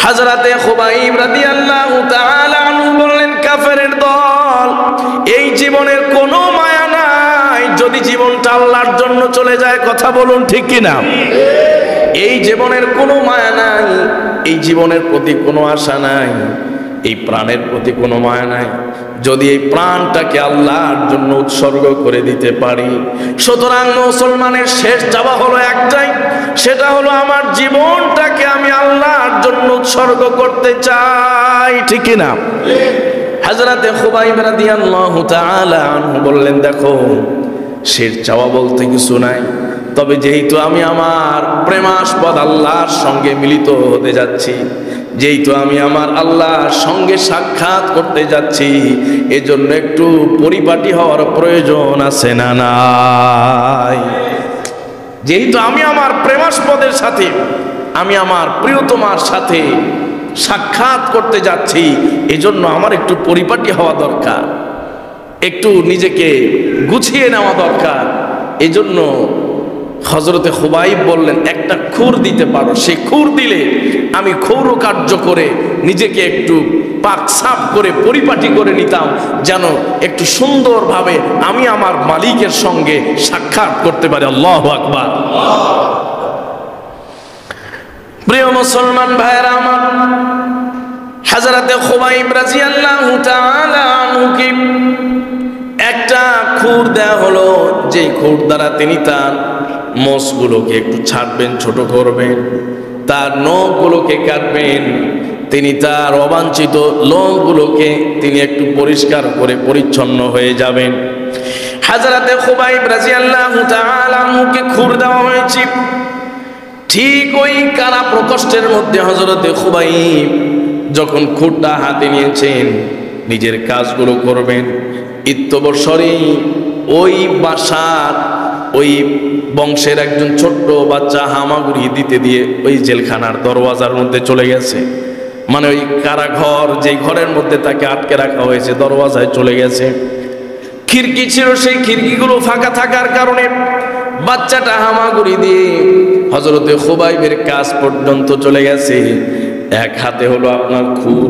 হযরতে খুবাইব রাদিয়াল্লাহু তাআলা আনহু বললেন, কাফেরের দল, এই জীবনের কোনো মায়া নাই যদি জীবনটা আল্লাহর জন্য চলে যায়। কথা বলুন ঠিক কিনা? এই জীবনের কোনো মায়া নাই, এই জীবনের প্রতি কোনো আশা নাই, এই প্রাণের প্রতি কোনো মায়া নাই যদি এই প্রাণটাকে আল্লাহর জন্য উৎসর্গ করে দিতে পারি। সুতরাং মুসলমানের শেষ চাওয়া হলো একটাই, সেটা হলো আমার জীবনটাকে আমি আল্লাহর জন্য উৎসর্গ করতে চাই। ঠিক কিনা? হযরতে খুবাইব রাদিয়াল্লাহু তাআলা আনহু বললেন, দেখো, শেষ চাওয়া বলতে কিছু নাই, তবে যেহেতু আমি আমার প্রেমাস্পদ আল্লাহর সঙ্গে মিলিত হতে যাচ্ছি, যেহেতু আমি আমার আল্লাহর সঙ্গে সাক্ষাৎ করতে যাচ্ছি, এজন্য একটু পরিপাটি হওয়ার প্রয়োজন আছে না নাই? যেহেতু আমি আমার প্রেমাস্পদের সাথে, আমি আমার প্রিয়তমার সাথে সাক্ষাৎ করতে যাচ্ছি, এজন্য আমার একটু পরিপাটি হওয়া দরকার, একটু নিজেকে গুছিয়ে নেওয়া দরকার। এজন্য হযরতে খুবাইব বললেন, একটা খুর দিতে পারো, সেই খুর দিলে আমি ক্ষৌর কার্য করে নিজেকে একটু পাক সাফ করে পরিপাটি করে নিতাম, যেন একটু সুন্দরভাবে আমি আমার মালিকের সঙ্গে সাক্ষাৎ করতে পারি। আল্লাহু আকবার। প্রিয় মুসলমান ভাইয়েরা আমার, হযরতে খুবাইব রাদিয়াল্লাহু তাআলা আনহুকে একটা খুর দেওয়া হলো, যে খুর দ্বারা তিনি তার মোষগুলোকে একটু ছাড়বেন, ছোট করবেন, তার নখগুলোকে কাটবেন, তিনি তার অবাঞ্ছিত লোমগুলোকে তিনি একটু পরিষ্কার করে পরিচ্ছন্ন হয়ে যাবেন। হযরতে খুবাইব রাদিয়াল্লাহু তাআলা আনহুকে খুর দেওয়া হয়েছে। ঠিক ওই কারা প্রকোষ্ঠের মধ্যে হযরতে খুবাইব যখন খুরটা হাতে নিয়েছেন, নিজের কাজগুলো করবেন, ইত্যবসরে ওই বাসার ওই বংশের একজন ছোট্ট বাচ্চা হামাগুড়ি দিতে দিয়ে ওই জেলখানার দরওয়াজার মধ্যে চলে গেছে। মানে ওই কারাঘর, যে ঘরের মধ্যে তাকে আটকে রাখা হয়েছে, দরওয়াজায় চলে গেছে। খিড়কি ছিল, সেই খিড়কিগুলো ফাঁকা থাকার কারণে বাচ্চাটা হামাগুড়ি দিয়ে হযরতে খুবাইবের কাছ পর্যন্ত চলে গেছে। এক হাতে হলো আপনার খুর,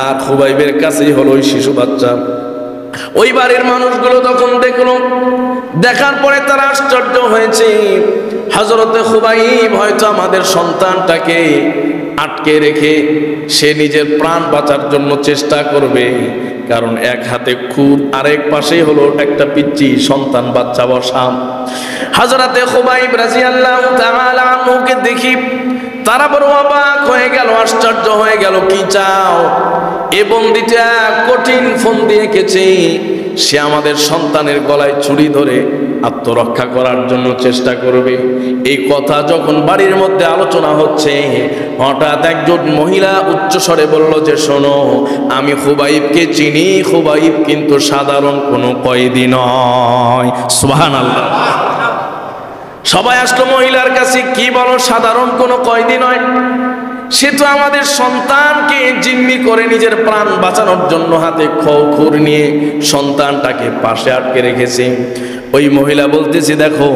আর খুবাইবের কাছেই হলো ওই শিশু বাচ্চা। ওই বাড়ির মানুষগুলো তখন দেখলো, দেখার পরে তারা আশ্চর্য হয়েছে। হযরতে খুবাইব হয়তো আমাদের সন্তানটাকে আটকে রেখে সে নিজের প্রাণ বাঁচার জন্য চেষ্টা করবে, কারণ এক হাতে খুর, আরেক পাশেই হলো একটা পিচ্চি সন্তান বাচ্চা বসা। হযরতে খুবাইব রাদিয়াল্লাহু তাআলা আনহুকে দেখি তারা বড় অবাক হয়ে গেল, আশ্চর্য হয়ে গেল। কি চাও? এ বন্দিটা কঠিন ফন্দি এঁকেছে, সে আমাদের সন্তানের গলায় ছুরি ধরে আত্মরক্ষা করার জন্য চেষ্টা করবে। এই কথা যখন বাড়ির মধ্যে আলোচনা হচ্ছে, হঠাৎ একজন মহিলা উচ্চস্বরে বলল যে, শোনো, আমি খুবাইবকে চিনি, খুবাইব কিন্তু সাধারণ কোনো কয়েদি নয়। সুবহানাল্লাহ। সবাই আসলো মহিলার কাছে, কি বলো, সাধারণ কোনো কয়েদি নয়? সে তো আমাদের সন্তানকে জিম্মি করে নিজের প্রাণ বাঁচানোর জন্য হাতে খুর নিয়ে সন্তানটাকে পাশে আটকে রেখেছে। ওই মহিলা বলতেছে, দেখো,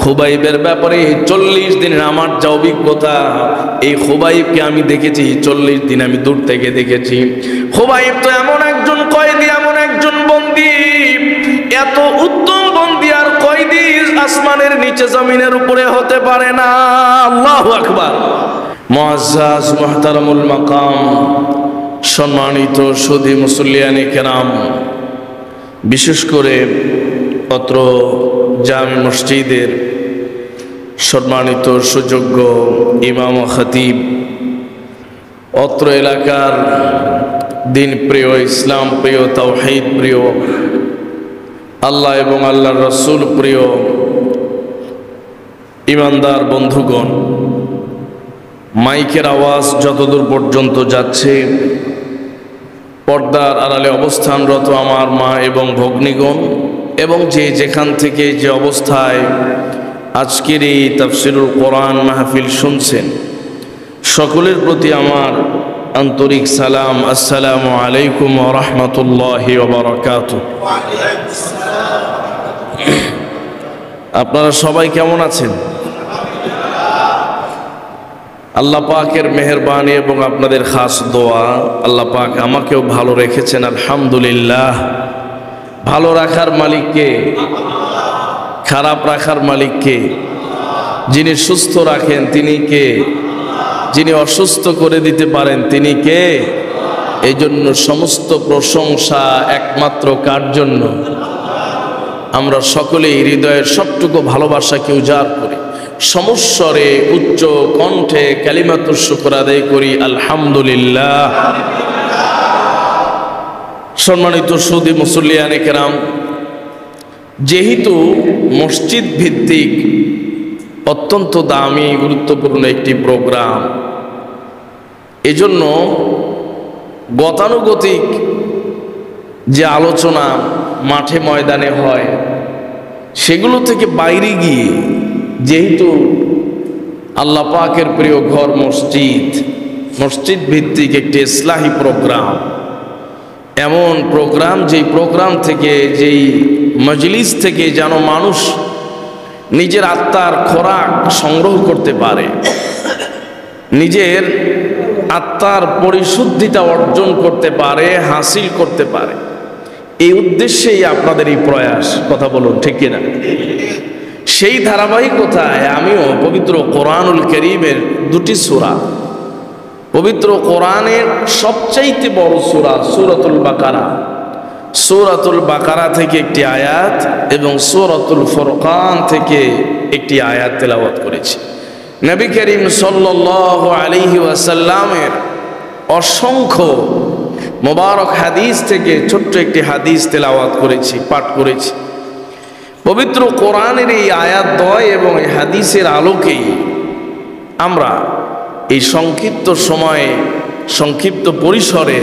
খুবাইবের ব্যাপারে 40 দিনের আমার যা অভিজ্ঞতা, এই খুবাইবকে আমি দেখেছি 40 দিন আমি দূর থেকে দেখেছি। খুবাইব তো এমন একজন কয়েদি, এমন একজন বন্দী, এত উত্তম বন্দী আর কয়েদি আসমানের নিচে জমিনের উপরে হতে পারে না। আল্লাহু আকবার। মুআজ্জাজ মুহতারামুল মাকাম, সম্মানিত সুধী মুসল্লিয়ানে কেরাম, বিশেষ করে অত্র জামে মসজিদের সম্মানিত সুযোগ্য ইমাম ও খতিব, অত্র এলাকার দিন প্রিয়, ইসলাম প্রিয়, তাওহীদ প্রিয়, আল্লাহ এবং আল্লাহর রাসূল প্রিয় ইমানদার বন্ধুগণ, মাইকের আওয়াজ যতদূর পর্যন্ত যাচ্ছে, পর্দার আড়ালে অবস্থানরত আমার মা এবং ভগ্নীগণ, এবং যে যেখান থেকে যে অবস্থায় আজকের এই তাফসিরুল কোরআন মাহফিল শুনছেন, সকলের প্রতি আমার আন্তরিক সালাম। আসসালামু আলাইকুম ওয়া রাহমাতুল্লাহি ওয়া বারাকাতুহু। আপনারা সবাই কেমন আছেন? আল্লাহ পাকের মেহেরবানি এবং আপনাদের খাস দোয়া, আল্লাহ পাক আমাকেও ভালো রেখেছেন আলহামদুলিল্লাহ। ভালো রাখার মালিককে, খারাপ রাখার মালিককে, যিনি সুস্থ রাখেন তিনি কে, যিনি অসুস্থ করে দিতে পারেন তিনি কে। এই জন্য সমস্ত প্রশংসা একমাত্র কার জন্য? আমরা সকলেই হৃদয়ের সবটুকু ভালোবাসাকে উজাড় করি, সমস্বরে উচ্চ কণ্ঠে কালিমাতুশ শুকর আদায় করি আলহামদুলিল্লাহ। সম্মানিত সুদী মুসল্লিয়ানে কেরাম, যেহেতু মসজিদ ভিত্তিক অত্যন্ত দামি গুরুত্বপূর্ণ একটি প্রোগ্রাম, এজন্য গতানুগতিক যে আলোচনা মাঠে ময়দানে হয় সেগুলো থেকে বাইরে গিয়ে, যেহেতু আল্লাহ পাকের প্রিয় ঘর মসজিদ, মসজিদ ভিত্তিক একটি ইসলাহি প্রোগ্রাম, এমন প্রোগ্রাম যেই প্রোগ্রাম থেকে, যেই মজলিস থেকে যেন মানুষ নিজের আত্মার খোরাক সংগ্রহ করতে পারে, নিজের আত্মার পরিশুদ্ধিতা অর্জন করতে পারে, হাসিল করতে পারে, এই উদ্দেশ্যেই আপনাদের এই প্রয়াস। কথা বলুন ঠিক কিনা? সেই ধারাবাহিকতায় আমিও পবিত্র কোরআনুল কারীমের দুটি সূরা, পবিত্র কোরআনের সবচাইতে বড় সূরা সূরাতুল বাকারা, সূরাতুল বাকারা থেকে একটি আয়াত এবং সূরাতুল ফুরকান থেকে একটি আয়াত তেলাওয়াত করেছি। নবী করিম সাল্লাল্লাহু আলাইহি ওয়াসাল্লামের অসংখ্য মোবারক হাদিস থেকে ছোট্ট একটি হাদিস তেলাওয়াত করেছি, পাঠ করেছি। পবিত্র কোরআনের এই আয়াতদ্বয় এবং এই হাদিসের আলোকেই আমরা এই সংক্ষিপ্ত সময়ে, সংক্ষিপ্ত পরিসরে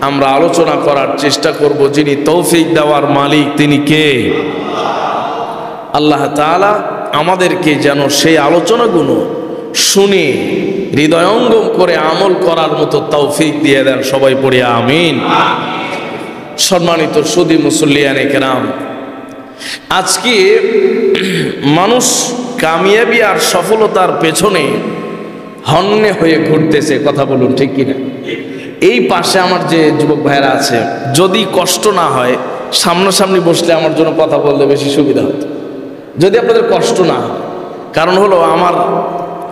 আমরা আলোচনা করার চেষ্টা করব। যিনি তৌফিক দেওয়ার মালিক তিনি কে? আল্লাহ তাআলা আমাদেরকে যেন সেই আলোচনাগুলো শুনে হৃদয়ঙ্গম করে আমল করার মতো তৌফিক দিয়ে দেন। সবাই পড়ি আমিন। সম্মানিত সুদী মুসল্লিয়ানে কেরাম, আজকে মানুষ কামিয়াবি আর সফলতার পেছনে হন্যে হয়ে ঘুরতেছে। কথা বলুন ঠিক কিনা? এই পাশে আমার যে যুবক ভাইরা আছে, যদি কষ্ট না হয় সামনাসামনি বসলে আমার জন্য কথা বলতে বেশি সুবিধা হতো, যদি আপনাদের কষ্ট না হয়। কারণ হলো আমার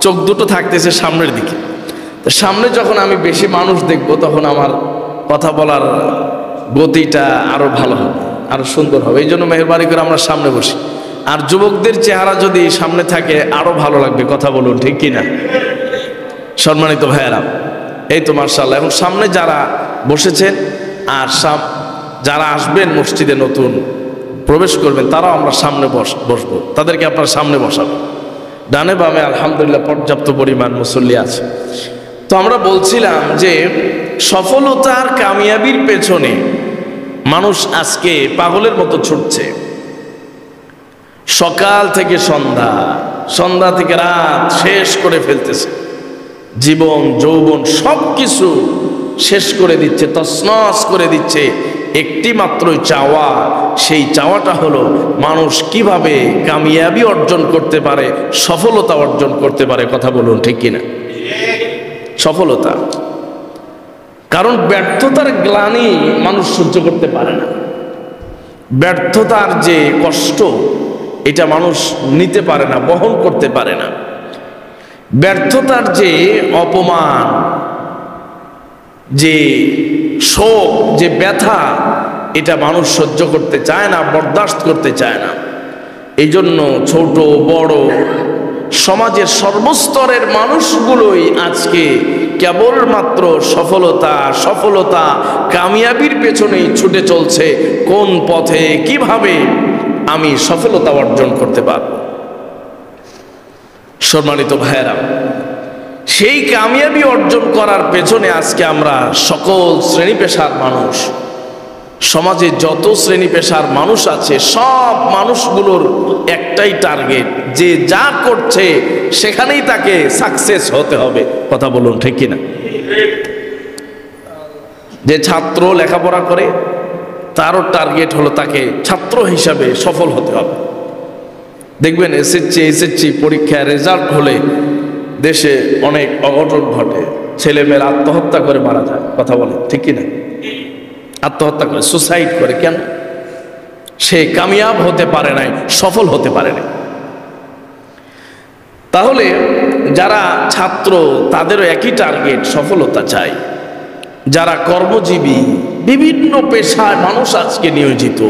চোখ দুটো থাকতেছে সামনের দিকে, তো সামনে যখন আমি বেশি মানুষ দেখব তখন আমার কথা বলার গতিটা আরো ভালো হবে, আরো সুন্দর হবে। এই জন্য মেহেরবানি করে আমরা সামনে বসি। আর যুবকদের চেহারা যদি সামনে থাকে আরো ভালো লাগবে। কথা বলুন ঠিক কিনা? সম্মানিত ভাইয়েরা, এই তো মাশাআল্লাহ। এখন সামনে যারা বসেছেন আর যারা আসবেন মসজিদে নতুন প্রবেশ করবেন, তারাও আমরা সামনে বসবো, তাদেরকে আপনার সামনে বসাবো। ডানে বামে আলহামদুলিল্লাহ পর্যাপ্ত পরিমাণ মুসল্লি আছে। তো আমরা বলছিলাম যে সফলতার কামিয়াবির পেছনে মানুষ আজকে পাগলের মতো ছুটছে। সকাল থেকে সন্ধ্যা, সন্ধ্যা থেকে রাত শেষ করে ফেলতেছে, জীবন যৌবন সব কিছু শেষ করে দিচ্ছে, তছনছ করে দিচ্ছে। একটি মাত্রই চাওয়া, সেই চাওয়াটা হলো মানুষ কিভাবে কামিয়াবি অর্জন করতে পারে, সফলতা অর্জন করতে পারে। কথা বলুন ঠিক কিনা? সফলতা, কারণ ব্যর্থতার গ্লানি মানুষ সহ্য করতে পারে না। ব্যর্থতার যে কষ্ট, এটা মানুষ নিতে পারে না, বহন করতে পারে না। ব্যর্থতার যে অপমান, যে শোক, যে ব্যথা, এটা মানুষ সহ্য করতে চায় না, বরদাস্ত করতে চায় না। এই জন্য ছোট বড় সমাজের সর্বস্তরের মানুষগুলোই আজকে কেবলমাত্র সফলতা, সফলতা, কামিয়াবির পেছনেই ছুটে চলছে। কোন পথে, কিভাবে আমি সফলতা অর্জন করতে পারব। সম্মানিত ভাইয়েরা, সেই কামিয়াবি অর্জন করার পেছনে আজকে আমরা সকল শ্রেণী পেশার মানুষ, সমাজে যত শ্রেণী পেশার মানুষ আছে, সব মানুষগুলোর একটাই টার্গেট, যে যা করছে সেখানেই তাকে সাকসেস হতে হবে। কথা বলুন ঠিক কিনা? যে ছাত্র লেখাপড়া করে তারও টার্গেট হলো তাকে ছাত্র হিসাবে সফল হতে হবে। দেখবেন এসএসসি পরীক্ষায় রেজাল্ট হলে দেশে অনেক অঘটন ঘটে, ছেলেমেয়েরা আত্মহত্যা করে মারা যায়, কথা বলে ঠিক কিনা? আত্মহত্যা করে, সুসাইড করে। কেন? সে কামিয়াব হতে পারে নাই, সফল হতে পারে নাই। তাহলে যারা ছাত্র তাদেরও একই টার্গেট, সফলতা চাই। যারা কর্মজীবী, বিভিন্ন পেশায় মানুষ আজকে নিয়োজিত,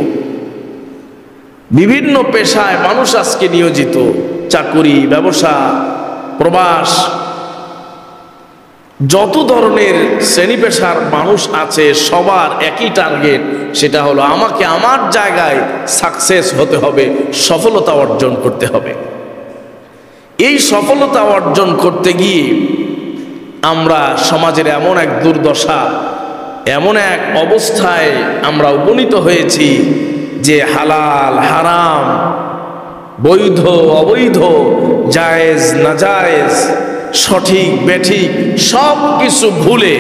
বিভিন্ন পেশায় মানুষ আজকে নিয়োজিত, চাকুরি, ব্যবসা, প্রবাস, যত ধরনের শ্রেণী পেশার মানুষ আছে সবার একই টার্গেট, সেটা হলো আমাকে আমার জায়গায় সাকসেস হতে হবে, সফলতা অর্জন করতে হবে। এই সফলতা অর্জন করতে গিয়ে আমরা সমাজের এমন এক দুর্দশা, এমন এক অবস্থায় আমরা উপনীত হয়েছি যে হালাল হারাম, বৈধ অবৈধ, জায়েজ নাজায়েজ, সঠিক বেঠিক সব কিছু ভুলে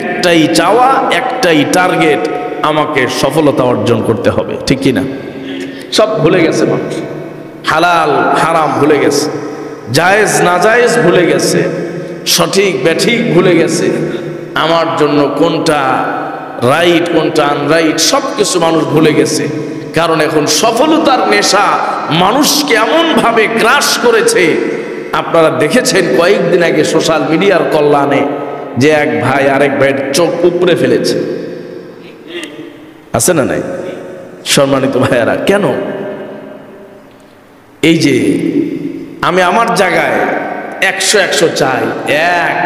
একটাই চাওয়া, একটাই টার্গেট, আমাকে সফলতা অর্জন করতে হবে, ঠিক কিনা? সব ভুলে গেছে মানুষ, হালাল হারাম ভুলে গেছে, জায়েজ নাজায়েজ ভুলে গেছে, সঠিক বেঠিক ভুলে গেছে। আমার জন্য কোনটা রাইট কোনটা আনরাইট সব কিছু মানুষ ভুলে গেছে। কারণ এখন সফলতার নেশা মানুষকে এমনভাবে গ্রাস করেছে। আপনারা দেখেছেন কয়েকদিন আগে সোশ্যাল মিডিয়ার কল্যাণে যে এক ভাই আরেক ভাইয়ের চোখ উপড়ে ফেলেছে, আছে না নাই? সম্মানিত ভাইয়ারা, কেন? এই যে আমি আমার জায়গায় 100 চাই, 1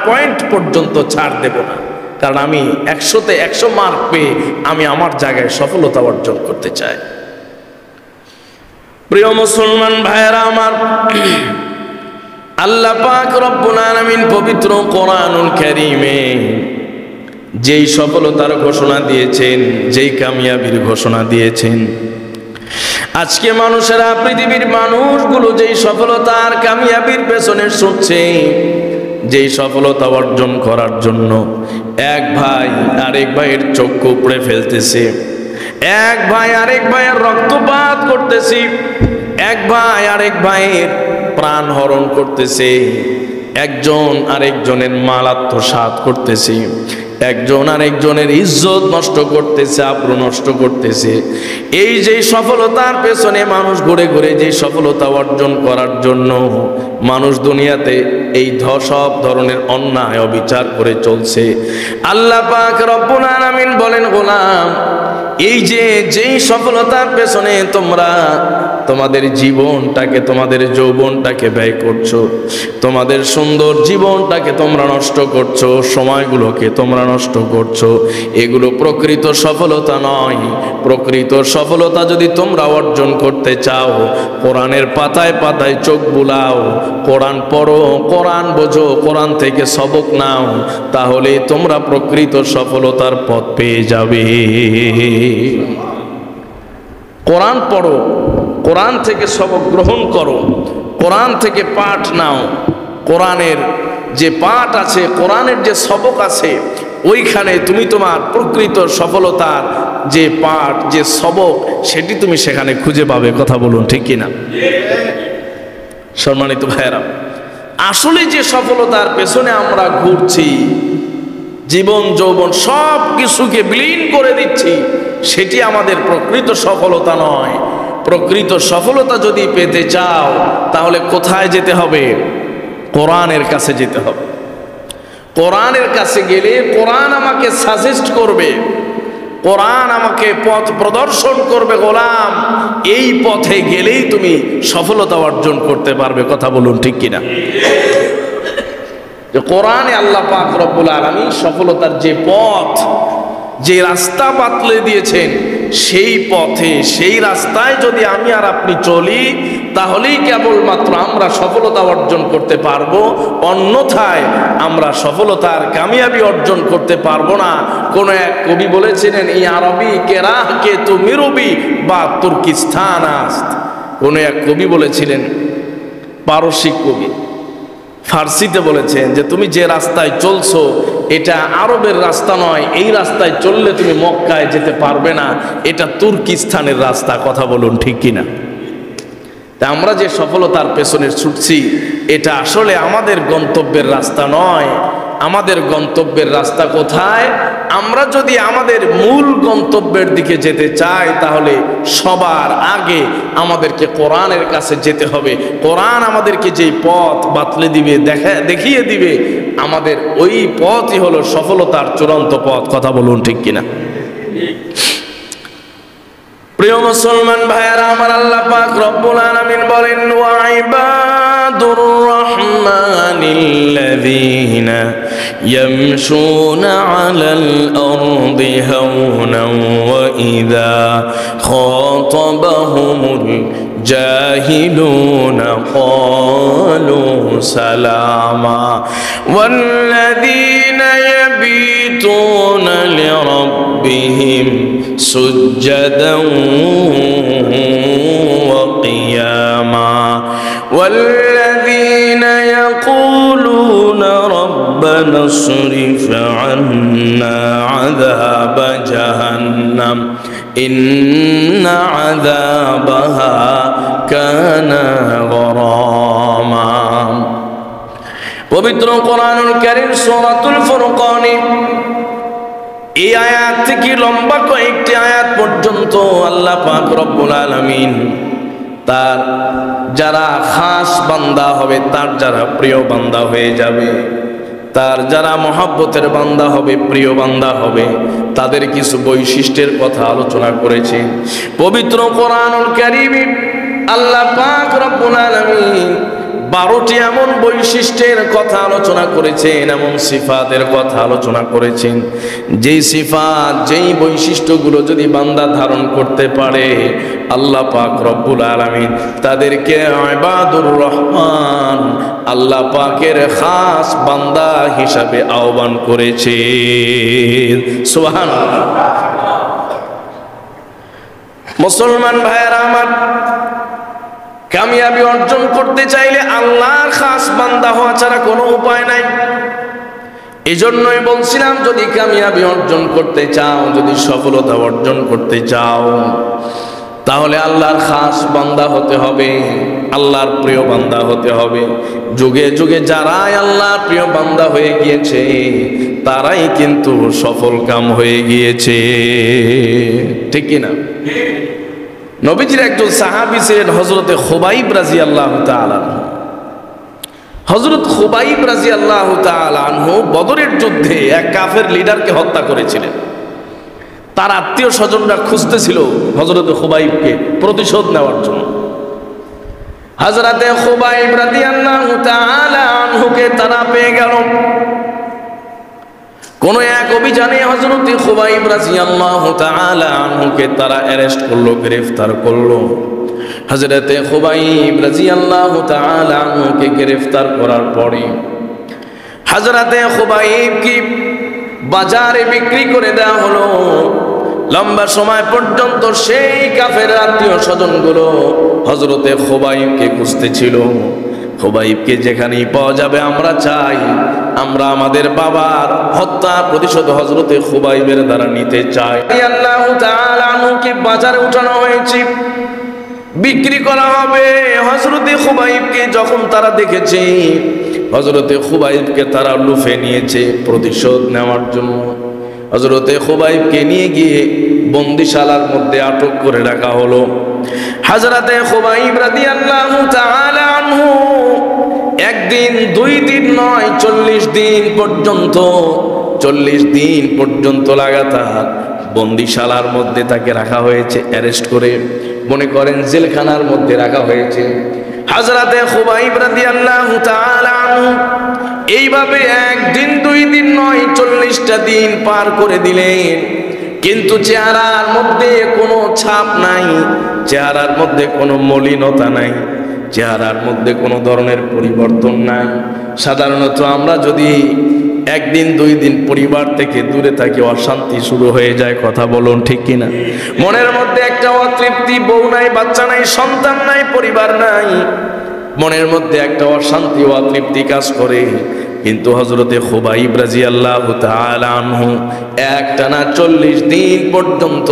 পয়েন্ট পর্যন্ত ছাড় দেব না, কারণ আমি 100তে 100 মার্ক পেয়ে আমি আমার জায়গায় সফলতা অর্জন করতে চাই। প্রিয় মুসলমান ভাইয়েরা আমার, আল্লাহ পাক রব্বুল আলামিন পবিত্র কোরআনুল কারীমে যেই সফলতার ঘোষণা দিয়েছেন, যেই কামিয়াবির ঘোষণা দিয়েছেন, আজকে মানুষেরা, পৃথিবীর মানুষগুলো যেই সফলতার কামিয়াবির পেছনে ছুটছে, যেই সফলতা অর্জন করার জন্য এক ভাই আরেক ভাইয়ের চক্ষু উপড়ে ফেলতেছে, এক ভাই আরেক ভাইয়ের রক্তপাত করতেছে, এক ভাই আরেক ভাইয়ের প্রাণ হরণ করতেছে, একজন আরেকজনের মাল আত্মসাৎ করতেছে, একজন আরেকজনের ইজ্জত নষ্ট করতেছে, আব্রু নষ্ট করতেছে। এই যে সফলতার পেছনে মানুষ ঘুরে ঘুরে যে সফলতা অর্জন করার জন্য মানুষ দুনিয়াতে এই সব ধরনের অন্যায় অবিচার করে চলছে। আল্লাহ পাক রব্বুল আলামিন বলেন, গোলাম, এই যে যেই সফলতার পেছনে তোমরা তোমাদের জীবনটাকে, তোমাদের যৌবনটাকে ব্যয় করছো, তোমাদের সুন্দর জীবনটাকে তোমরা নষ্ট করছো, সময়গুলোকে তোমরা নষ্ট করছো, এগুলো প্রকৃত সফলতা নয়। প্রকৃত সফলতা যদি তোমরা অর্জন করতে চাও, কোরআনের পাতায় পাতায় চোখ বুলাও, কোরআন পড়ো, কোরআন বোঝো, কোরআন থেকে সবক নাও, তাহলে তোমরা প্রকৃত সফলতার পথ পেয়ে যাবে। কোরআন পড়ো, কোরআন থেকে সবক গ্রহণ করো, কোরআন থেকে পাঠ নাও। কোরআনের যে পাঠ আছে, কোরআনের যে সবক আছে, ওইখানে তুমি তোমার প্রকৃত সফলতার যে পাঠ, যে সবক, সেটি তুমি সেখানে খুঁজে পাবে। কথা বলুন, ঠিক কিনা? সম্মানিত ভাইয়েরা, আসলে যে সফলতার পেছনে আমরা ঘুরছি, জীবন যৌবন সব কিছুকে বিলীন করে দিচ্ছি, সেটি আমাদের প্রকৃত সফলতা নয়। প্রকৃত সফলতা যদি পেতে চাও, তাহলে কোথায় যেতে হবে? কোরআনের কাছে যেতে হবে। কোরআনের কাছে গেলে কোরআন আমাকে সাজেস্ট করবে, কোরআন আমাকে পথ প্রদর্শন করবে, গোলাম এই পথে গেলেই তুমি সফলতা অর্জন করতে পারবে। কথা বলুন, ঠিক কিনা? যে কোরআনে আল্লাহ পাক রব্বুল আলামিন সফলতার যে পথ, যে রাস্তা বাতলে দিয়েছেন, সেই পথে, সেই রাস্তায় যদি আমি আর আপনি চলি, তাহলেই কেবলমাত্র আমরা সফলতা অর্জন করতে পারবো। অন্যথায় আমরা সফলতার কামিয়াবি অর্জন করতে পারবো না। কোন এক কবি বলেছিলেন, এই আরবি কেরাহ কে তুমি রবি বা তুর্কিস্তান আস্ত। কোন এক কবি বলেছিলেন, পারসিক কবি, ফার্সিতে বলেছেন যে তুমি যে রাস্তায় চলছো এটা আরবের রাস্তা নয়, এই রাস্তায় চললে তুমি মক্কায় যেতে পারবে না, এটা তুর্কিস্তানের রাস্তা। কথা বলুন, ঠিক কিনা? তা আমরা যে সফলতার পেছনে ছুটছি এটা আসলে আমাদের গন্তব্যের রাস্তা নয়। আমাদের গন্তব্যের রাস্তা কোথায়? আমরা যদি আমাদের মূল গন্তব্যের দিকে যেতে চাই তাহলে সবার আগে আমাদেরকে কোরআনের কাছে যেতে হবে। কোরআন আমাদেরকে যেই পথ বাতলে দিবে, দেখিয়ে দিবে, আমাদের ওই পথই হলো সফলতার চূড়ান্ত পথ। কথা বলুন ঠিক কিনা? প্রিয় মুসলমান ভাইয়েরা আমার, আল্লাহ পাক রব্বুল আলামিন বলেন, ওয়া ইবাদুর রাহমানিল্লাযীনা ইয়ামশুনা আলাল আরদি হাওনান ওয়া ইযা খাতাবাহুমুল জাহিলুনা ক্বালু সালামা ওয়াল্লাযীনা ইয়াবিতুনা লিরাব্বিহিম সুজ্জাদান ওয়া কিয়ামা ওয়াল্লাযীনা ইয়াকুলুনা রব্বানা ইসরিফ আন্না আযাবা জাহান্নাম ইন্না আযাবাহা কানা গরামা। পবিত্র কোরআনুল কারীম সূরাতুল ফুরকান এই আয়াত থেকে লম্বা কয়েকটি আয়াত পর্যন্ত আল্লাহ পাক রব্বুল আলামিন তার যারা খাস বান্দা হবে, তার যারা প্রিয় বান্দা হয়ে যাবে, তার যারা মহব্বতের বান্দা হবে, প্রিয় বান্দা হবে, তাদের কিছু বৈশিষ্ট্যের কথা আলোচনা করেছেন। পবিত্র কোরআনুল কারীমে আল্লাহ পাক রব্বুল আলামিন 12টি এমন বৈশিষ্ট্যের কথা আলোচনা করেছেন, এমন সিফাতের কথা আলোচনা করেছেন, যেই সিফাত, যেই বৈশিষ্ট্যগুলো যদি বান্দা ধারণ করতে পারে আল্লাহ পাক রব্বুল আলামিন তাদেরকে ইবাদুর রহমান, আল্লাহ পাকের খাস বান্দা হিসাবে আহ্বান করেছে। সুবহানাল্লাহ। মুসলমান ভাইয়েরা আমার, কামিয়াবি অর্জন করতে চাইলে আল্লাহর খাস বান্দা হওয়া ছাড়া কোনো উপায় নাই। এজন্যই বলছিলাম, যদি কামিয়াবি অর্জন করতে চাও, যদি সফলতা অর্জন করতে চাও, তাহলে আল্লাহর খাস বান্দা হতে হবে, আল্লাহর প্রিয় বান্দা হতে হবে। যুগে যুগে যারাই আল্লাহর প্রিয় বান্দা হয়ে গিয়েছে তারাই কিন্তু সফল কাম হয়ে গিয়েছে। ঠিক কিনা? নবীজির একজন সাহাবী ছিলেন হযরতে খুবাইব রাদিয়াল্লাহু তাআলা আনহু। হযরত খুবাইব রাদিয়াল্লাহু তাআলা আনহু বদরের যুদ্ধে এক কাফের লিডারকে হত্যা করেছিলেন। তার আত্মীয় স্বজনরা খুঁজতেছিল হযরতে খুবাইবকে প্রতিশোধ নেওয়ার জন্য। হযরতে খুবাইব রাদিয়াল্লাহু তাআলা আনহুকে তারা পেয়ে গেল। কোন এক অভিযানে হযরতে খুবাইব রাদিয়াল্লাহু তাআলা আনহুকে তারা অ্যারেস্ট করলো, গ্রেফতার করলো। হযরতে খুবাইব রাদিয়াল্লাহু তাআলা আনহুকে গ্রেফতার করার পরে হযরতে খুবাইবকে বাজারে বিক্রি করে দেওয়া হলো। লম্বা সময় পর্যন্ত সেই কাফের আত্মীয় স্বজনগুলো হযরতে খুবাইবকে খুঁজতেছিল। খুবাইবকে যেখানেই পাওয়া যাবে আমরা চাই, আমরা আমাদের বাবার হত্যা প্রতিশোধ হযরতে খুবাইবের দ্বারা নিতে চাই। আল্লাহু তাআলা আনহুকে বাজারে উঠানো হয়েছে, বিক্রি করা হবে। হযরতে খুবাইবকে যখন তারা দেখেছে, হযরতে খুবাইবকে তারা লুফে নিয়েছে প্রতিশোধ নেওয়ার জন্য। হযরতে খুবাইবকে নিয়ে গিয়ে বন্দিশালার মধ্যে আটক করে রাখা হলো। হযরতে খুবাইব রাদিয়াল্লাহু তাআলা আনহু একদিন, 2 দিন নয়, 40 দিন পর্যন্ত, 40 দিন পর্যন্ত লাগাতার বন্দিশালার মধ্যে তাকে রাখা হয়েছে, অ্যারেস্ট করে মনে করেন জেলখানার মধ্যে রাখা হয়েছে। হযরতে খুবাইব রাদিয়াল্লাহু তাআলা আনহু এইভাবে 1 দিন 2 দিন নয়, 40টা দিন পার করে দিলেন, কিন্তু চেহারার মধ্যে কোনো ছাপ নাই, চেহারার মধ্যে কোনো মলিনতা নাই, চেহারার মধ্যে কোনো ধরনের পরিবর্তন নাই। সাধারণত আমরা যদি 1 দিন 2 দিন পরিবার থেকে দূরে থাকি, অশান্তি শুরু হয়ে যায়। কথা বলুন ঠিক কিনা? মনের মধ্যে একটা অতৃপ্তি, বউ নাই, বাচ্চা নাই, সন্তান নাই, পরিবার নাই, মনের মধ্যে একটা অশান্তি, অতৃপ্তি কাজ করে। কিন্তু হযরতে খুবাইব রাদিয়াল্লাহু তাআলা আনহু একটানা 40 দিন পর্যন্ত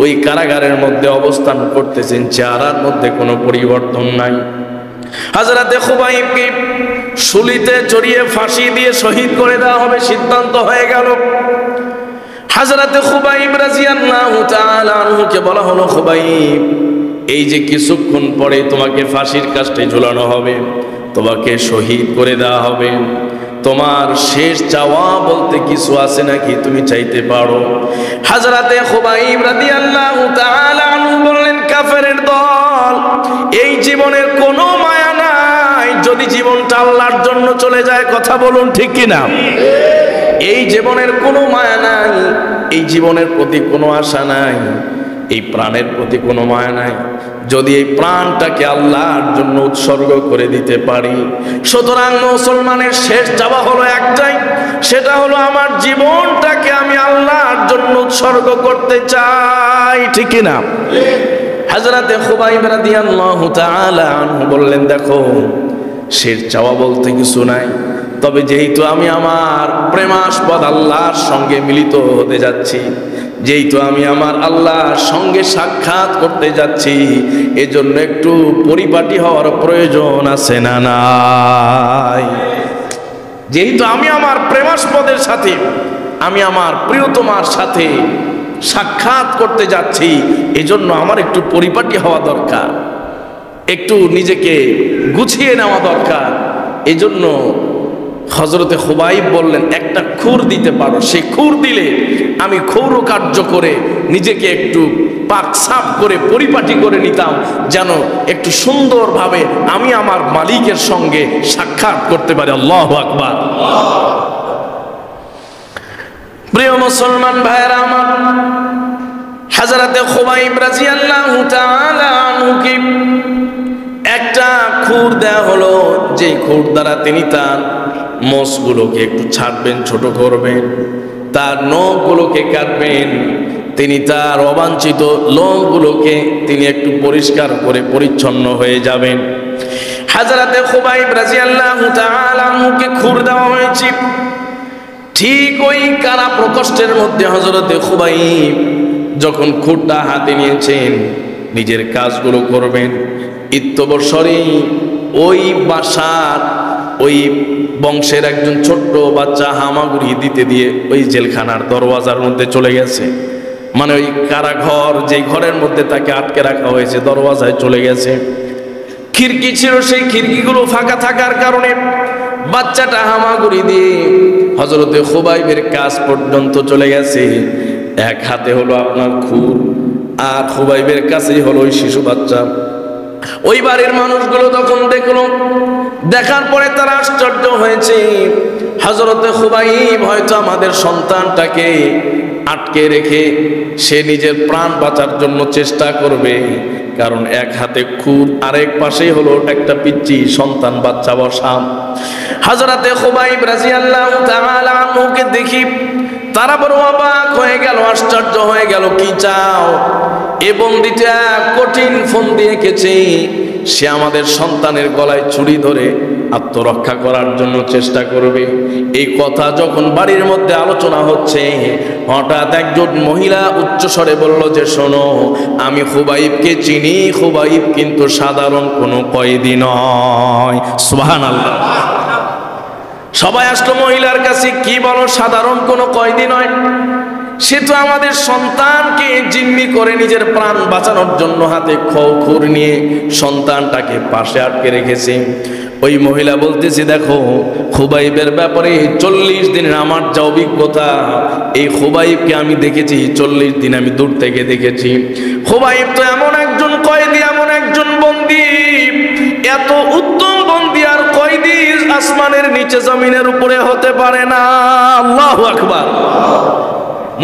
ওই কারাগারের মধ্যে অবস্থান করতেছেন, চেহারার মধ্যে কোনো পরিবর্তন নাই। হযরতে খুবাইবকে শুলিতে চড়িয়ে ফাঁসি দিয়ে শহীদ করে দেওয়া হবে সিদ্ধান্ত হয়ে গেল। হযরতে খুবাইব রাদিয়াল্লাহু তাআলা আনহুকে বলা হলো, খুবাইব, এই যে কিছুক্ষণ পরে তোমাকে ফাঁসির কাস্টে ঝুলানো হবে, তোমাকে শহীদ করে দেওয়া হবে, তোমার শেষ চাওয়া বলতে কিছু আছে নাকি, তুমি চাইতে পারো? হযরতে খুবাইব রাদিয়াল্লাহু তাআলা আনহু বললেন, কাফেরের দল, এই জীবনের কোনো মায়া নাই, যদি জীবনটা আল্লাহর জন্য চলে যায়, কথা বলুন ঠিক কিনা? এই জীবনের কোনো মায়া নাই, এই জীবনের প্রতি কোনো আশা নাই, এই প্রাণের প্রতি কোনো মায়া নাই, যদি এই প্রাণটাকে আল্লাহর জন্য উৎসর্গ করে দিতে পারি। সুতরাং মুসলমানের শেষ চাওয়া হলো একটাই, সেটা হলো আমার জীবনটাকে আমি আল্লাহর জন্য উৎসর্গ করতে চাই, ঠিক কিনা? হযরতে খুবাইব রাদিয়াল্লাহু তাআলা আনহু বললেন, দেখো, শেষ চাওয়া বলতে কিছু নাই, তবে যেহেতু আমি আমার প্রেমাস্পদ আল্লাহর সঙ্গে মিলিত হতে যাচ্ছি, যেহেতু আমি আমার আল্লাহর সঙ্গে সাক্ষাৎ করতে যাচ্ছি, এজন্য একটু পরিপাটি হওয়ার প্রয়োজন আছে না নাই? যেহেতু আমি আমার প্রেমাস্পদের সাথে, আমি আমার প্রিয়তমার সাথে সাক্ষাৎ করতে যাচ্ছি, এজন্য আমার একটু পরিপাটি হওয়া দরকার, একটু নিজেকে গুছিয়ে নেওয়া দরকার। এজন্য হযরতে খুবাইব বললেন, একটা খুর দিতে পারো? সে খুর দিলে আমি ক্ষৌর কার্য করে নিজেকে একটু পাক সাফ করে পরিপাটি করে নিতাম, যেন একটু সুন্দরভাবে আমি আমার মালিকের সঙ্গে সাক্ষাৎ করতে পারি। আল্লাহু আকবার। প্রিয় মুসলমান ভাইরা আমার, হযরতে খুবাইব রাদিয়াল্লাহু তাআলা আনহুকে একটা খুর দেয়া হলো, যে খুর দ্বারা তিনি তার মোষগুলোকে একটু ছাড়বেন, ছোট করবেন, তার নখগুলোকে কাটবেন, তিনি তার অবাঞ্ছিত লোমগুলোকে তিনি একটু পরিষ্কার করে পরিচ্ছন্ন হয়ে যাবেন। হযরতে খুবাইব রাদিয়াল্লাহু তাআলা আনহুকে খুর দেওয়া হয়েছে। ঠিক ওই কারা প্রকোষ্ঠের মধ্যে হযরতে খুবাইব যখন খুরটা হাতে নিয়েছেন, নিজের কাজগুলো করবেন, ইত্যবসরে ওই বাসার ওই বংশের একজন ছোট্ট বাচ্চা হামাগুড়ি দিতে দিয়ে ওই জেলখানার দরওয়াজার মধ্যে চলে গেছে, মানে ওই কারাঘর যে ঘরের মধ্যে তাকে আটকে রাখা হয়েছে, দরওয়াজায় চলে গেছে। খিড়কি ছিল, সেই খিড়কিগুলো ফাঁকা থাকার কারণে বাচ্চাটা হামাগুড়ি দিয়ে হযরতে খুবাইবের কাছ পর্যন্ত চলে গেছে। এক হাতে হলো আপনার খুর, আর খুবাইবের কাছেই হলো ওই শিশু বাচ্চা। ওই বাড়ির মানুষগুলো তখন দেখলো, দেখার পরে তারা আশ্চর্য হয়েছে, হযরতে খুবাইব হয়তো আমাদের সন্তানটাকে আটকে রেখে সে নিজের প্রাণ বাঁচার জন্য চেষ্টা করবে, কারণ এক হাতে খুর, আরেক পাশেই হলো একটা পিচ্চি সন্তান বাচ্চা বসা। হযরতে খুবাইব রাদিয়াল্লাহু তাআলা আনহুকে দেখি তারা বড় অবাক হয়ে গেল, আশ্চর্য হয়ে গেল, কি চাও? এ বন্দিটা কঠিন ফন্দি এঁকেছে, সে আমাদের সন্তানের গলায় ছুরি ধরে আত্মরক্ষা করার জন্য চেষ্টা করবে। এই কথা যখন বাড়ির মধ্যে আলোচনা হচ্ছে, হঠাৎ একজন মহিলা উচ্চস্বরে বলল যে, শোনো, আমি খুবাইবকে চিনি, খুবাইব কিন্তু সাধারণ কোনো কয়েদি নয়। সুবহানাল্লাহ। সবাই আসলো মহিলার কাছে, কি বলো, সাধারণ কোনো কয়েদি নয়? সে তো আমাদের সন্তানকে জিম্মি করে নিজের প্রাণ বাঁচানোর জন্য হাতে খুর নিয়ে সন্তানটাকে পাশে আটকে রেখেছে। ওই মহিলা বলতেছে, দেখো, খুবাইবের ব্যাপারে 40 দিনের আমার যা অভিজ্ঞতা, এই খুবাইবকে আমি দেখেছি 40 দিন আমি দূর থেকে দেখেছি। খুবাইব তো এমন একজন কয়েদি, এমন একজন বন্দী, এত উত্তম বন্দী আর কয়েদি আসমানের নিচে জমিনের উপরে হতে পারে না। আল্লাহু আকবার।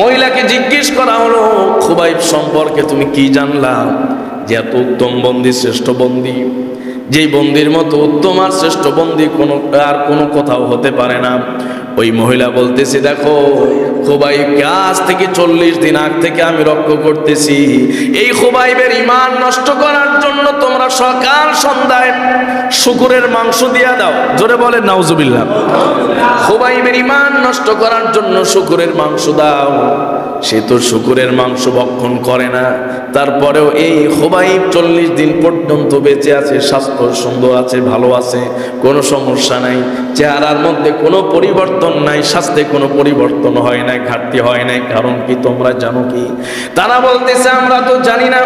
মহিলাকে জিজ্ঞেস করা হলো, খুবাইব সম্পর্কে তুমি কি জানলা? যে এত উত্তম বন্দী, শ্রেষ্ঠ বন্দী, যেই বন্দির মতো উত্তম আর শ্রেষ্ঠ বন্দী আর কোনো কোথাও হতে পারে না। ওই মহিলা বলতেছে, দেখো, খুবাইবকে আজ থেকে 40 দিন আগ থেকে আমি রক্ষা করতেছি। এই খুবাইবের ঈমান নষ্ট করার জন্য তোমরা সকাল সন্ধ্যায় শুকরের মাংস দিয়া দাও। জোরে বলেন নাউজুবিল্লাহ। খুবাইবের ঈমান নষ্ট করার জন্য শুকরের মাংস দাও। সে তো শুকরের মাংস ভক্ষণ করে না, তারপরেও এই খুবাইব 40 দিন পর্যন্ত বেঁচে আছে, স্বাস্থ্য সুন্দর আছে, ভালো আছে, কোনো সমস্যা নাই, চেহারার মধ্যে কোনো পরিবর্তন নাই, স্বাস্থ্যে কোনো পরিবর্তন হয় নাই, ঘাটতি হয় নাই। কারণ কি তোমরা জানো কি? তারা বলতেছে আমরা তো জানি না,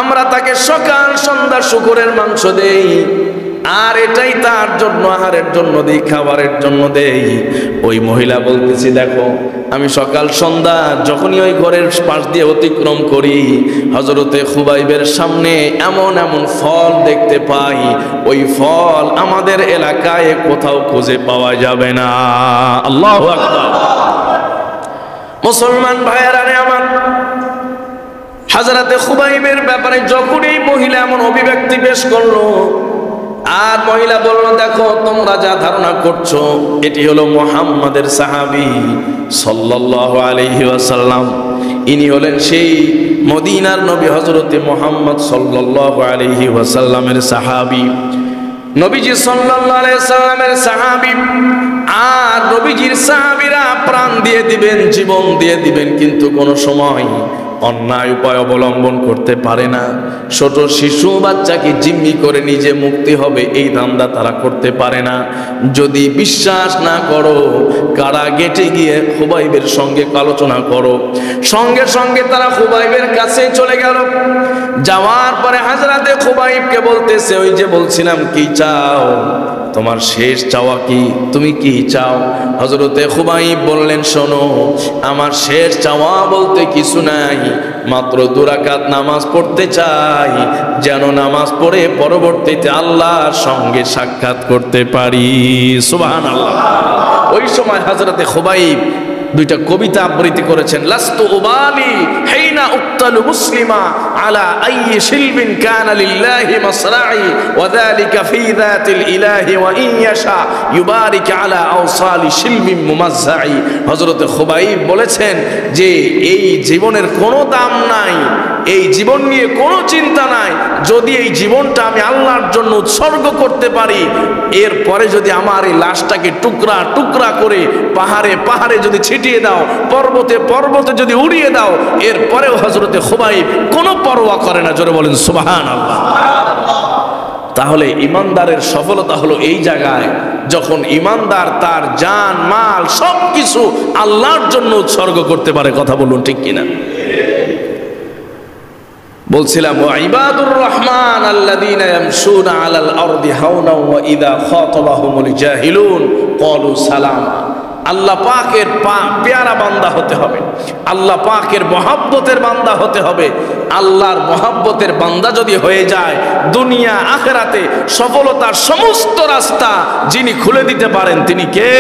আমরা তাকে সকাল সন্ধ্যা শুকরের মাংস দেই, আর এটাই তার জন্য আহারের জন্য দেই, খাবারের জন্য দেই। ওই মহিলা বলতেছি দেখো, আমি সকাল সন্ধ্যা যখনই ওই ঘরের পাশ দিয়ে অতিক্রম করি, হযরতে খুবাইবের সামনে এমন এমন ফল দেখতে পাই, ওই ফল আমাদের এলাকায় কোথাও খুঁজে পাওয়া যাবে না। আল্লাহু আকবার। মুসলমান ভাইয়েরা আমার, হযরতে খুবাইবের ব্যাপারে যখন এই মহিলা এমন অভিব্যক্তি পেশ করলো, আর মহিলা বলল দেখো তোমরা যা ধারণা করছো এটি হলো মুহাম্মাদের সাহাবী সাল্লাল্লাহু আলাইহি ওয়াসাল্লাম। ইনি হলেন সেই মদিনার নবী হযরতে মুহাম্মদ সাল্লাল্লাহু আলাইহি ওয়াসাল্লামের সাহাবী, নবীজি সাল্লাল্লাহু আলাইহি ওয়াসাল্লামের সাহাবী। আর নবীজির সাহাবীরা প্রাণ দিয়ে দিবেন, জীবন দিয়ে দিবেন, কিন্তু কোনো সময় অন্যায় উপায় অবলম্বন করতে পারে না। ছোট শিশু বাচ্চাকে জিম্মি করে নিজে মুক্তি হবে এই ধান্দা তারা করতে পারে না। যদি বিশ্বাস না করো, কারাগারে গিয়ে খুবাইবের সঙ্গে আলোচনা করো। সঙ্গে সঙ্গে তারা খুবাইবের কাছে চলে গেল। যাওয়ার পরে হযরতে খুবাইবকে বলতেছে, ওই যে বলছিলাম কি চাও, তোমার শেষ চাওয়া কি, তুমি কি চাও? হযরতে খুবাইব বললেন শোনো, আমার শেষ চাওয়া বলতে কিছু নাই, মাত্র 2 রাকাত নামাজ পড়তে চাই, যেন নামাজ পড়ে পরবর্তীতে আল্লাহর সঙ্গে সাক্ষাৎ করতে পারি। সুবহানাল্লাহ। ওই সময় হযরতে খুবাইব 2টা কবিতা আবৃত্তি করেছেন। লাস্তু উবালি হাইনা উক্তালু মুসলিমা আলা আইয়ি শিলবিন কানা লিল্লাহি মাসরাই ওয়া যালিকা ফি যাতিল ইলাহি ওয়া ইন ইয়াশা ইউবারিক আলা আওসালি শিলবিন মুমাজ্জাই। হযরত খুবাইব বলেছেন যে এই জীবনের কোনো দাম নাই, এই জীবন নিয়ে কোনো চিন্তা নাই, যদি এই জীবনটা আমি আল্লাহর জন্য উৎসর্গ করতে পারি, এরপরে যদি আমার এই লাশটাকে টুকরা টুকরা করে পাহাড়ে পাহাড়ে যদি ছিটিয়ে দাও, পর্বতে পর্বতে যদি উড়িয়ে দাও, এরপরেও হযরতে খুবাইব কোনো পরোয়া করে না। জোরে বলেন সুবহানাল্লাহ। তাহলে ইমানদারের সফলতা হলো এই জায়গায়, যখন ইমানদার তার জান মাল সবকিছু আল্লাহর জন্য উৎসর্গ করতে পারে। কথা বলুন ঠিক কিনা? বলছিলাম ওয়া ইবাদুর রহমান আল্লাযীনা ইয়ামশুনা আলাল আরদি হাওনা ওয়া ইযা খাতাবাহুমুল জাহিলুন ক্বালু সালামা। আল্লাহ পাকের পেয়ারা বান্দা হতে হবে, আল্লাহ পাকের মহব্বতের বান্দা হতে হবে। আল্লাহর মহব্বতের বান্দা যদি হয়ে যায়, দুনিয়া আখিরাতে সফলতার সমস্ত রাস্তা যিনি খুলে দিতে পারেন তিনি কে?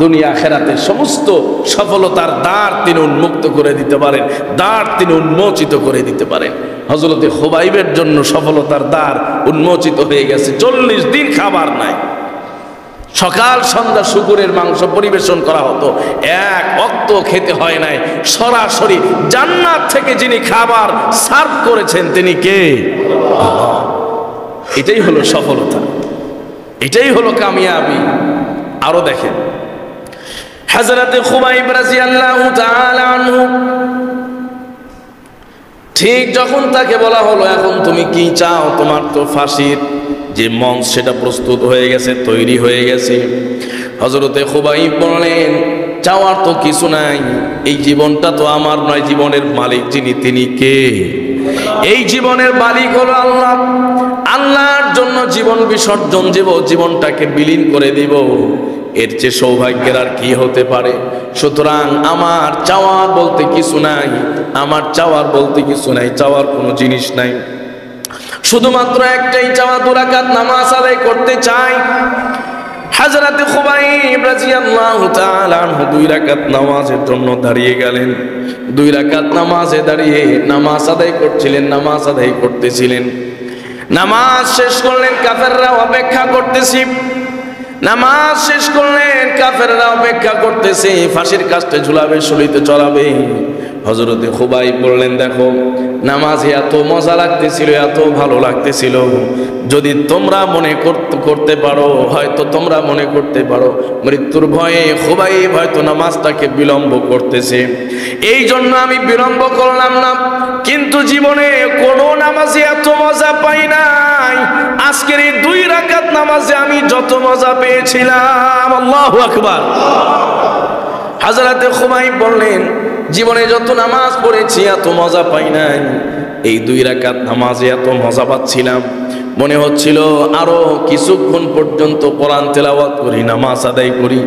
দুনিয়া আখিরাতে সমস্ত সফলতার দ্বার তিনি উন্মুক্ত করে দিতে পারেন, দ্বার তিনি উন্মোচিত করে দিতে পারেন। হযরতে খুবাইবের জন্য সফলতার দ্বার উন্মোচিত হয়ে গেছে। 40 দিন খাবার নাই, সকাল সন্ধ্যা শুকরের মাংস পরিবেশন করা হতো, এক ওয়াক্ত খেতে হয় নাই। সরাসরি জান্নাত থেকে যিনি খাবার সার্ভ করেছেন তিনি কে? আল্লাহ। এটাই হলো সফলতা, এটাই হলো কামিয়াবি। আরো দেখেন হযরতে খুবাইব রাদিয়াল্লাহু তাআলা আনহু, ঠিক যখন তাকে বলা হলো এখন তুমি কি চাও, তোমার তো ফাঁসির যে মঞ্চ সেটা প্রস্তুত হয়ে গেছে, তৈরি হয়ে গেছে। হযরতে খুবাইব বললেন চাওয়ার তো কিছু নাই, এই জীবনটা তো আমার নয়, জীবনের মালিক যিনি তিনি কে? এই জীবনের মালিক হলো আল্লাহ। আল্লাহর জন্য জীবন বিসর্জন দেব, জীবনটাকে বিলীন করে দিব, এর চেয়ে সৌভাগ্যের আর কি হতে পারে? সুতরাং আমার চাওয়া বলতে কিছু নাই, আমার চাওয়ার বলতে কিছু নাই, চাওয়ার কোনো জিনিস নাই, শুধুমাত্র একটাই চাওয়া, 2 রাকাত নামাজ আদায় করতে চাই। হযরতে খুবাইব রাদিয়াল্লাহু তাআলা আনহু 2 রাকাত নামাজের জন্য দাঁড়িয়ে গেলেন। 2 রাকাত নামাজে দাঁড়িয়ে নামাজ আদায় করছিলেন, নামাজ আদায় করতেছিলেন। নামাজ শেষ করলেন, কাফেররা অপেক্ষা করতেছি। নামাজ শেষ করলেন, কাফের কাফেররা অপেক্ষা করতেছে, ফাঁসির কাস্টে ঝুলাবে, শুলিতে চড়াবে। হযরতে খুবাইব বললেন, দেখো নামাজে এত মজা লাগতেছিল, এত ভালো লাগতেছিল, যদি তোমরা মনে করতে পারো, হয়তো তোমরা মনে করতে পারো মৃত্যুর ভয়ে খুবাইব হয়তো নামাজটাকে বিলম্ব করতেছে, এই জন্য আমি বিলম্ব করলাম না। কিন্তু জীবনে কোনো নামাজে এত মজা পাই নাই, আজকের এই 2 রাকাত নামাজে আমি যত মজা পেয়েছিলাম। আল্লাহু আকবার। হযরতে খুবাইব বললেন, জীবনে যত নামাজ পড়েছি এত মজা পাই নাই, এই 2 রাকাত নামাজে এত মজা পাচ্ছিলাম, মনে হচ্ছিল আরো কিছুক্ষণ পর্যন্ত কোরআন তেলাওয়াত করি, নামাজ আদায় করি,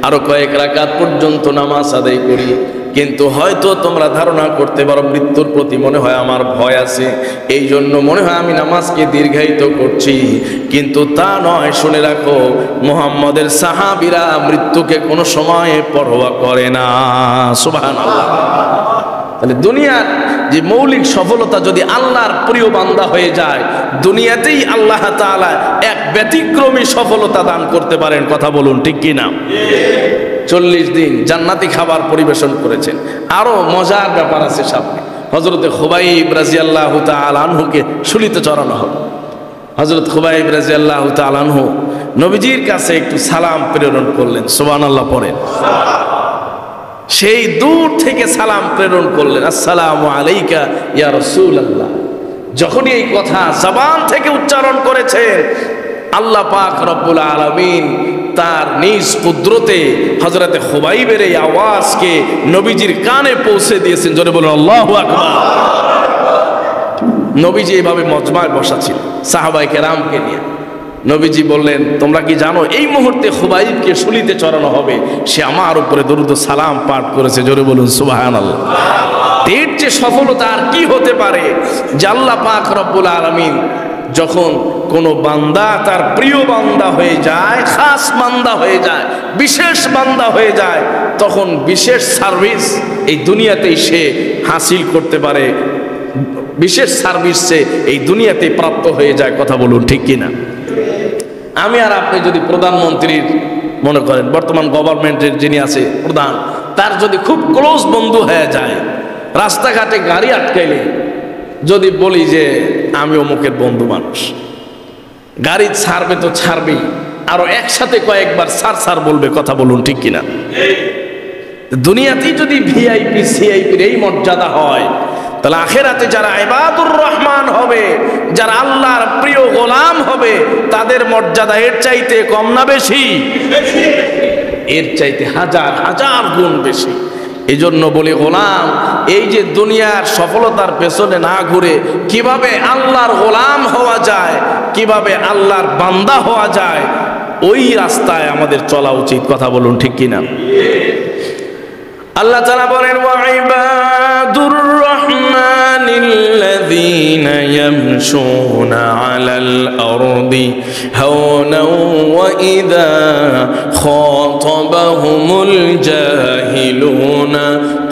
আরো কয়েক রাকাত পর্যন্ত নামাজ আদায় করি। কিন্তু হয়তো তোমরা ধারণা করতে পারো মৃত্যুর প্রতি মনে হয় আমার ভয় আছে, এই জন্য মনে হয় আমি নামাজকে দীর্ঘায়িত করছি, কিন্তু তা নয়। শুনে রাখো, মুহাম্মদের সাহাবীরা মৃত্যুকে কোনো সময় পরোয়া করে না। সুবহানাল্লাহ। তাহলে দুনিয়ার যে মৌলিক সফলতা যদি আল্লাহর প্রিয় বান্দা হয়ে যায়, দুনিয়াতেই আল্লাহ তাআলা এক ব্যতিক্রমী সফলতা দান করতে পারেন। কথা বলুন ঠিক কি না? 40 দিন জান্নাতি খাবার পরিবেশন করেছেন। আরো মজার ব্যাপার আছে সামনে। হযরতে খুবাইব রাদিয়াল্লাহু তাআলা আনহুকে শুলিতে চড়ানো হবে। হযরত খুবাইব রাদিয়াল্লাহু তাআলা আনহু নবীজির কাছে একটু সালাম প্রেরণ করলেন। সুবহানাল্লাহ পড়েন। সেই দূর থেকে সালাম প্রেরণ করলেন, আসসালামু আলাইকা ইয়া রাসূলুল্লাহ। যখনই এই কথা জবান থেকে উচ্চারণ করেছেন, আল্লাহ পাক রব্বুল আলামিন তার নিজ কুদরতে হযরতে খুবাইবের এই আওয়াজকে নবীজির কানে পৌঁছে দিয়েছেন। জোরে বলুন আল্লাহু আকবার। নবীজি এইভাবে মজমায় বসা ছিল সাহাবায়ে কেরামকে নিয়ে। নবীজি বললেন, তোমরা কি জানো এই মুহূর্তে খুবাইবকে শুলিতে চড়ানো হবে, সে আমার উপরে দরুদ ও সালাম পাঠ করেছে। জোরে বলুন সুবহানাল্লাহ। এর যে সফলতা আর কি হতে পারে যে আল্লাহ পাক রব্বুল আলামিন যখন কোনো বান্দা তার প্রিয় বান্দা হয়ে যায়, খাস বান্দা হয়ে যায়, বিশেষ বান্দা হয়ে যায়, তখন বিশেষ সার্ভিস এই দুনিয়াতেই সে হাসিল করতে পারে, বিশেষ সার্ভিস সে এই দুনিয়াতে প্রাপ্ত হয়ে যায়। কথা বলুন ঠিক কিনা? আমি আর আপনি যদি প্রধানমন্ত্রীর মনে করেন বর্তমান গভর্নমেন্টের যিনি আছে প্রধান, তার যদি খুব ক্লোজ বন্ধু হয়ে যায়, রাস্তাঘাটে গাড়ি আটকাইলে যদি বলি যে আমি অমুকের বন্ধু মানুষ, গাড়ি ছাড়বে তো ছাড়বেই, আরো একসাথে কয়েকবার স্যার স্যার বলবে। কথা বলুন ঠিক কিনা? দুনিয়াতেই যদি ভিআইপি সিআইপির এই মর্যাদা হয়, তাহলে আখিরাতে যারা ইবাদুর রহমান হবে, যারা আল্লাহর প্রিয় গোলাম হবে, তাদের মর্যাদা এর চাইতে কম না বেশি? এর চাইতে হাজার হাজার গুণ বেশি। এই জন্য বলি গোলাম, এই যে দুনিয়ার সফলতার পেছনে না ঘুরে কিভাবে আল্লাহর গোলাম হওয়া যায়, কিভাবে আল্লাহর বান্দা হওয়া যায়, ওই রাস্তায় আমাদের চলা উচিত। কথা বলুন ঠিক কিনা? আল্লাহ তাআলা বলেন, ওয়া ইবাদুর রাহমানিল্লাযীনা ইয়ামশুনা আলাল আরদি হাওনাও ওয়া ইযা খাতাবাহুমুল জাহিলুনা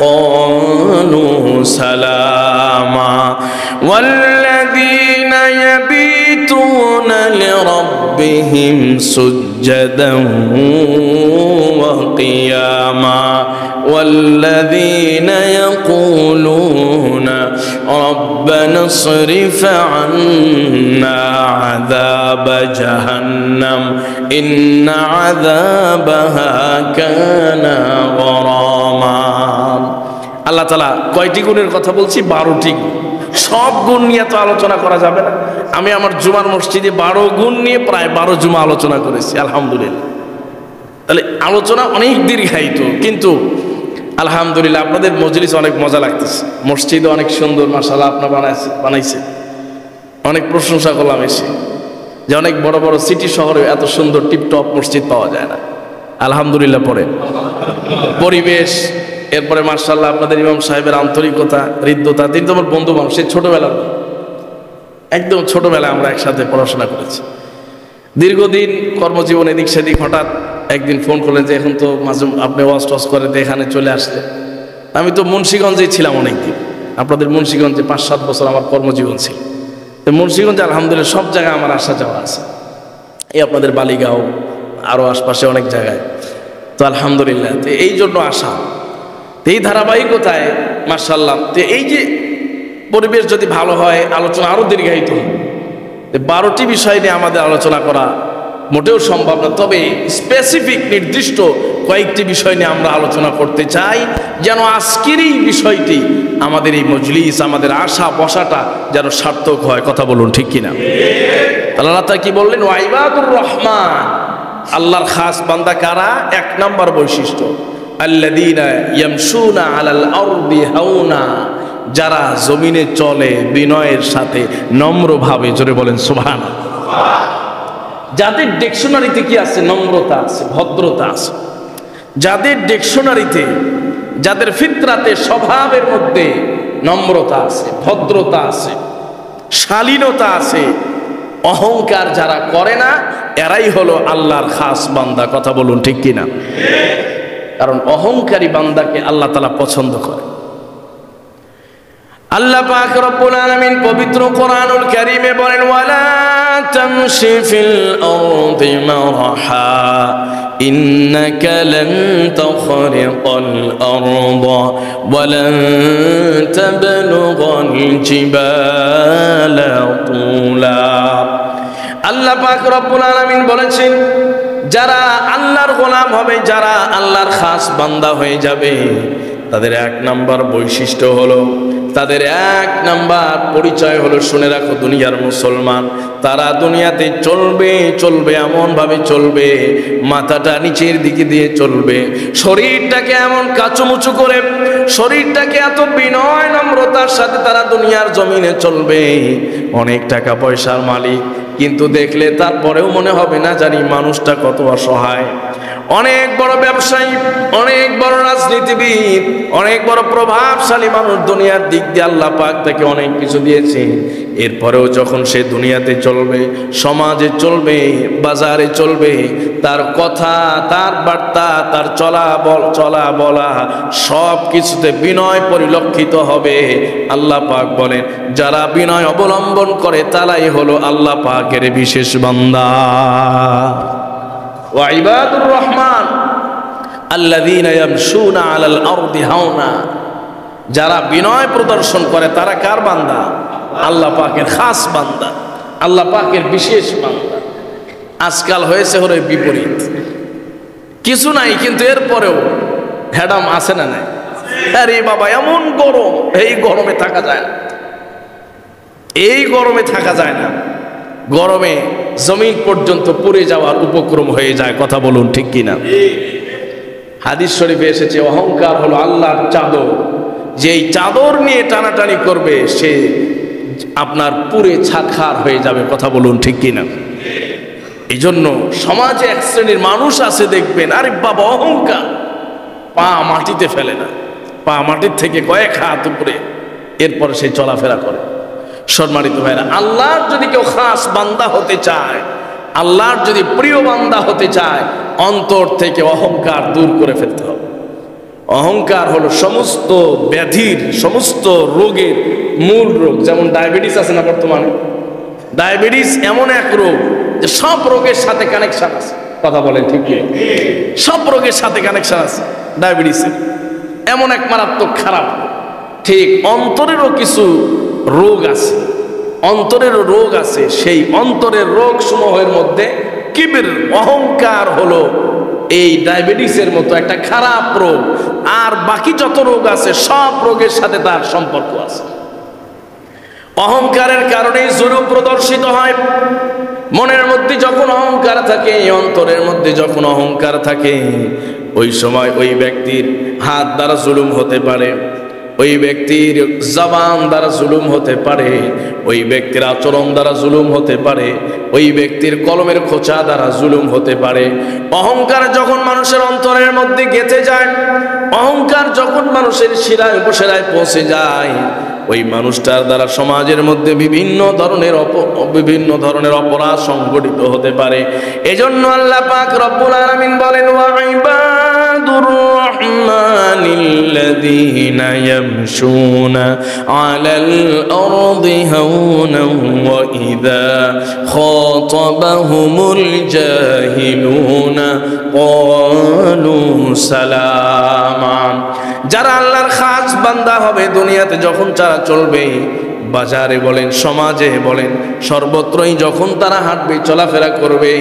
ক্বালু সালামা ওয়াল্লাযীনা ইয়াবিতুনা লিরাব্বিহিম সুজদান ওয়া কিয়ামা والذين يقولون ربنا اصرف عنا عذاب جهنم إن عذابها كان غراما। আল্লাহ তাআলা কয়টি গুণের কথা বলছি? 12টি। সব গুণ নিয়ে তো আলোচনা করা যাবে না। আমি আমার জুমার মসজিদে 12 গুণ নিয়ে প্রায় 12 জুমা আলোচনা করেছি আলহামদুলিল্লাহ। তাহলে আলোচনা অনেক দীর্ঘায়িত, কিন্তু আলহামদুলিল্লাহ আপনাদের মজলিস অনেক মজা লাগতেছে, মসজিদও অনেক সুন্দর মাশাআল্লাহ আপনারা বানাইছে। অনেক প্রশংসা করলাম এসে, যে অনেক বড় বড় সিটি শহরে এত সুন্দর টিপটপ মসজিদ পাওয়া যায় না। আলহামদুলিল্লাহ। পরে পরিবেশ, এরপরে মাশাআল্লাহ আপনাদের ইমাম সাহেবের আন্তরিকতা, হৃদ্যতা, তিনি তো আমার বন্ধু মানুষ, সে ছোটবেলার, একদম ছোটবেলায় আমরা একসাথে পড়াশোনা করেছি। দীর্ঘদিন কর্মজীবন এদিক সেদিক, হঠাৎ একদিন ফোন করলেন যে এখন তো মাঝে আপনি ওয়াজ টস করে এখানে চলে আসলে। আমি তো মুন্সিগঞ্জেই ছিলাম অনেকদিন, আপনাদের মুন্সিগঞ্জে 5-7 বছর আমার কর্মজীবন ছিল। তো মুন্সিগঞ্জে আলহামদুলিল্লাহ সব জায়গায় আমার আসা যাওয়া আছে, এই আপনাদের বালিগাঁও, আরও আশপাশে অনেক জায়গায়। তো আলহামদুলিল্লাহ, তো এই জন্য আসা, এই ধারাবাহিকতায় মাশাআল্লাহ। তো এই যে পরিবেশ যদি ভালো হয়, আলোচনা আরো দীর্ঘায়িত হয়। 12টি বিষয় নিয়ে আমাদের আলোচনা করা মোটেও সম্ভব না, তবে স্পেসিফিক নির্দিষ্ট কয়েকটি বিষয় নিয়ে আমরা আলোচনা করতে চাই, যেন আজকের এই বিষয়টি আমাদের এই মজলিস, আমাদের আশা বসাটা যেন সার্থক হয়। কথা বলুন ঠিক কিনা? আল্লাহ তাআলা কি বললেন? ওয়াইবাদুর রহমান, আল্লাহর খাস বান্দা কারা? 1 নম্বর বৈশিষ্ট্য, আল্লাযীনা ইয়ামশুনা আলাল আরদি হাওনা, যারা জমিনে চলে বিনয়ের সাথে, নম্রভাবে। জোরে বলেন সুবহানাল্লাহ। যাদের ডিকশনারিতে কি আছে? নম্রতা আছে, ভদ্রতা আছে। যাদের ডিকশনারিতে, যাদের ফিতরাতে, স্বভাবের মধ্যে নম্রতা আছে, ভদ্রতা আছে, শালীনতা আছে, অহংকার যারা করে না, এরাই হলো আল্লাহর খাস বান্দা। কথা বলুন ঠিক কিনা? কারণ অহংকারী বান্দাকে আল্লাহ তাআলা পছন্দ করে। আল্লাহ পাক রব্বুল আলামিন পবিত্র কোরআনুল কারীমে বলেন, ওয়ালা তামশি ফিল আরদি মারহা ইন্নাকা লান তাখরিকাল আরদা ওয়া লান তাবলুগাল জিবালা তুলা। আল্লাহ পাক রব্বুল আলামিন বলেছেন, যারা আল্লাহর গোলাম হবে, যারা আল্লাহর খাস বান্দা হয়ে যাবে, তাদের 1 নম্বর বৈশিষ্ট্য হলো, তাদের 1 নম্বর পরিচয় হলো, শুনে রাখো দুনিয়ার মুসলমান, তারা দুনিয়াতে চলবে এমনভাবে চলবে, মাথাটা নিচের দিকে দিয়ে চলবে, শরীরটাকে এমন কাচুমুচু করে, শরীরটাকে এত বিনয় নম্রতার সাথে তারা দুনিয়ার জমিনে চলবে। অনেক টাকা পয়সার মালিক, কিন্তু দেখলে তারপরেও মনে হবে না জানি মানুষটা কত অসহায়। অনেক বড় ব্যবসায়ী, অনেক বড় রাজনীতিবিদ, অনেক বড় প্রভাবশালী মানুষ, দুনিয়ার দিক দিয়ে আল্লাহ পাক তাকে অনেক কিছু দিয়েছে। এরপরেও যখন সে দুনিয়াতে চলবে, সমাজে চলবে, বাজারে চলবে, তার কথা, তার বার্তা, তার চলা বলা সব কিছুতে বিনয় পরিলক্ষিত হবে। আল্লাহ পাক বলেন, যারা বিনয় অবলম্বন করে তারাই হলো আল্লাহ পাকের বিশেষ বান্দা। ওয়াইবাদুর রহমান আল্লাযীনা ইয়ামশুনা আলাল আরদি হাওনা, যারা বিনয় প্রদর্শন করে তারা কার বান্দা? আল্লাহ পাকের খাস বান্দা, আল্লাহ পাকের বিশেষ বান্দা। আজকাল হয়েছে হলো বিপরীত, কিছু নাই কিন্তু এরপরেও হ্যাডাম আছে না নাই? আরে বাবা এমন গরম, এই গরমে থাকা যায় না, এই গরমে থাকা যায় না, গরমে জমিন পর্যন্ত পুড়ে যাওয়ার উপক্রম হয়ে যায়। কথা বলুন ঠিক কিনা? হাদিস শরীফে এসেছে, অহংকার হলো আল্লাহর চাদর, যেই চাদর নিয়ে টানাটানি করবে সে আপনার পুরে ছারখার হয়ে যাবে। কথা বলুন ঠিক কিনা? এই জন্য সমাজে 1 শ্রেণীর মানুষ আছে, দেখবেন আরে বাবা অহংকার, পা মাটিতে ফেলে না, পা মাটির থেকে কয়েক হাত উপরে, এরপরে সে চলাফেরা করে। সম্মানিত ভাইরা, আল্লাহর যদি কেউ খাস বান্দা হতে চায়, আল্লাহর যদি প্রিয় বান্দা হতে চায়, অন্তর থেকে অহংকার দূর করে ফেলতে হবে। অহংকার হলো সমস্ত ব্যাধির, সমস্ত রোগের মূল রোগ। যেমন ডায়াবেটিস আছে না বর্তমানে, ডায়াবেটিস এমন এক রোগ যে সব রোগের সাথে কানেকশন আছে। কথা বলেন ঠিক কি? সব রোগের সাথে কানেকশন আছে ডায়াবেটিসের, এমন এক মারাত্মক খারাপ। ঠিক অন্তরেরও কিছু রোগ আছে, অন্তরেরও রোগ আছে। সেই অন্তরের রোগ সমূহের মধ্যে কিবির, অহংকার হলো এই ডায়াবেটিসের মতো একটা খারাপ রোগ। আর বাকি যত রোগ আছে সব রোগের সাথে তার সম্পর্ক আছে। অহংকারের কারণেই জুলুম প্রদর্শিত হয়। মনের মধ্যে যখন অহংকার থাকে, অন্তরের মধ্যে যখন অহংকার থাকে, ওই সময় ওই ব্যক্তির হাত দ্বারা জুলুম হতে পারে, ওই ব্যক্তির জবান দ্বারা জুলুম হতে পারে, ওই ব্যক্তির আচরণ দ্বারা জুলুম হতে পারে, ওই ব্যক্তির কলমের খোঁচা দ্বারা জুলুম হতে পারে। অহংকার যখন মানুষের অন্তরের মধ্যে গেঁথে যায়, অহংকার যখন মানুষের শিরায় উপশিরায় পৌঁছে যায়, ওই মানুষটার দ্বারা সমাজের মধ্যে বিভিন্ন ধরনের অপরাধ সংঘটিত হতে পারে। এজন্য আল্লাহ পাক রব্বুল আলামিন বলেন, ওয়া ইবাদুর রহমানিল্লাযী الذين يمشون على الأرض هونا وإذا خاطبهم الجاهلون قالوا سلاما যারা আল্লাহর খাস বান্দা হবে দুনিয়াতে যখন তারা চলবে বাজারে বলেন সমাজে বলেন সর্বত্রই যখন তারা হাঁটবে চলাফেরা করবে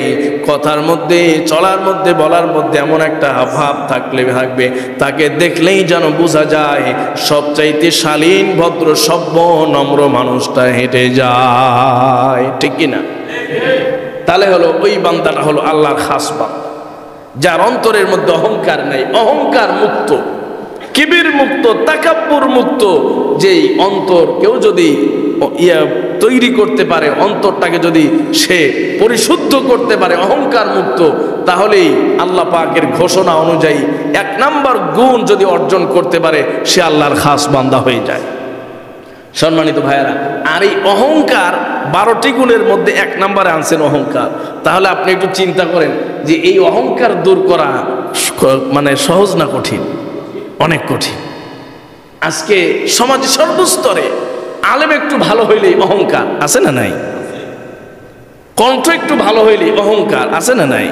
কথার মধ্যে চলার মধ্যে বলার মধ্যে এমন একটা ভাব থাকবে তাকে দেখলেই যেন বোঝা যায় সবচাইতে শালীন ভদ্র সভ্য নম্র মানুষটা হেঁটে যায় ঠিক কিনা তাহলে হলো ওই বান্দাটা হলো আল্লাহর খাস বান্দা যার অন্তরের মধ্যে অহংকার নেই অহংকার মুক্ত কিবির মুক্ত তাকাব্বুর মুক্ত যেই অন্তর কেউ যদি তৈরি করতে পারে অন্তরটাকে যদি সে পরিশুদ্ধ করতে পারে অহংকার মুক্ত তাহলেই আল্লাহ পাকের ঘোষণা অনুযায়ী 1 নম্বর গুণ যদি অর্জন করতে পারে সে আল্লাহর খাস বান্দা হয়ে যায় সম্মানিত ভাইয়েরা আর এই অহংকার 12টি গুণের মধ্যে 1 নম্বরে আনছেন অহংকার তাহলে আপনি একটু চিন্তা করেন যে এই অহংকার দূর করা মানে সহজ না কঠিন অনেক কঠিন আজকে সমাজে সর্বস্তরে আলেম একটু ভালো হইলেই অহংকার আছে না নাই কণ্ঠ একটু ভালো হইলেই অহংকার আছে না নাই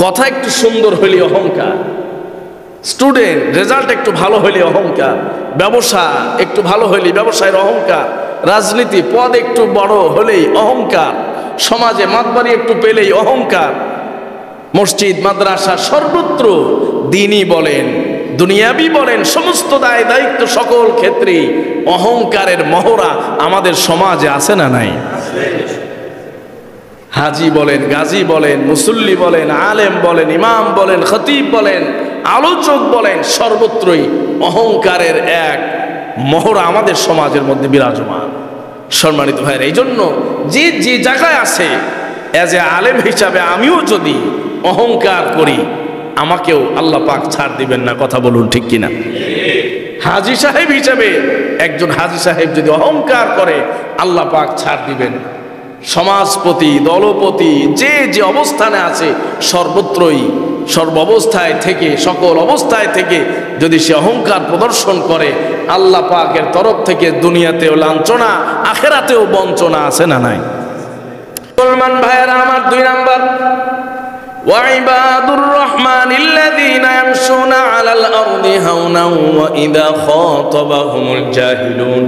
কথা একটু সুন্দর হইলে অহংকার স্টুডেন্ট রেজাল্ট একটু ভালো হইলে অহংকার ব্যবসা একটু ভালো হইলে ব্যবসায়ের অহংকার রাজনীতি পদ একটু বড় হলেই অহংকার সমাজে মাতবাড়ি একটু পেলেই অহংকার মসজিদ মাদ্রাসা সর্বত্র দ্বীনি বলেন দুনিয়াবি বলেন সমস্ত দায় দায়িত্ব সকল ক্ষেত্রে অহংকারের মহড়া আমাদের সমাজে আছে না নাই হাজি বলেন গাজী বলেন মুসল্লি বলেন আলেম বলেন ইমাম বলেন খতিব বলেন আলোচক বলেন সর্বত্রই অহংকারের এক মহড়া আমাদের সমাজের মধ্যে বিরাজমান সম্মানিত ভাইরা এই জন্য যে যে জায়গায় আছে এজ এ আলেম হিসাবে আমিও যদি অহংকার করি আমাকেও আল্লাহ পাক ছাড় দিবেন না কথা বলুন ঠিক কিনা হাজী সাহেব হিসাবে একজন হাজী সাহেব যদি অহংকার করে আল্লাহ পাক ছাড় দিবেন না সমাজপতি দলপতি যে যে অবস্থানে আছে সর্বত্রই সর্বাবস্থায় থেকে সকল অবস্থায় থেকে যদি সে অহংকার প্রদর্শন করে আল্লাহ পাকের তরফ থেকে দুনিয়াতেও লাঞ্ছনা আখেরাতেও বঞ্চনা আছে না নাই মুসলমান ভাইয়েরা আমার 2 নাম্বার وعباد الرحمن الذين يمشون على الأرض هونا وإذا خاطبهم الجاهلون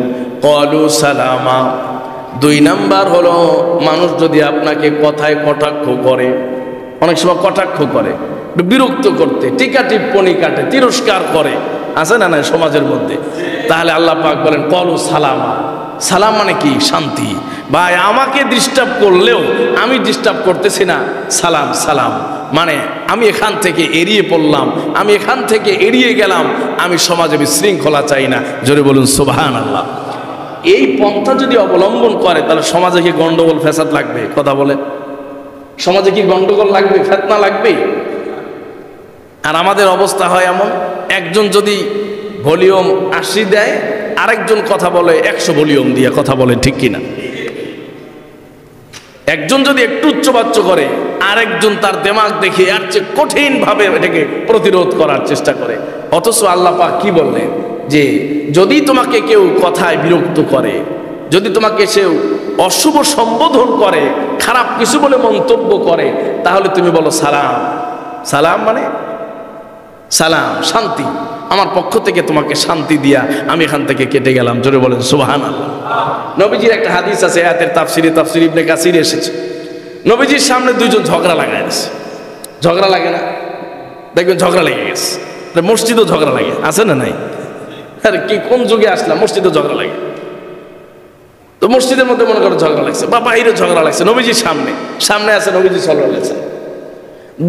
قالوا سلاما 2 নাম্বার হলো মানুষ যদি আপনাকে কথায় কটাক্ষ করে অনেক সময় কটাক্ষ করে বিরক্ত করতে টিকা টিপ্পনি কাটে তিরস্কার করে আছে না না সমাজের মধ্যে তাহলে আল্লাহ পাক বলেন কলু সালামা সালাম মানে কি শান্তি ভাই আমাকে ডিস্টার্ব করলেও আমি ডিস্টার্ব করতেছি না সালাম সালাম মানে আমি এখান থেকে এড়িয়ে পড়লাম আমি এখান থেকে এড়িয়ে গেলাম আমি সমাজে বিশৃঙ্খলা চাই না জোরে বলুন সুবহানাল্লাহ এই পন্থা যদি অবলম্বন করে তাহলে সমাজে কি গন্ডগোল ফ্যাসাদ লাগবে কথা বলে সমাজে কি গন্ডগোল লাগবে ফিতনা লাগবে আর আমাদের অবস্থা হয় এমন একজন যদি ভলিউম 80 দেয় আরেকজন কথা বলে 100 ভলিউম দিয়ে কথা বলে ঠিক কিনা একজন যদি একটু উচ্চবাচ্য করে আরেকজন তার দিমাগ দেখে আর চেয়ে কঠিন ভাবে এটাকে প্রতিরোধ করার চেষ্টা করে অথচ আল্লাহ পাক কি বললেন যে যদি তোমাকে কেউ কথায় বিরক্ত করে যদি তোমাকে সে অশুভ সম্বোধন করে খারাপ কিছু বলে মন্তব্য করে তাহলে তুমি বলো সালাম সালাম মানে সালাম শান্তি আমার পক্ষ থেকে তোমাকে শান্তি দিয়া আমি এখান থেকে কেটে গেলাম জোরে বলেন সুবহানাল্লাহ নবীজির একটা হাদিস আছে আয়াতের তাফসীর ইবনে কাসির এসেছে নবীজির সামনে 2 জন ঝগড়া লাগায় আছে ঝগড়া লাগে না দেখবেন ঝগড়া লেগে গেছে মসজিদেও ঝগড়া লাগে আছে না নাই আরে কি কোন যুগে আসলাম মসজিদেও ঝগড়া লাগে তো মসজিদের মধ্যে মনে করো ঝগড়া লাগছে বা বাইরে ঝগড়া লাগছে নবীজির সামনে আছে নবীজি সাল্লাল্লাহু আলাইহি ওয়াসাল্লাম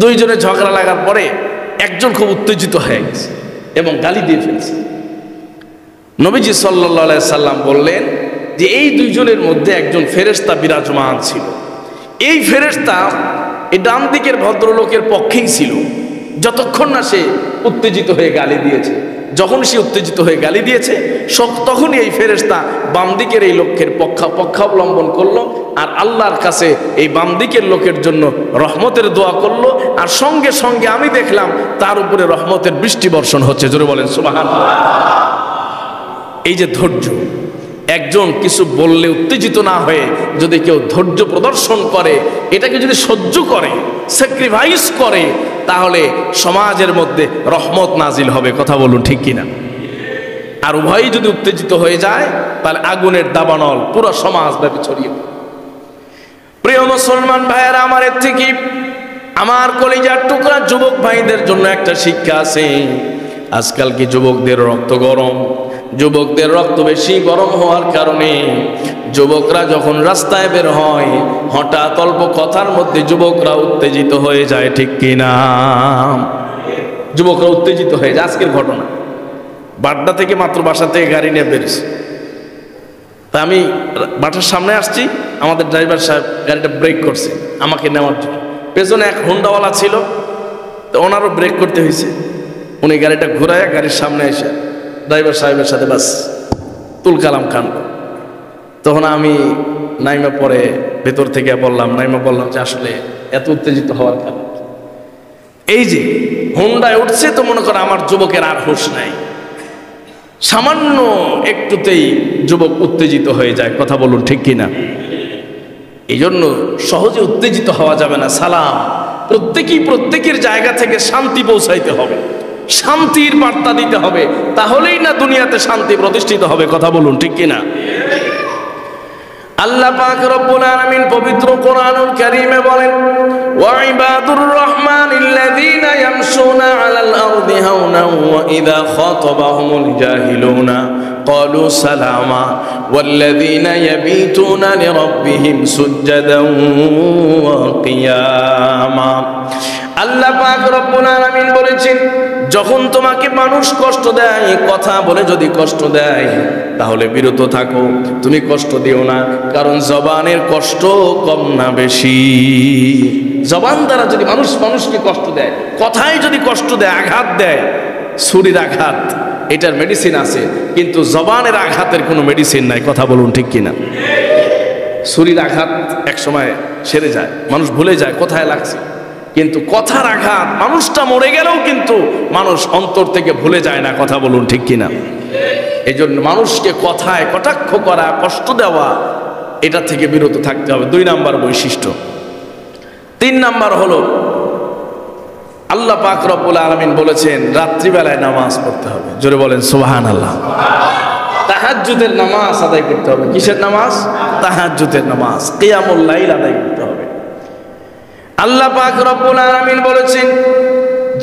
2 জনের ঝগড়া লাগার পরে একজন খুব উত্তেজিত হয়ে গেছে এবং গালি দিয়ে ফেলছে নবীজি সাল্লাল্লাহু আলাইহি সাল্লাম বললেন যে এই 2 জনের মধ্যে একজন ফেরেশতা বিরাজমান ছিল এই ফেরেশতা এই ডান দিকের ভদ্রলোকের পক্ষেই ছিল যতক্ষণ না সে উত্তেজিত হয়ে গালি দিয়েছে যখন সে উত্তেজিত হয়ে গালি দিয়েছে তখনই এই ফেরেশতা বাম দিকের এই লোকের পক্ষাবলম্বন করলো আর আল্লাহর কাছে এই বাম দিকের লোকের জন্য রহমতের দোয়া করলো, আর সঙ্গে সঙ্গে আমি দেখলাম তার উপরে রহমতের বৃষ্টি বর্ষণ হচ্ছে। জোরে বলেন সুবহানাল্লাহ। এই যে ধৈর্য, একজন কিছু বললে উত্তেজিত না হয়ে যদি কেউ ধৈর্য প্রদর্শন করে, এটাকে যদি সহ্য করে, স্যাক্রিফাইস করে, তাহলে সমাজের মধ্যে রহমত নাজিল হবে। কথা বলুন ঠিক কিনা? আর উভয়ই যদি উত্তেজিত হয়ে যায়, তাহলে আগুনের দাবানল পুরো সমাজব্যাপী ছড়িয়ে পড়ে। প্রিয় মুসলমান ভাইয়েরা, আমার এর থেকে আমার কলিজার টুকরা যুবক ভাইদের জন্য একটা শিক্ষা আছে। আজকাল কি যুবকদের রক্ত গরম, যুবকদের রক্ত বেশি গরম হওয়ার কারণে যুবকরা যখন রাস্তায় বের হয়, হঠাৎ অল্প কথার মধ্যে যুবকরা উত্তেজিত হয়ে যায়। ঠিক কিনা? যুবকরা উত্তেজিত হয়ে যায়। আজকের ঘটনা, বাড্ডা থেকে মাত্র বাসা থেকে গাড়ি নিয়ে বেরিয়েছি, তা আমি বাসার সামনে আসছি, আমাদের ড্রাইভার সাহেব গাড়িটা ব্রেক করছে আমাকে নেওয়ার জন্য। পেছনে এক হোন্ডাওয়ালা ছিল, তো ওনারও ব্রেক করতে হয়েছে। উনি গাড়িটা ঘুরাইয়া গাড়ির সামনে এসে ড্রাইভার সাহেবের সাথে বাস তুল কালাম কাণ্ড। তখন আমি নাইমা পরে ভেতর থেকে বললাম যে আসলে এত উত্তেজিত হওয়ার কারণ এই যে হোন্ডায় উঠছে, তো মনে করো আমার যুবকের আর হুঁশ নাই, সামান্য একটুতেই যুবক উত্তেজিত হয়ে যায়। কথা বলুন ঠিক কিনা? এই জন্য সহজে উত্তেজিত হওয়া যাবে না। সালাম, প্রত্যেকের জায়গা থেকে শান্তি পৌঁছাইতে হবে, শান্তির বার্তা দিতে হবে, তাহলেই না দুনিয়াতে শান্তি প্রতিষ্ঠিত হবে। কথা বলুন ঠিক কিনা? আল্লাহ পাক রব্বুল আলামিন পবিত্র কোরআনুল কারীমে বলেন, ওয়া ইবাদুর রহমানিল্লাযীনা ইয়ামশুনা আলাল আরদি হাওনান ওয়া ইযা খাতাবাহুমুল জাহিলুনা ক্বালু সালামা ওয়াল্লাযীনা ইয়াবিতুনা লিরাব্বিহিম সুজদান ওয়া কিয়ামা। আল্লাহ পাক রব্বুল আলামিন বলেছেন, যখন তোমাকে মানুষ কষ্ট দেয়, কথা বলে যদি কষ্ট দেয়, তাহলে বিরত থাকো, তুমি কষ্ট দিও না। কারণ জবানের কষ্ট কম না বেশি? জবান দ্বারা যদি মানুষকে কষ্ট দেয়, কথায় যদি কষ্ট দেয়, আঘাত দেয়, ছুরির আঘাত, এটার মেডিসিন আছে, কিন্তু জবানের আঘাতের কোনো মেডিসিন নাই। কথা বলুন ঠিক কিনা? ছুরির আঘাত এক সময় সেরে যায়, মানুষ ভুলে যায় কোথায় লাগছে, কিন্তু কথার আঘাত, মানুষটা মরে গেলেও কিন্তু মানুষ অন্তর থেকে ভুলে যায় না। কথা বলুন ঠিক কিনা? এই জন্য মানুষকে কথায় কটাক্ষ করা, কষ্ট দেওয়া, এটা থেকে বিরত থাকতে হবে। 2 নাম্বার বৈশিষ্ট্য। 3 নাম্বার হলো, আল্লাহ পাক রব্বুল আলামিন বলেছেন রাত্রিবেলায় নামাজ পড়তে হবে। জোরে বলেন সুবহানাল্লাহ। তাহাজ্জুদের নামাজ আদায় করতে হবে। কিসের নামাজ? তাহাজ্জুদের নামাজ, কিয়ামুল লাইল আদায় করতে হবে। আল্লাহ পাক রব্বুল আলামিন বলেছেন,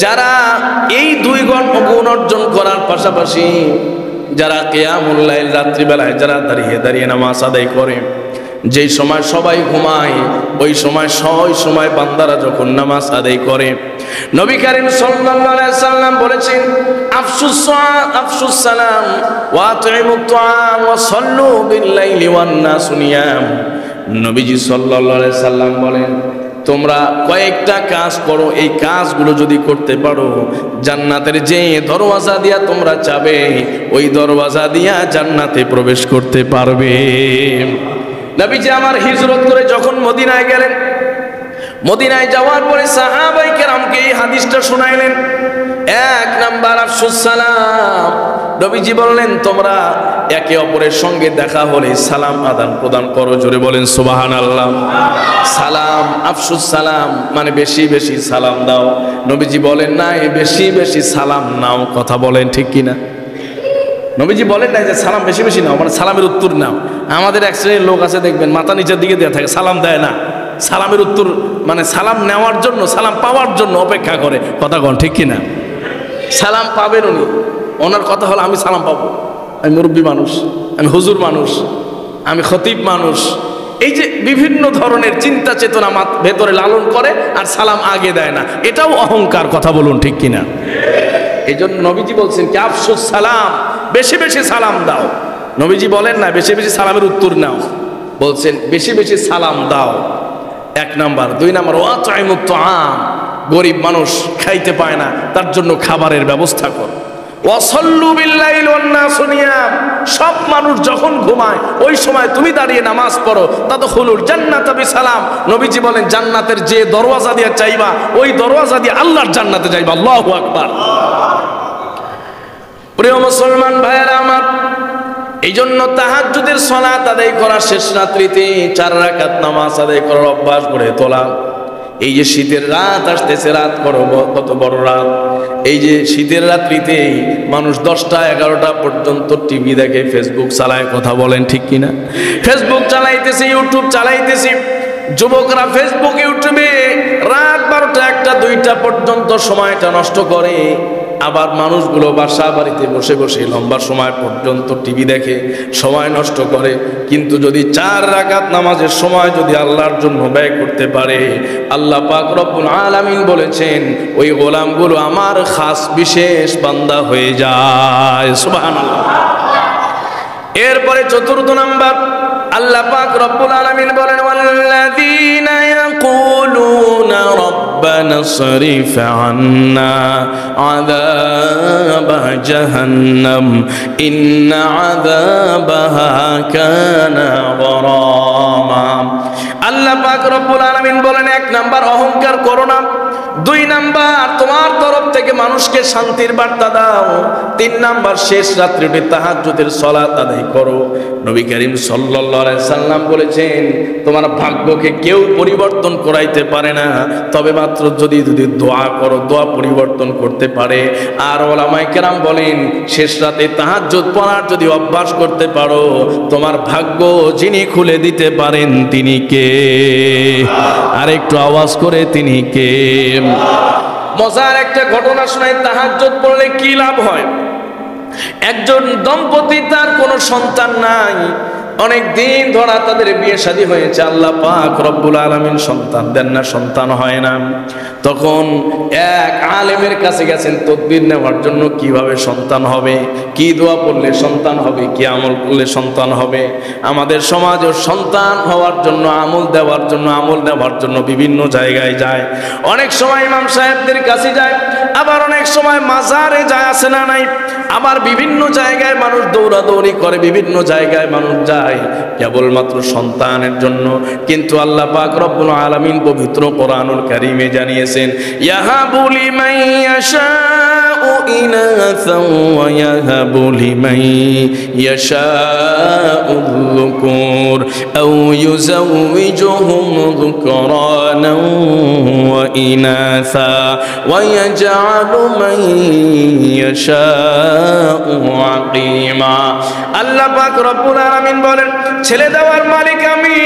যারা এই 2 গুণ অর্জন করার পাশাপাশি যারা কিয়ামুল লাইল, রাত্রিবেলায় যারা দাঁড়িয়ে নামাজ আদায় করে, যেই সময় সবাই ঘুমায়, ওই সময় বান্দারা যখন নামাজ আদায় করে, নবী করিম সাল্লাল্লাহু আলাইহি সাল্লাম বলেছেন, আফসুস সালাম ওয়া আতইমুত তুআম ওয়া সাল্লু বিল লাইলি ওয়ান নাসু নিয়াম। নবীজি সাল্লাল্লাহু আলাইহি সাল্লাম বলেন, তোমরা কয়েকটা কাজ করো, এই কাজগুলো যদি করতে পারো, জান্নাতের যে দরওয়াজা দিয়া তোমরা যাবে, ওই দরওয়াজা দিয়া জান্নাতে প্রবেশ করতে পারবে। নবীজি আমার হিজরত করে যখন মদিনায় গেলেন, মদিনায় যাওয়ার পরে সাহাবায়ে কেরামকে এই হাদিসটা শোনাইলেন। 1 নাম্বার আফসুস সালাম। নবীজি বললেন, তোমরা একে অপরের সঙ্গে দেখা হলে সালাম আদান প্রদান করো। জোরে বলেন সুবহানাল্লাহ। সালাম, আফসুস সালাম মানে বেশি বেশি সালাম দাও। নবীজি বলেন না বেশি বেশি সালাম নাও। কথা বলেন ঠিক কিনা? নবীজি বলেন না যে সালাম বেশি বেশি নাও, মানে সালামের উত্তর নাও। আমাদের এক শ্রেণীর লোক আছে, দেখবেন মাথা নিচের দিকে দেওয়া থাকে, সালাম দেয় না। সালামের উত্তর মানে সালাম নেওয়ার জন্য, সালাম পাওয়ার জন্য অপেক্ষা করে। কথা কন ঠিক কিনা? সালাম পাবেন উনি, ওনার কথা হলো আমি সালাম পাবো, আমি মুরব্বী মানুষ, আমি হুজুর মানুষ, আমি খতিব মানুষ। এই যে বিভিন্ন ধরনের চিন্তা চেতনা ভেতরে লালন করে, আর সালাম আগে দেয় না, এটাও অহংকার। কথা বলুন ঠিক কিনা? এই জন্য নবীজি বলছেন কি আফসুস সালাম, বেশি বেশি সালাম দাও। নবীজি বলেন না বেশি বেশি সালামের উত্তর নাও, বলছেন বেশি বেশি সালাম দাও। 1 নাম্বার। 2 নাম্বার ওয়া আতইমুত তুআম, গরিব মানুষ খাইতে পায় না, তার জন্য খাবারের ব্যবস্থা কর। ওয়াসাল্লু বিল্লাইল ওয়ান নাসু নিয়াম, সব মানুষ যখন ঘুমায় ওই সময় তুমি দাঁড়িয়ে নামাজ পড়ো। তাদখুলুল জান্নাতা বিসালাম, নবীজি বলেন জান্নাতের যে দরওয়াজা দিয়ে চাইবা ওই দরওয়াজা দিয়ে আল্লাহর জান্নাতে যাইবা। আল্লাহু আকবার। প্রিয় মুসলমান ভাইয়েরা আমার, এই জন্য তাহাজ্জুদের সালাত আদায় করা, শেষ রাত্রিতে 4 রাকাত নামাজ আদায় করার অভ্যাস গড়ে তোলা। এই যে শীতের রাত আসতেছে, রাত কত বড় রাত, এই যে শীতের রাত্রিতে মানুষ 10টা 11টা পর্যন্ত টিভি দেখে, ফেসবুক চালায়, কথা বলেন ঠিক কিনা? ফেসবুক চালাইতেছে, ইউটিউব চালাইতেছে, যুবকরা ফেসবুক ইউটিউবে রাত 12টা 1টা 2টা পর্যন্ত সময়টা নষ্ট করে। আবার মানুষগুলো বাসা বাড়িতে বসে বসে লম্বা সময় পর্যন্ত টিভি দেখে, সময় নষ্ট করে। কিন্তু যদি 4 রাকাত নামাজের সময় যদি আল্লাহর জন্য ব্যয় করতে পারে, আল্লাহ পাক রব্বুল আলামিন বলেছেন ওই গোলামগুলো আমার খাস বিশেষ বান্দা হয়ে যায়। সুবহানাল্লাহ। এরপরে 4র্থ নাম্বার, আল্লাহ পাক রব্বুল আলামিন বলেন ওয়াল্লাযীনা ইয়াকুলুনা রব্বানা সরিফ আন্না আযাবা জাহান্নাম ইন্না আযাবাহা কানা গরামা। আল্লাহ পাক রব্বুল আলামিন বলেন 1 নাম্বার অহংকার করো না, 2 নাম্বার তোমার তরফ থেকে মানুষকে শান্তির বার্তা দাও, 3 নাম্বার শেষ রাত্রিতে তাহাজ্জুদের সালাত আদায় করো। নবী করিম সাল্লাল্লাহু আলাইহি সাল্লাম বলেছেন তোমার ভাগ্যকে কেউ পরিবর্তন করাইতে পারে না, তবে মাত্র যদি দোয়া করো, দোয়া পরিবর্তন করতে পারে। আর ওলামায়ে কেরাম বলেন শেষ রাতে তাহাজ্জুদ পড়ার যদি অভ্যাস করতে পারো, তোমার ভাগ্য যিনি খুলে দিতে পারেন তিনি কে? আর একটু আওয়াজ করে তিনি কে? মজার একটা ঘটনা শোনাই, তাহাজ্জুদ পড়লে কি লাভ হয়। একজন দম্পতি, তার কোনো সন্তান নাই, অনেক দিন ধরা তাদের বিয়ে শাদী হয়েছে, আল্লাহ পাক রব্বুল আলামিন সন্তান দেন না, সন্তান হয় না। তখন এক আলেমের কাছে গেছেন তদবির নেওয়ার জন্য, কিভাবে সন্তান হবে, কি দোয়া পড়লে সন্তান হবে, কি আমল করলে সন্তান হবে। আমাদের সমাজের সন্তান হওয়ার জন্য, আমল দেওয়ার জন্য বিভিন্ন জায়গায় যায়। অনেক সময় ইমাম সাহেবদের কাছে যায়, আবার অনেক সময় মাজারে যায়, আছে না নাই? আবার বিভিন্ন জায়গায় মানুষ দৌড়াদৌড়ি করে, বিভিন্ন জায়গায় মানুষ যায় কেবলমাত্র সন্তানের জন্য। কিন্তু আল্লাহ পাক রব্বুল আলামিন পবিত্র কোরআনুল কারীমে জানিয়েছেন ইয়াহাবু লিমান ইয়াশাউ ইনাসান ওয়া ইয়াহাবু লিমান ইয়াশাউ যুকুর আও ইউযাওয়িজুহুম যুকরানান ওয়া ইনাসা ওয়া ইয়াজআলু মান ইয়াশাউ আকিমা। আল্লাহ পাক রব্বুল আলামিন বলেন ছেলে দেওয়ার মালিক আমি,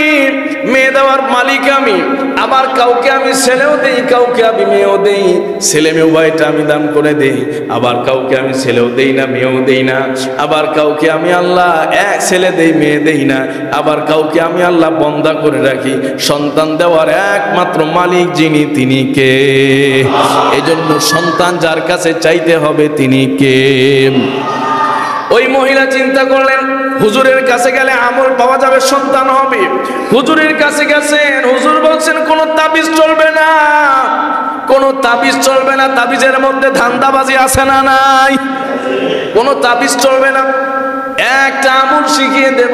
মেয়ে দেওয়ার মালিক আমি। আবার কাউকে আমি ছেলেও দেই, কাউকে আমি মেয়েও দেই, ছেলে মেয়ে উভয়টা আমি দান করে দেই। আবার কাউকে আমি ছেলেও দেই না, মেয়েও দেই না। আবার কাউকে আমি আল্লাহ এক ছেলে দেই, মেয়ে দেই না। আবার কাউকে আমি আল্লাহ বন্ধা করে রাখি। সন্তান দেওয়ার একমাত্র মালিক যিনি, তিনি কে? এজন্য সন্তান যার কাছে চাইতে হবে তিনি কে? ওই মহিলা চিন্তা করলেন হুজুরের কাছে গেলে আমল পাওয়া যাবে, সন্তান হবে। হুজুরের কাছে গেছেন, হুজুর বলছেন কোন তাবিজ চলবে না, কোন তাবিজ চলবে না। তাবিজের মধ্যে ধান্দাবাজি আছে না নাই? কোন তাবিজ চলবে না। একটা আমল শিখিয়ে দেব,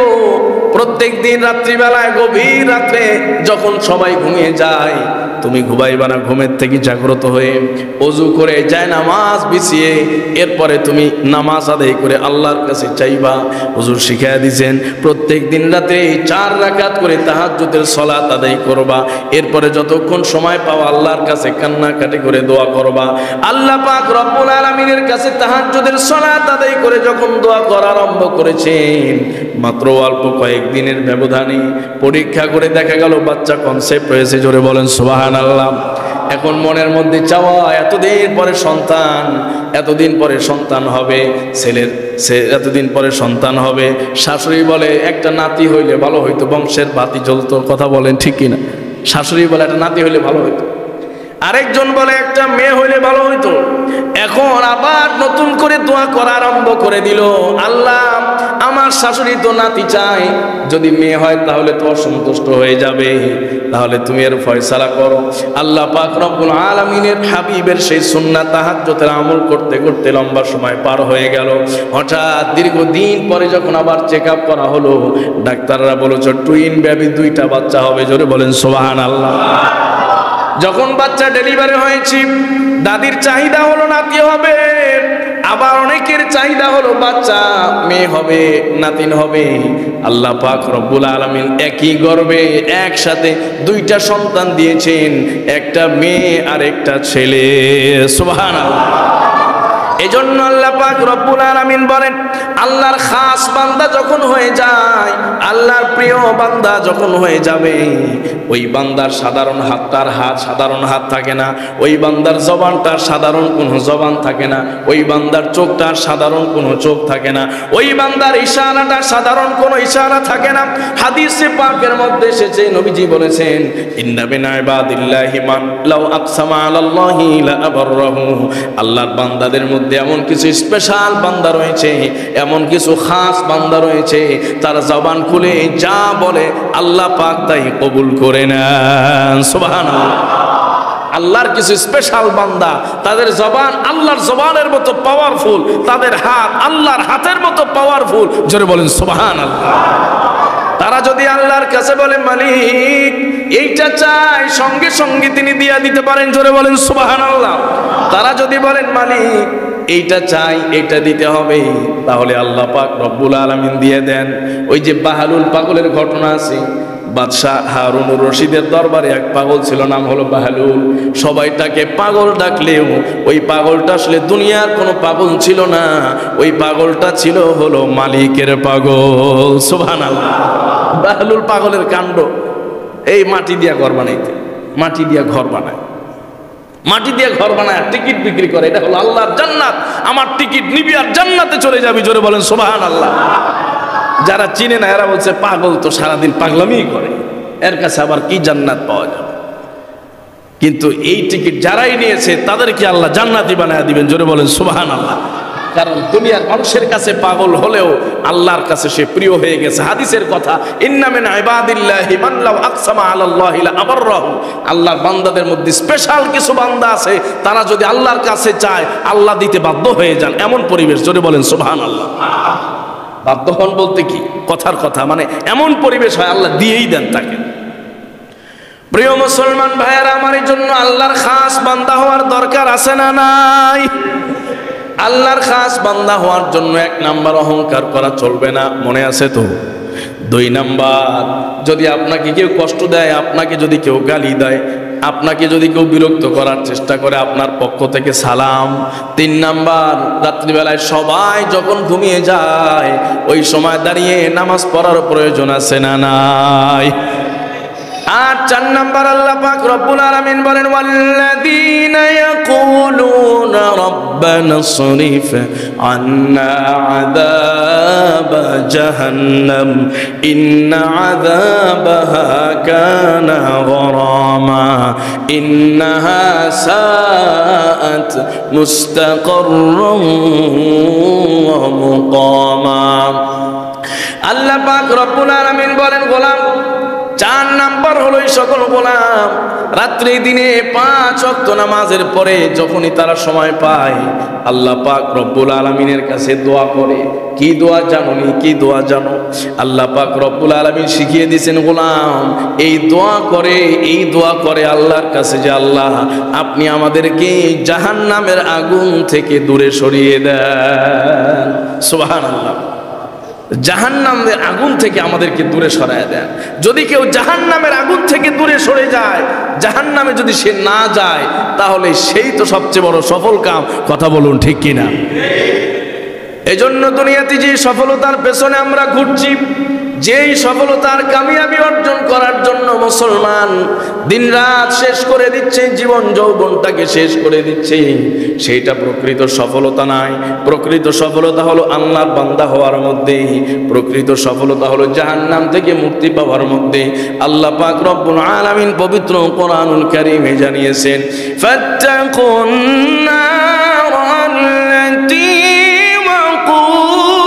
প্রত্যেক দিন রাত্রিবেলায় গভীর রাত্রে যখন সবাই ঘুমিয়ে যায়, তুমি ঘুমাইবা না, ঘুমের থেকে জাগ্রত হয়ে ওযু করে যায় নামাজ বিছিয়ে এরপরে তুমি নামাজ আদায় করে আল্লাহর কাছে চাইবা। হুজুর শিখিয়ে দিয়েছেন প্রত্যেক দিন রাতে 4 রাকাত করে তাহাজ্জুদের সালাত আদায় করবা। এরপরে যতক্ষণ সময় পাও আল্লাহর কাছে কান্নাকাটি করে দোয়া করবা। আল্লাহ পাক রব্বুল আলামিনের কাছে তাহাজ্জুদের সালাত আদায় করে যখন দোয়া করা আরম্ভ করেছেন, মাত্র অল্প কয়েকদিনের ব্যবধানে পরীক্ষা করে দেখা গেল বাচ্চা কনসেপ্ট হয়েছে। জোরে বলেন সুবহানাল্লাহ। এখন মনের মধ্যে চাওয়া, এতদিন পরে সন্তান, এতদিন পরে সন্তান হবে, ছেলের এতদিন পরে সন্তান হবে। শাশুড়ি বলে একটা নাতি হইলে ভালো হইতো, বংশের বাতি জ্বলতো, কথা বলেন ঠিক কিনা? শাশুড়ি বলে একটা নাতি হইলে ভালো হইতো, আরেকজন বলে একটা মেয়ে হইলে ভালো হইতো। এখন আবার নতুন করে দোয়া করা আরম্ভ করে দিল, আল্লাহ আমার শাশুড়ি তো নাতি চায়, যদি মেয়ে হয় তাহলে তো অসন্তুষ্ট হয়ে যাবে, তাহলে তুমি এর ফয়সালা করো। আল্লাহ পাক রব্বুল আলামিনের হাবিবের সেই সুন্নাত তাহাজ্জুদের আমল করতে করতে লম্বা সময় পার হয়ে গেল। হঠাৎ দীর্ঘদিন পরে যখন আবার চেক আপ করা হলো, ডাক্তাররা বলেছে টুইন বেবি, 2টা বাচ্চা হবে। জোরে বলেন সুবহানাল্লাহ। যখন বাচ্চা ডেলিভারি হয়েছে, দাদির চাহিদা হলো নাতি হবে, আবার অনেকের চাহিদা হলো বাচ্চা মেয়ে হবে, নাতিন হবে। আল্লাহ পাক রব্বুল আলামিন একই গর্ভে একসাথে 2টা সন্তান দিয়েছেন, একটা মেয়ে আর একটা ছেলে। সুবহানাল্লাহ। এজন্য আল্লাহ পাক রব্বুল আলামিন বলেন, আল্লাহর খাস বান্দা যখন হয়ে যায়, আল্লাহর প্রিয় বান্দা যখন হয়ে যাবে, ওই বান্দার সাধারণ হাতটার হাত সাধারণ হাত থাকে না, ওই বান্দার জবানটার সাধারণ কোনো জবান থাকে না, ওই বান্দার চোখটার সাধারণ কোনো চোখ থাকে না, ওই বান্দার ইশারাটা সাধারণ কোনো ইশারা থাকে না। হাদিসে পাকের মধ্যে এসেছে, নবীজি বলেছেন, ইন্না মিন ইবাদিল্লাহি মান লাউ আকসামা আলাল্লাহি লা আবাররাহু। আল্লাহর বান্দাদের মধ্যে এমন কিছু স্পেশাল বান্দা রয়েছে, এমন কিছু খাস বান্দা রয়েছে, তার জবান খুলে যা বলে আল্লাহ পাক তাই কবুল করে নেন। সুবহানাল্লাহ। আল্লাহর কিছু স্পেশাল বান্দা, তাদের জবান আল্লাহর জবানের মতো পাওয়ারফুল, তাদের হাত আল্লাহর হাতের মতো পাওয়ারফুল। জোরে বলেন সুবহানাল্লাহ। তারা যদি আল্লাহর কাছে বলে মালিক এইটা চাই, সঙ্গে সঙ্গে তিনি দিয়া দিতে পারেন। জোরে বলেন সুবহানাল্লাহ। তারা যদি বলেন মালিক এইটা চাই, এইটা দিতে হবে, তাহলে আল্লাহ পাক রব্বুল আলামিন দিয়ে দেন। ওই যে বাহালুল পাগলের ঘটনা আছে, বাদশাহ হারুনুর রশিদের দরবারে এক পাগল ছিল, নাম হলো বাহালুল। সবাই তাকে পাগল ডাকলেও ওই পাগলটা আসলে দুনিয়ার কোনো পাগল ছিল না, ওই পাগলটা ছিল হলো মালিকের পাগল। সুবহানাল্লাহ। বাহালুল পাগলের কাণ্ড, এই মাটি দিয়া ঘর বানাইতে, মাটি দিয়া ঘর বানায়, মাটি দিয়ে ঘর বানায়, টিকিট বিক্রি করে, এটা হলো আল্লাহর জান্নাত, আমার টিকিট নিবি আর জান্নাতে চলে যাবি। জোরে বলেন সুবহানাল্লাহ। যারা চিনে না এরা বলছে পাগল তো সারাদিন পাগলামি করে, এর কাছে আবার কি জান্নাত পাওয়া যাবে। কিন্তু এই টিকিট যারাই নিয়েছে তাদেরকে আল্লাহ জান্নাতি বানায় দিবেন। জোরে বলেন সুবহানাল্লাহ। কারণ দুনিয়ার মানুষের কাছে পাগল হলেও আল্লাহর কাছে সে প্রিয় হয়ে গেছে। হাদিসের কথা, ইন্না মিন ইবাদিল্লাহি মান লাউ আকসামা আলাল্লাহি লা আবাররাহু। আল্লাহর বান্দাদের মধ্যে স্পেশাল কিছু বান্দা আছে, তারা যদি আল্লাহর কাছে চায় আল্লাহ দিতে বাধ্য হয়ে যান, এমন পরিবেশ। জোরে বলেন সুবহানাল্লাহ। বাধ্য হন বলতে কি, কথার কথা, মানে এমন পরিবেশ হয় আল্লাহ দিয়েই দেন তাকে। প্রিয় মুসলমান ভাইয়েরা, আমার জন্য আল্লাহর খাস বান্দা হওয়ার দরকার আছে না নাই? আল্লাহর খাস বান্দা হওয়ার জন্য 1 নাম্বার অহংকার করা চলবে না, মনে আছে তো? 2 নাম্বার, যদি আপনাকে কেউ কষ্ট দেয়, আপনাকে যদি কেউ গালি দেয়, আপনাকে যদি কেউ বিরক্ত করার চেষ্টা করে, আপনার পক্ষ থেকে সালাম। 3 নাম্বার, রাত্রিবেলায় সবাই যখন ঘুমিয়ে যায় ওই সময় দাঁড়িয়ে নামাজ পড়ার প্রয়োজন আছে না নাই? আর 4 নাম্বার, আল্লাহ পাক রব্বুল আলামিন বলেন, ওয়াল্লাযীনা ইয়াকুলুনা রাব্বানা সরিফ আন্না আযাব জাহান্নাম ইন্না আযাবাহা কানা গরামা ইন্নাহা সাআত মুস্তাকাররান ওয়া মুকামা। আল্লাহ পাক রব্বুল আলামিন বলেন, গোলাম 4 নাম্বার হলো এই সকল গোলাম রাত্রি দিনে 5 ওয়াক্ত নামাজের পরে যখনই তারা সময় পায় আল্লাহ পাক রব্বুল আলামিনের কাছে দোয়া করে। কি দোয়া জানোনি? কি দোয়া জানো? আল্লাহ পাক রব্বুল আলামিন শিখিয়ে দিয়েছেন, গোলাম এই দোয়া করে, এই দোয়া করে আল্লাহর কাছে যে আল্লাহ আপনি আমাদেরকে জাহান্নামের আগুন থেকে দূরে সরিয়ে দেন। সুবহানাল্লাহ। জাহান্নামের আগুন থেকে আমাদেরকে দূরে সরায় দেন। যদি কেউ জাহান্নামের আগুন থেকে দূরে সরে যায়, জাহান্নামে যদি সে না যায়, তাহলে সেই তো সবচেয়ে বড় সফল কাম। কথা বলুন ঠিক কিনা? এজন্য দুনিয়াতে যে সফলতার পেছনে আমরা ঘুরছি, যেই সফলতার কামিয়াবি অর্জন করার জন্য মুসলমান দিনরাত শেষ করে দিচ্ছে, জীবন যৌবনটাকে শেষ করে দিচ্ছে, সেইটা প্রকৃত সফলতা নাই। প্রকৃত সফলতা হলো আল্লাহর বান্দা হওয়ার মধ্যে, প্রকৃত সফলতা হলো জাহান্নাম থেকে মুক্তি পাওয়ার মধ্যে। আল্লাহ পাক রব্বুল আলামিন পবিত্র কোরআনুল কারীমে জানিয়েছেন, ফাত্তাকুন নারাল্লাতী ওয়াকুদুহান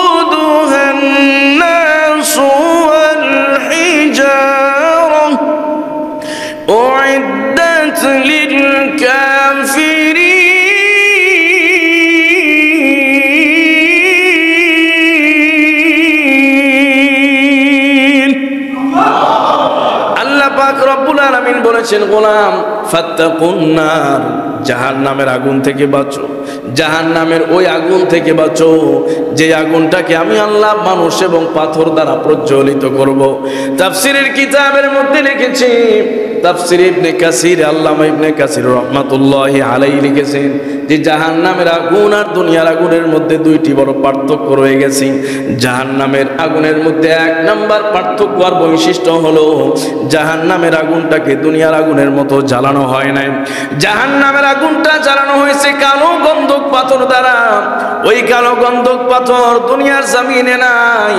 বলেছেন গোলাম ফাত্তাকুন নার, জাহান্নামের আগুন থেকে বাঁচো, জাহান্নামের ওই আগুন থেকে বাঁচো যে আগুনটাকে আমি আল্লাহ মানুষ এবং পাথর দ্বারা প্রজ্বলিত করব। তাফসীরের কিতাবের মধ্যে লিখেছি, তাফসীর ইবনে কাসির, আল্লামা ইবনে কাসির রাহমাতুল্লাহি আলাইহি লিখেছেন যে জাহান্নামের আগুন আর দুনিয়ার আগুনের মধ্যে দুইটি বড় পার্থক্য রয়ে গেছে। জাহান্নামের আগুনের মধ্যে এক নাম্বার পার্থক্য আর বৈশিষ্ট্য হলো জাহান্নামের আগুনটাকে দুনিয়ার আগুনের মতো জ্বালানো হয় নাই। জাহান্নামের আগুনটা জ্বালানো হয়েছে কালো গন্ধক পাথর দ্বারা। ওই কালো গন্ধক পাথর দুনিয়ার জমিনে নাই।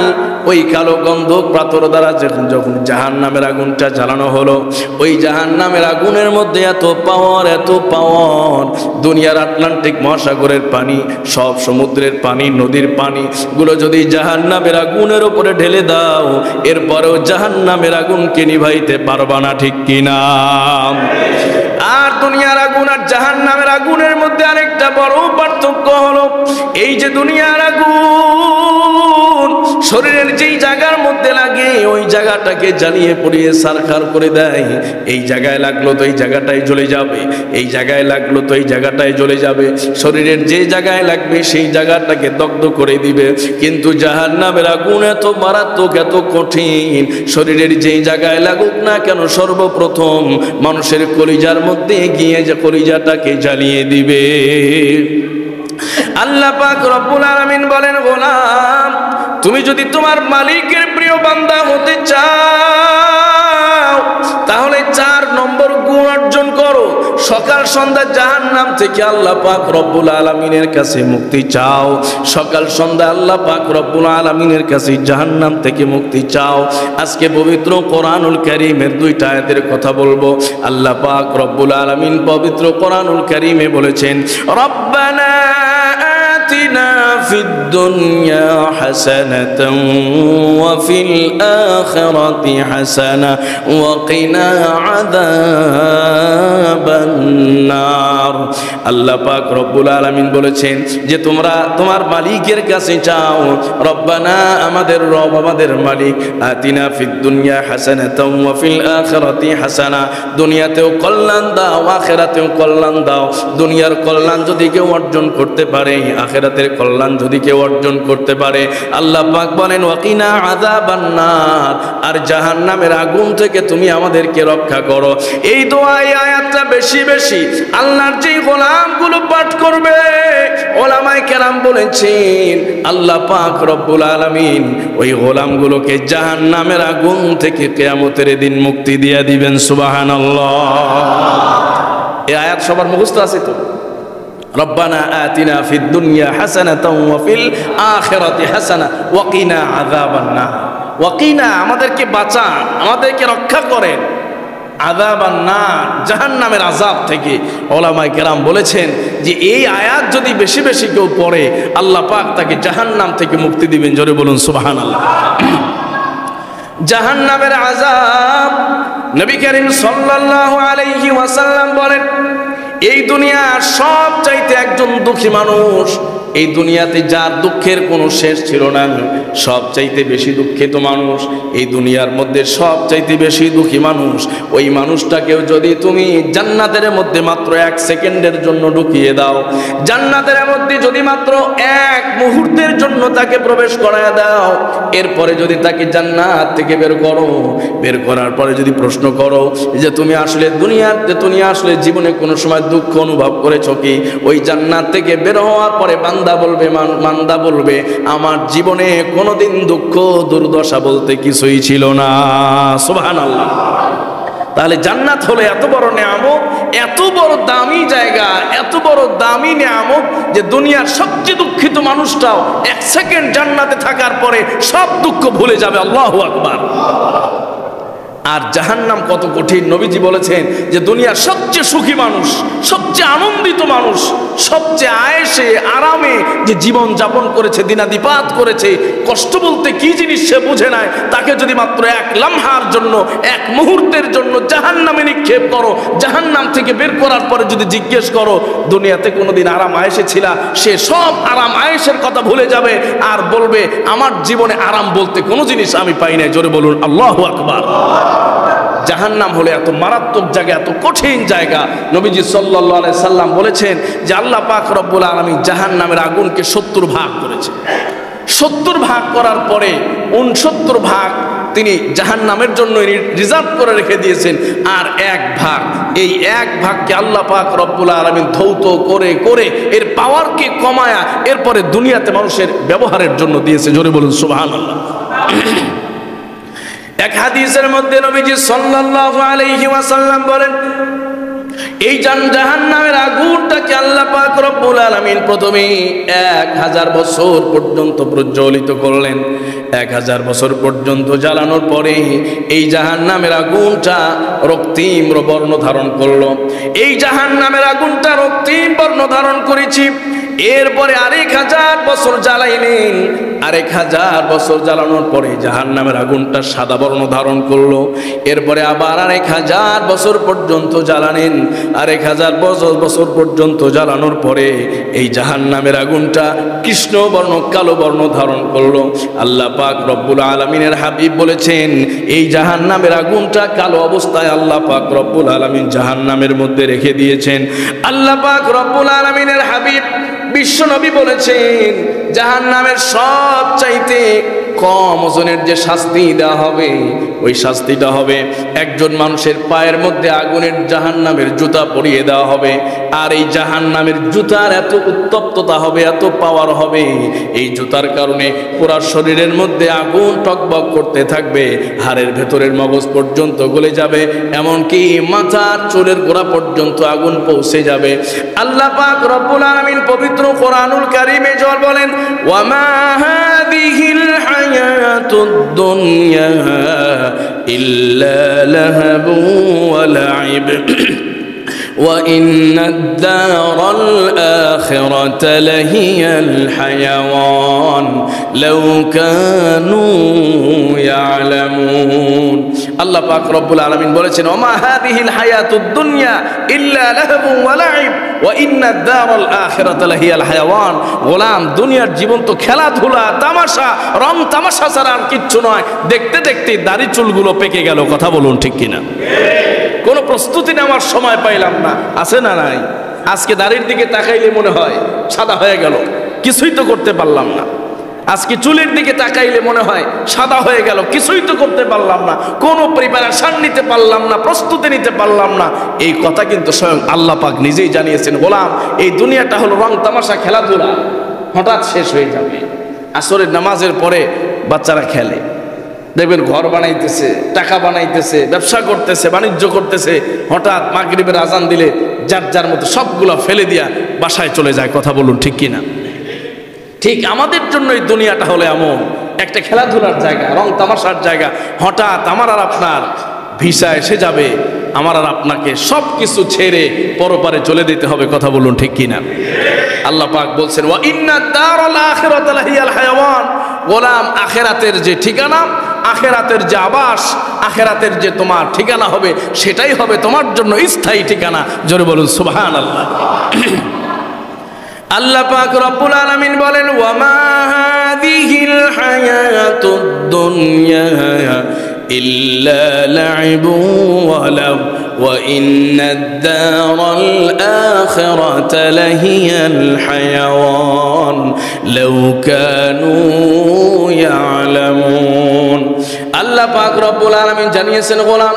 ওই কালো গন্ধক পাথর দ্বারা যখন জাহান্নামের আগুনটা জ্বালানো হলো, ওই জাহান্নামের আগুনের মধ্যে এত পাওয়ার, এত পাওয়ার, দুনিয়ার আটলান্টিক মহাসাগরের পানি, সব সমুদ্রের পানি, নদীর পানি গুলো যদি জাহান্নামের আগুনের উপরে ঢেলে দাও, এরপরেও জাহান্নামের আগুনকে নিভাইতে পারবা না, ঠিক কিনা? আর দুনিয়ার আগুন আর জাহান্নামের আগুনের মধ্যে আরেকটা বড় পার্থক্য হলো এই যে দুনিয়ার আগুন শরীরের যেই জায়গার মধ্যে লাগে ওই জায়গাটাকে জ্বালিয়ে পুড়িয়ে ছারখার করে দেয়। এই জায়গায় লাগলো তো এই জায়গাটাই জ্বলে যাবে, এই জায়গায় লাগলো তো এই জায়গাটাই জ্বলে যাবে, শরীরের যে জায়গায় লাগবে সেই জায়গাটাকে দগ্ধ করে দিবে। কিন্তু জাহান্নামের আগুন এত মারাত্মক, এত কঠিন, শরীরের যেই জায়গায় লাগুক না কেন সর্বপ্রথম মানুষের কলিজার মধ্যে গিয়ে যে কলিজাটাকে জ্বালিয়ে দিবে। আল্লাহ পাক রব্বুল আলামিন বলেন, গোলাম তুমি যদি তোমার মালিকের প্রিয় বান্দা হতে চাও তাহলে 4 নম্বর গুণ অর্জন করো। সকাল সন্ধ্যা জাহান্নাম থেকে আল্লাহ পাক রব্বুল আলামিনের কাছে মুক্তি চাও। সকাল সন্ধ্যা আল্লাহ পাক রব্বুল আলামিনের কাছে জাহান্নাম থেকে মুক্তি চাও। আজকে পবিত্র কোরআনুল কারীমের 2টা আয়াতের কথা বলবো। আল্লাহ পাক রব্বুল আলামিন পবিত্র কোরআনুল কারীমে বলেছেন, রব্বানা আতিনা ফিদ দুনিয়া হাসানাতাও ওয়া ফিল আখিরাতি হাসানা ওয়া কিনা আযাবান নার। আল্লাহ পাক রব্বুল আলামিন বলেছেন যে তোমরা তোমার মালিকের কাছে চাও। রব্বানা, আমাদের রব, আমাদের মালিক, আতিনা ফিদ দুনিয়া হাসানাতাও ওয়া ফিল আখিরাতি হাসানা, দুনিয়াতেও কল্যাণ দাও, আখিরাতেও কল্যাণ দাও। দুনিয়ার কল্যাণ যদি কেউ অর্জন করতে পারে, আখিরাতের কল্যাণ যদি কেউ অর্জন করতে পারে, আল্লাহ পাক বলেন ওয়া কিনা আযাবান নার, আর জাহান্নামের আগুন থেকে তুমি আমাদেরকে রক্ষা করো। এই দোয়া, এই আয়াতটা বেশি বেশি আল্লাহর যে গোলামগুলো পাঠ করবে, ওলামায়ে কেরাম বলেছেন আল্লাহ পাক রব্বুল আলামিন ওই গোলামগুলোকে জাহান্নামের আগুন থেকে কিয়ামতের দিন মুক্তি দিয়ে দিবেন। সুবহানাল্লাহ। এই আয়াত সবার মুখস্থ আছে তো? রব্বানা আতিনা ফিদ দুনিয়া হাসানাতাও ওয়া ফিল আখিরাতি হাসানা ওয়া কিনা আযাবান নার। ওয়া কিনা, আমাদেরকে বাঁচান, আমাদেরকে রক্ষা করেন, আযাবান নার, জাহান্নামের আযাব থেকে। ওলামায়ে কেরাম বলেছেন যে এই আয়াত যদি বেশি বেশি কেউ পড়ে আল্লাহ পাক তাকে জাহান্নাম থেকে মুক্তি দিবেন। জোরে বলুন সুবহানাল্লাহ। জাহান্নামের আযাব, নবী করিম সাল্লাল্লাহু আলাইহি ওয়াসাল্লাম বলেন, এই দুনিয়ার সব চাইতে একজন দুঃখী মানুষ, এই দুনিয়াতে যার দুঃখের কোনো শেষ ছিল না, সব চাইতে বেশি দুঃখিত মানুষ, এই দুনিয়ার মধ্যে সব চাইতে বেশি দুঃখী মানুষ, ওই মানুষটাকেও যদি তুমি জান্নাতের মধ্যে মাত্র 1 সেকেন্ডের জন্য ঢুকিয়ে দাও, জান্নাতের মধ্যে যদি মাত্র 1 মুহূর্তের জন্য তাকে প্রবেশ করায় দাও, এরপরে যদি তাকে জান্নাত থেকে বের করো, বের করার পরে যদি প্রশ্ন করো যে তুমি আসলে দুনিয়াতে, তুমি আসলে জীবনে কোনো সময় দুঃখ অনুভব করেছো কি? ওই জান্নাত থেকে বের হওয়ার পরে বান্দা বলবে আমার জীবনে কোনোদিন দুঃখ দুর্দশা বলতে কিছুই ছিল না। সুবহানাল্লাহ। তাহলে জান্নাত হলো এত বড় নেয়ামত, এত বড় দামি জায়গা, এত বড় দামি নেয়ামত যে দুনিয়ার সবচেয়ে দুঃখিত মানুষটাও 1 সেকেন্ড জান্নাতে থাকার পরে সব দুঃখ ভুলে যাবে। আল্লাহু আকবার। আর জাহান্নাম কত কঠিন, নবীজি বলেছেন যে দুনিয়ার সবচেয়ে সুখী মানুষ, সবচেয়ে আনন্দিত মানুষ, সবচেয়ে আয়েশে আরামে যে জীবন যাপন করেছে, দিনাদিপাত করেছে, কষ্ট বলতে কি জিনিস সে বুঝে নাই, তাকে যদি মাত্র 1 লামহার জন্য, 1 মুহূর্তের জন্য জাহান্নামে নিক্ষেপ করো, জাহান্নাম থেকে বের করার পরে যদি জিজ্ঞেস করো দুনিয়াতে কোনোদিন আরাম আয়েশে ছিলা, সে সব আরাম আয়েশের কথা ভুলে যাবে আর বলবে আমার জীবনে আরাম বলতে কোনো জিনিস আমি পাই নাই। জোরে বলুন আল্লাহু আকবার। জাহান্নাম হলো এত মারাত্মক জায়গা, এত কঠিন জায়গা। নবীজি সাল্লাল্লাহু আলাইহি সাল্লাম বলেছেন যে আল্লাহ পাক রব্বুল আলামিন জাহান্নামের আগুনকে 70 ভাগ করেছে। 70 ভাগ করার পরে 69 ভাগ তিনি জাহান্নামের জন্য রিজার্ভ করে রেখে দিয়েছেন, আর 1 ভাগ, এই 1 ভাগকে আল্লাহ পাক রব্বুল আলামিন ধৌত করে করে এর পাওয়ারকে কমায়া এরপরে দুনিয়াতে মানুষের ব্যবহারের জন্য দিয়েছে। জোরে বলুন সুবহানাল্লাহ। এক হাদিসের মধ্যে নবীজি সাল্লাল্লাহু আলাইহি ওয়াসাল্লাম বলেন, এই জাহান্নামের আগুনটাকে আল্লাহ পাক রব্বুল আলামিন প্রথমে 1000 বছর পর্যন্ত প্রজ্বলিত করলেন। 1000 বছর পর্যন্ত জ্বালানোর পরে এই জাহান্নামের আগুনটা রক্তিম বর্ণ ধারণ করলো। এই জাহান্নামের আগুনটা রক্তিম বর্ণ ধারণ করেছি। এরপরে 1000 বছর জ্বালাইলেন। 1000 বছর জ্বালানোর পরে জাহান্নামের আগুনটা সাদা বর্ণ ধারণ করলো। এরপরে আবার 1000 বছর পর্যন্ত জ্বালালেন। 1000 বছর পর্যন্ত জ্বালানোর পরে এই জাহান্নামের আগুনটা কৃষ্ণ বর্ণ কালো বর্ণ ধারণ করলো। আল্লাহ পাক রব্বুল আলামিনের হাবিব বলেছেন, এই জাহান্নামের আগুনটা কালো অবস্থায় আল্লাহ পাক রব্বুল আলামিন জাহান্নামের মধ্যে রেখে দিয়েছেন। আল্লাহ পাক রব্বুল আলামিনের হাবিব বিশ্ব নবী বলেছেন, জাহান্নামের সবচাইতে কম ওজনের যে শাস্তি দেওয়া হবে, ওই শাস্তিটা হবে একজন মানুষের পায়ের মধ্যে আগুনের জাহান্নামের জুতা পরিয়ে দেওয়া হবে। আর এই জাহান্নামের জুতার এত উত্তপ্ততা হবে, এত পাওয়ার হবে, এই জুতার কারণে পুরা শরীরের মধ্যে আগুন টকবক করতে থাকবে, হাড়ের ভেতরের মগজ পর্যন্ত গলে যাবে, এমনকি মাথার চুলের গোড়া পর্যন্ত আগুন পৌঁছে যাবে। আল্লাহ পাক রব্বুল আলামিন পবিত্র কোরআনুল কারীমে জল বলেন, ওয়ামা হাযিহিল হায়াতুদ দুনিয়া ইল্লা লাহবু ওয়া লাইব وإن الدار الآخرة لهي الحيوان لو كانوا يعلمون। আল্লাহ পাক রব্বুল আলামিন বলেছেন, ওমা হাযিহিল হায়াতুদ দুনিয়া ইল্লা লাহবু ওয়া লাইব ওয়া ইন্নাদ দারাল আখিরাতা লাহিয়াল হায়াওয়ান। গোলাম, দুনিয়ার জীবন তো খেলাধুলা, তামাশা, রং তামাশা ছাড়া আর কিচ্ছু নয়। দেখতে দেখতে দাড়ি চুলগুলো পেকে গেল। কথা বলুন ঠিক কিনা? কোনো প্রস্তুতি নেওয়ার সময় পাইলাম না, আছে না নাই? আজকে দাড়ির দিকে তাকাইলে মনে হয় সাদা হয়ে গেল, কিছুই তো করতে পারলাম না। আজকে চুলের দিকে তাকাইলে মনে হয় সাদা হয়ে গেল, কিছুই তো করতে পারলাম না, কোনো প্রিপারেশন নিতে পারলাম না, প্রস্তুতি নিতে পারলাম না। এই কথা কিন্তু স্বয়ং আল্লাহ পাক নিজেই জানিয়েছেন, গোলাম, এই দুনিয়াটা হলো রং তামাশা, খেলাধুলা, হঠাৎ শেষ হয়ে যাবে। আসরের নামাজের পরে বাচ্চারা খেলে, দেখবেন ঘর বানাইতেছে, টাকা বানাইতেছে, ব্যবসা করতেছে, বাণিজ্য করতেছে, হঠাৎ মাগরিবের আজান দিলে যার যার মতো সবগুলো ফেলে দিয়া বাসায় চলে যায়। কথা বলুন ঠিক কিনা? ঠিক আমাদের জন্য এই দুনিয়াটা হলো এমন একটা খেলাধুলার জায়গা, রং তামাশার জায়গা। হঠাৎ আমার আর আপনার ভিসা এসে যাবে, আমার আর আপনাকে সব কিছু ছেড়ে পরপারে চলে দিতে হবে। কথা বলুন ঠিক কিনা? আল্লাহ পাক বলছেন, ওয়া ইন্নাদ দারাল আখিরাতা লাহিয়াল হায়াওয়ান। গোলাম, আখিরাতের যে ঠিকানা, আখিরাতের যে আবাস, আখিরাতের যে তোমার ঠিকানা হবে, সেটাই হবে তোমার জন্য স্থায়ী ঠিকানা। জোরে বলুন সুবহানাল্লাহ। আল্লাহ পাক রব্বুল আলামিন বলেন, ওয়ামা হাযিহিল হায়াতুদ দুনিয়া ইল্লা লাইবু ওয়া লাহব ওয়া ইন্নাদ দারাল আখিরাতা লাহিয়াল হায়াওয়ান লাউ কানু ইয়ালামুন। আল্লাহ পাক রব্বুল আলামিন জানিয়েছেন, গোলাম,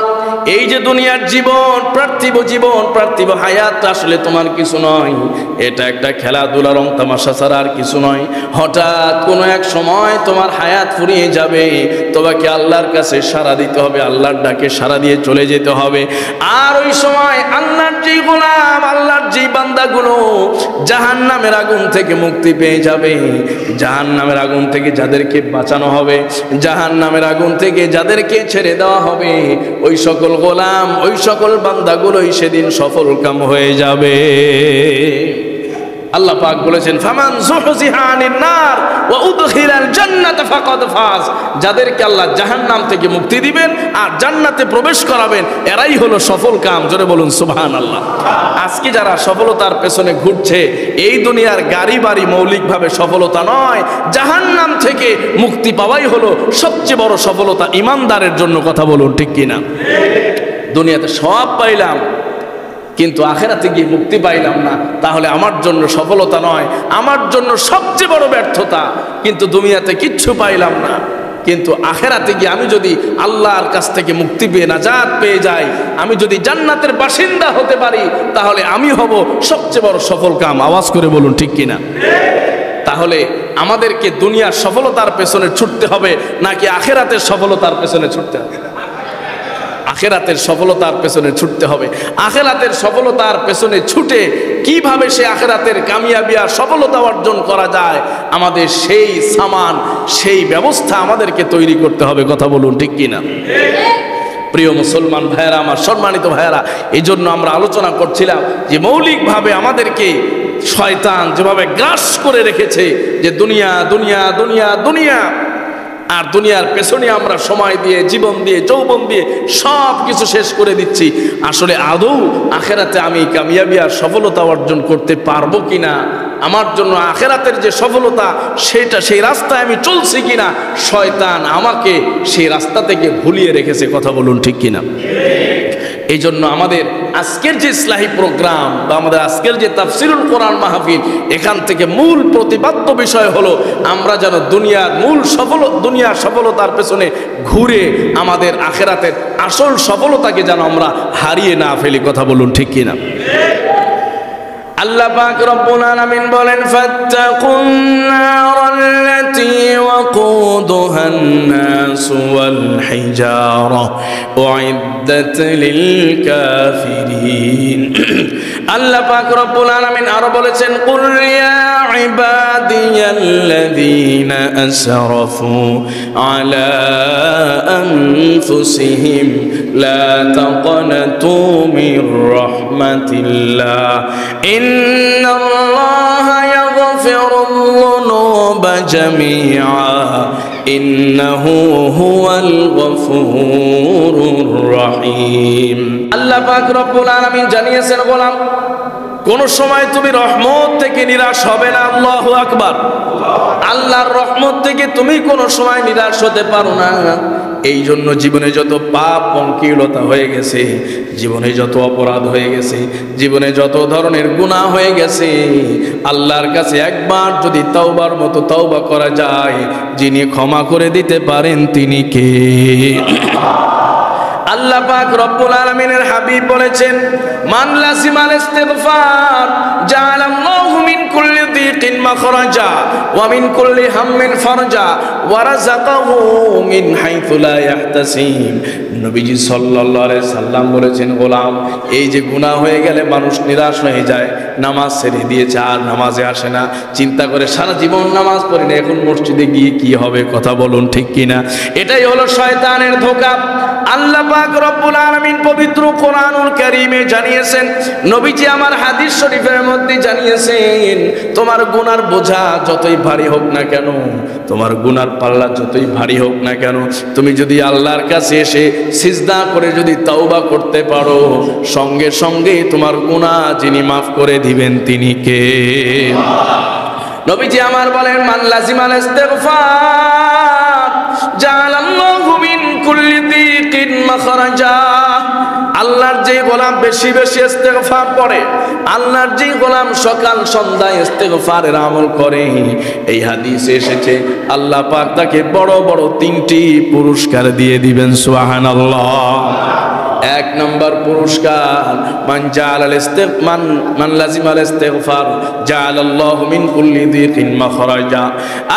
এই যে দুনিয়ার জীবন, পার্থিব হায়াত আসলে তোমার কিছু নয়। এটা একটা খেলাধুলা, রং তামাশা ছাড়া আর কিছু নয়। হঠাৎ কোনো এক সময় তোমার হায়াত ফুরিয়ে যাবে, তোমাকে আল্লাহর কাছে সাড়া দিতে হবে, আল্লাহর ডাকে সাড়া দিয়ে চলে যেতে হবে। আর ওই সময় আল্লাহর যেই গোলাম, আল্লাহর যেই বান্দাগুলো জাহান্নামের আগুন থেকে মুক্তি পেয়ে যাবে, জাহান্নামের আগুন থেকে যাদেরকে বাঁচানো হবে, জাহান্নামের আগুন থেকে যাদেরকে ছেড়ে দেওয়া হবে, ওই সকল গোলাম, ওই সকল বান্দাগুলোই সেদিন সফল কাম হয়ে যাবে। আল্লাহ পাক বলেছেন, ফামান যুহজিহা আনিন নার ওয়া উদখিলাল জান্নাতা ফাকাদ ফাজ। যাদেরকে আল্লাহ জাহান্নাম থেকে মুক্তি দিবেন আর জান্নাতে প্রবেশ করাবেন, এরাই হলো সফল কাম। জোরে বলুন সুবহানাল্লাহ। আজকে যারা সফলতার পেছনে ঘুরছে, এই দুনিয়ার গাড়ি বাড়ি মৌলিকভাবে সফলতা নয়, জাহান্নাম থেকে মুক্তি পাওয়াই হলো সবচেয়ে বড় সফলতা ইমানদারের জন্য। কথা বলুন ঠিক কিনা? দুনিয়াতে সব পাইলাম কিন্তু আখেরাতে গিয়ে মুক্তি পাইলাম না, তাহলে আমার জন্য সফলতা নয়, আমার জন্য সবচেয়ে বড় ব্যর্থতা। কিন্তু দুনিয়াতে কিচ্ছু পাইলাম না, কিন্তু আখেরাতে গিয়ে আমি যদি আল্লাহর কাছ থেকে মুক্তি পেয়ে নাজাত পেয়ে যাই, আমি যদি জান্নাতের বাসিন্দা হতে পারি, তাহলে আমি হব সবচেয়ে বড় সফল কাম। আওয়াজ করে বলুন ঠিক কিনা? তাহলে আমাদেরকে দুনিয়ার সফলতার পেছনে ছুটতে হবে নাকি আখেরাতের সফলতার পেছনে ছুটতে হবে? আখেরাতের সফলতার পেছনে ছুটতে হবে। আখেরাতের সফলতার পেছনে ছুটে কিভাবে সে আখেরাতের কামিয়াবি আর সফলতা অর্জন করা যায়, আমাদের সেই সামান, সেই ব্যবস্থা আমাদেরকে তৈরি করতে হবে। কথা বলুন ঠিক কিনা? প্রিয় মুসলমান ভাইয়েরা, আমার সম্মানিত ভাইয়েরা, এই জন্য আমরা আলোচনা করছিলাম যে মৌলিকভাবে আমাদেরকে শয়তান যেভাবে গ্রাস করে রেখেছে যে দুনিয়া দুনিয়া দুনিয়া দুনিয়া, আর দুনিয়ার পেছনে আমরা সময় দিয়ে, জীবন দিয়ে, যৌবন দিয়ে সব কিছু শেষ করে দিচ্ছি। আসলে আদৌ আখেরাতে আমি কামিয়াবি আর সফলতা অর্জন করতে পারবো কিনা, আমার জন্য আখেরাতের যে সফলতা সেটা, সেই রাস্তায় আমি চলছি কিনা, শয়তান আমাকে সেই রাস্তা থেকে ভুলিয়ে রেখেছে। কথা বলুন ঠিক কিনা? এই জন্য আমাদের আজকের যে ইসলাহি প্রোগ্রাম বা আমাদের আজকের যে তাফসিরুল কোরআন মাহফিল, এখান থেকে মূল প্রতিপাদ্য বিষয় হলো আমরা যেন দুনিয়ার সফলতার পেছনে ঘুরে আমাদের আখেরাতের আসল সফলতাকে যেন আমরা হারিয়ে না ফেলি। কথা বলুন ঠিক কিনা? আল্লাহ পাক রব্বুল আলামিন বলেন, ফাত্তাকুন নারাল্লাতী ওয়াকুদুহান নাস ওয়াল হিজারা উইদ্দাত লিল কাফিরিন। আল্লাহ পাক রব্বুল আলামিন আরো বলেছেন, কুল ইয়া ইবাদিয়াল্লাযীনা আসরাফু আলা আনফুসিহিম লা তাকনাতু মির রাহমাতিল্লাহ ইন্নাল্লাহা ইয়াগফিরুয যুনুবা জামিআ ইন্নাহু হুয়াল গফুরুর রহিম। আল্লাহ পাক রব্বুল আলামিন জানিয়েছেন, গোলাম কোন সময় তুমি রহমত থেকে নিরাশ হবে না। আল্লাহু আকবার। আল্লাহর রহমত থেকে তুমি কোন সময় নিরাশ হতে পারো না। এই জন্য জীবনে যত পাপ পঙ্কিলতা হয়ে গেছে, জীবনে যত অপরাধ হয়ে গেছে, জীবনে যত ধরনের গুনাহ হয়ে গেছে, আল্লাহর কাছে একবার যদি তওবার মতো তওবা করা যায়, যিনি ক্ষমা করে দিতে পারেন তিনি কে? আল্লাহ পাক রব্বুল আলামিনের হাবিব বলেছেন, মান লাজিমাল ইস্তিগফার জাআলাল্লাহু মিন কুল্লি যিকিন মাখরাজা ওয়া মিন কুল্লি হাম্মিন ফারজা ওয়া রাযাকাহু মিন হাইথু লা ইয়াহতাসিব। নবীজি সাল্লাল্লাহু আলাইহি সাল্লাম বলেছেন, গোলাম এই যে গুনাহ হয়ে গেলে মানুষ নিরাশ হয়ে যায়, নামাজ ছেড়ে দিয়েছে, আর নামাজে আসে না, চিন্তা করে সারা জীবন নামাজ পড়ি না, এখন মসজিদে গিয়ে কি হবে? কথা বলুন ঠিক কিনা? এটাই হলো শয়তানের ধোঁকা। আল্লাহ পাক রব্বুল আলামিন পবিত্র কোরআনুল কারীমে জানিয়েছেন, নবীজি আমার হাদিস শরীফের মধ্যে জানিয়েছেন, তোমার গুনার বোঝা যতই ভারী হোক না কেন, তোমার গুনার পাল্লা যতই ভারী হোক না কেন, তুমি যদি আল্লাহর কাছে এসে সিজদা করে যদি তওবা করতে পারো, সঙ্গে সঙ্গে তোমার গুনাহ যিনি মাফ করে দিবেন তিনি কে? নবীজি আমার বলেন, মান লাজিমাল ইস্তিগফার জাআলাল্লাহু মিন কুল্লি যিকিন মাখরাজা। আল্লাহর যে গোলাম বেশি বেশি ইস্তেগফার পড়ে, আল্লাহর যে গোলাম সকাল সন্ধ্যায় ইস্তেগফারের আমল করে, এই হাদিসে এসেছে আল্লাহ পাক তাকে বড় বড় 3টি পুরস্কার দিয়ে দিবেন। সুবহানাল্লাহ। এক নম্বর পুরস্কার, মান লাজিমাল ইস্তিগফার জাআলাল্লাহু মিন কুল্লি যিকিন মাখরাজা।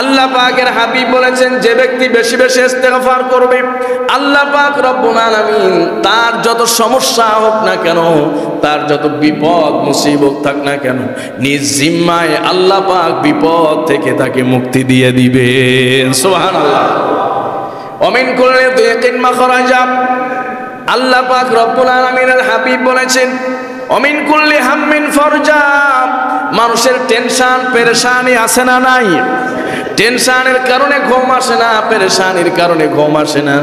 আল্লাহ পাকের হাবিব বলেছেন, যে ব্যক্তি বেশি বেশি ইস্তিগফার করবে, আল্লাহ পাক রব্বুল আলামিন তার যত সমস্যা হোক না কেন, তার যত বিপদ মুসিবত থাক না কেন, নিজ জিম্মায় আল্লাহ পাক বিপদ থেকে তাকে মুক্তি দিয়ে দিবেন। সুবহানাল্লাহ। ওয়া মিন কুল্লি যিকিন মাখরাজা। আল্লাহ পাক রব্বুল আলামিনের হাবিব বলেছেন, অমিন কুল্লি হাম্মিন ফারজা। মানুষের টেনশন পেরেশানি আছে না নাই? টেনশনের কারণে ঘুম আসে না, পেরেশানির কারণে ঘুম আসে না,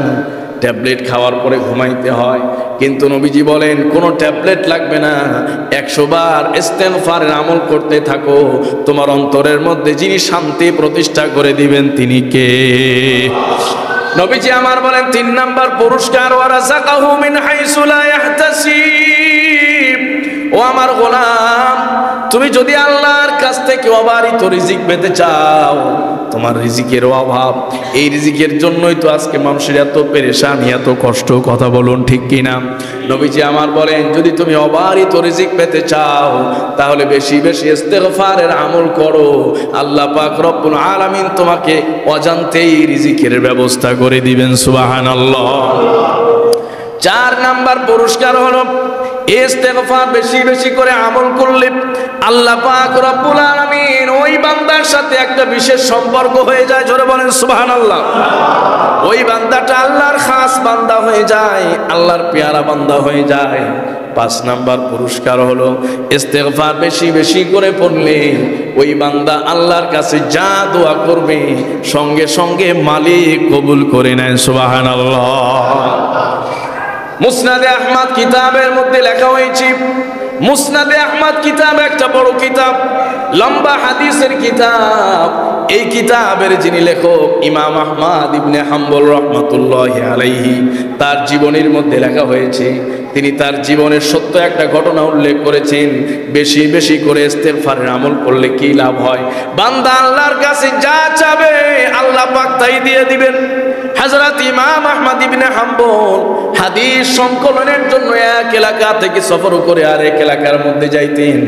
ট্যাবলেট খাওয়ার পরে ঘুমাইতে হয়। কিন্তু নবীজি বলেন, কোনো ট্যাবলেট লাগবে না, 100 বার ইস্তেগফারের আমল করতে থাকো, তোমার অন্তরের মধ্যে যিনি শান্তি প্রতিষ্ঠা করে দিবেন তিনি কে? নবীজি আমার বলেন ৩ নাম্বার পুরস্কার, ওয়ারাযাকাহু মিন হাইসু লা ইয়াহতাসিব। ও আমার গোলাম, তুমি যদি আল্লাহর কাছ থেকে অবারিত রিজিক পেতে চাও, তোমার রিজিকের অভাব, এই রিজিকের জন্যই তো আজকে মানুষের এত পেরেশানি, এত কষ্ট। কথা বলুন ঠিক কিনা? নবীজি আমার বলেন, যদি তুমি অবারিত রিজিক পেতে চাও তাহলে বেশি বেশি ইস্তেগফারের আমল করো। আল্লাহ পাক রব্বুল আলামিন তোমাকে অজান্তেই রিজিকের ব্যবস্থা করে দিবেন। সুবহানাল্লাহ। 4 নাম্বার পুরস্কার হলো ইস্তেগফার বেশি বেশি করে আমল করলে আল্লাহ পাক রব্বুল আলামিন ওই বান্দার সাথে একটা বিশেষ সম্পর্ক হয়ে যায়। জোরে বলেন সুবহানাল্লাহ। ওই বান্দাটা আল্লাহর খাস বান্দা হয়ে যায়, আল্লাহর পেয়ারা বান্দা হয়ে যায়। 5 নাম্বার পুরস্কার হলো ইস্তেগফার বেশি বেশি করে পড়লে ওই বান্দা আল্লাহর কাছে যা দোয়া করবে সঙ্গে সঙ্গে মালিক কবুল করে নেয়। সুবহানাল্লাহ। মুসনাদে আহমদ কিতাবের মধ্যে লেখা হয়েছে, মুসনাদে আহমদ কিতাব একটা বড় কিতাব, লম্বা হাদিসের কিতাব। এই কিতাবের যিনি লেখক ইমাম আহমদ ইবনে হাম্বল রহমাতুল্লাহি আলাইহি, তার জীবনের মধ্যে লেখা হয়েছে, তিনি তার জীবনের সত্য একটা ঘটনা উল্লেখ করেছেন। বেশি বেশি করে ইস্তেগফারের আমল করলে কি লাভ হয়? বান্দা আল্লাহর কাছে যা চাবে আল্লাহ পাক তাই দিয়ে দিবেন। হযরত ইমাম আহমদ ইবনে হাম্বল হাদিস সংকলনের জন্য এক এলাকা থেকে সফর করে আরেক এলাকার মধ্যে যাইতেন।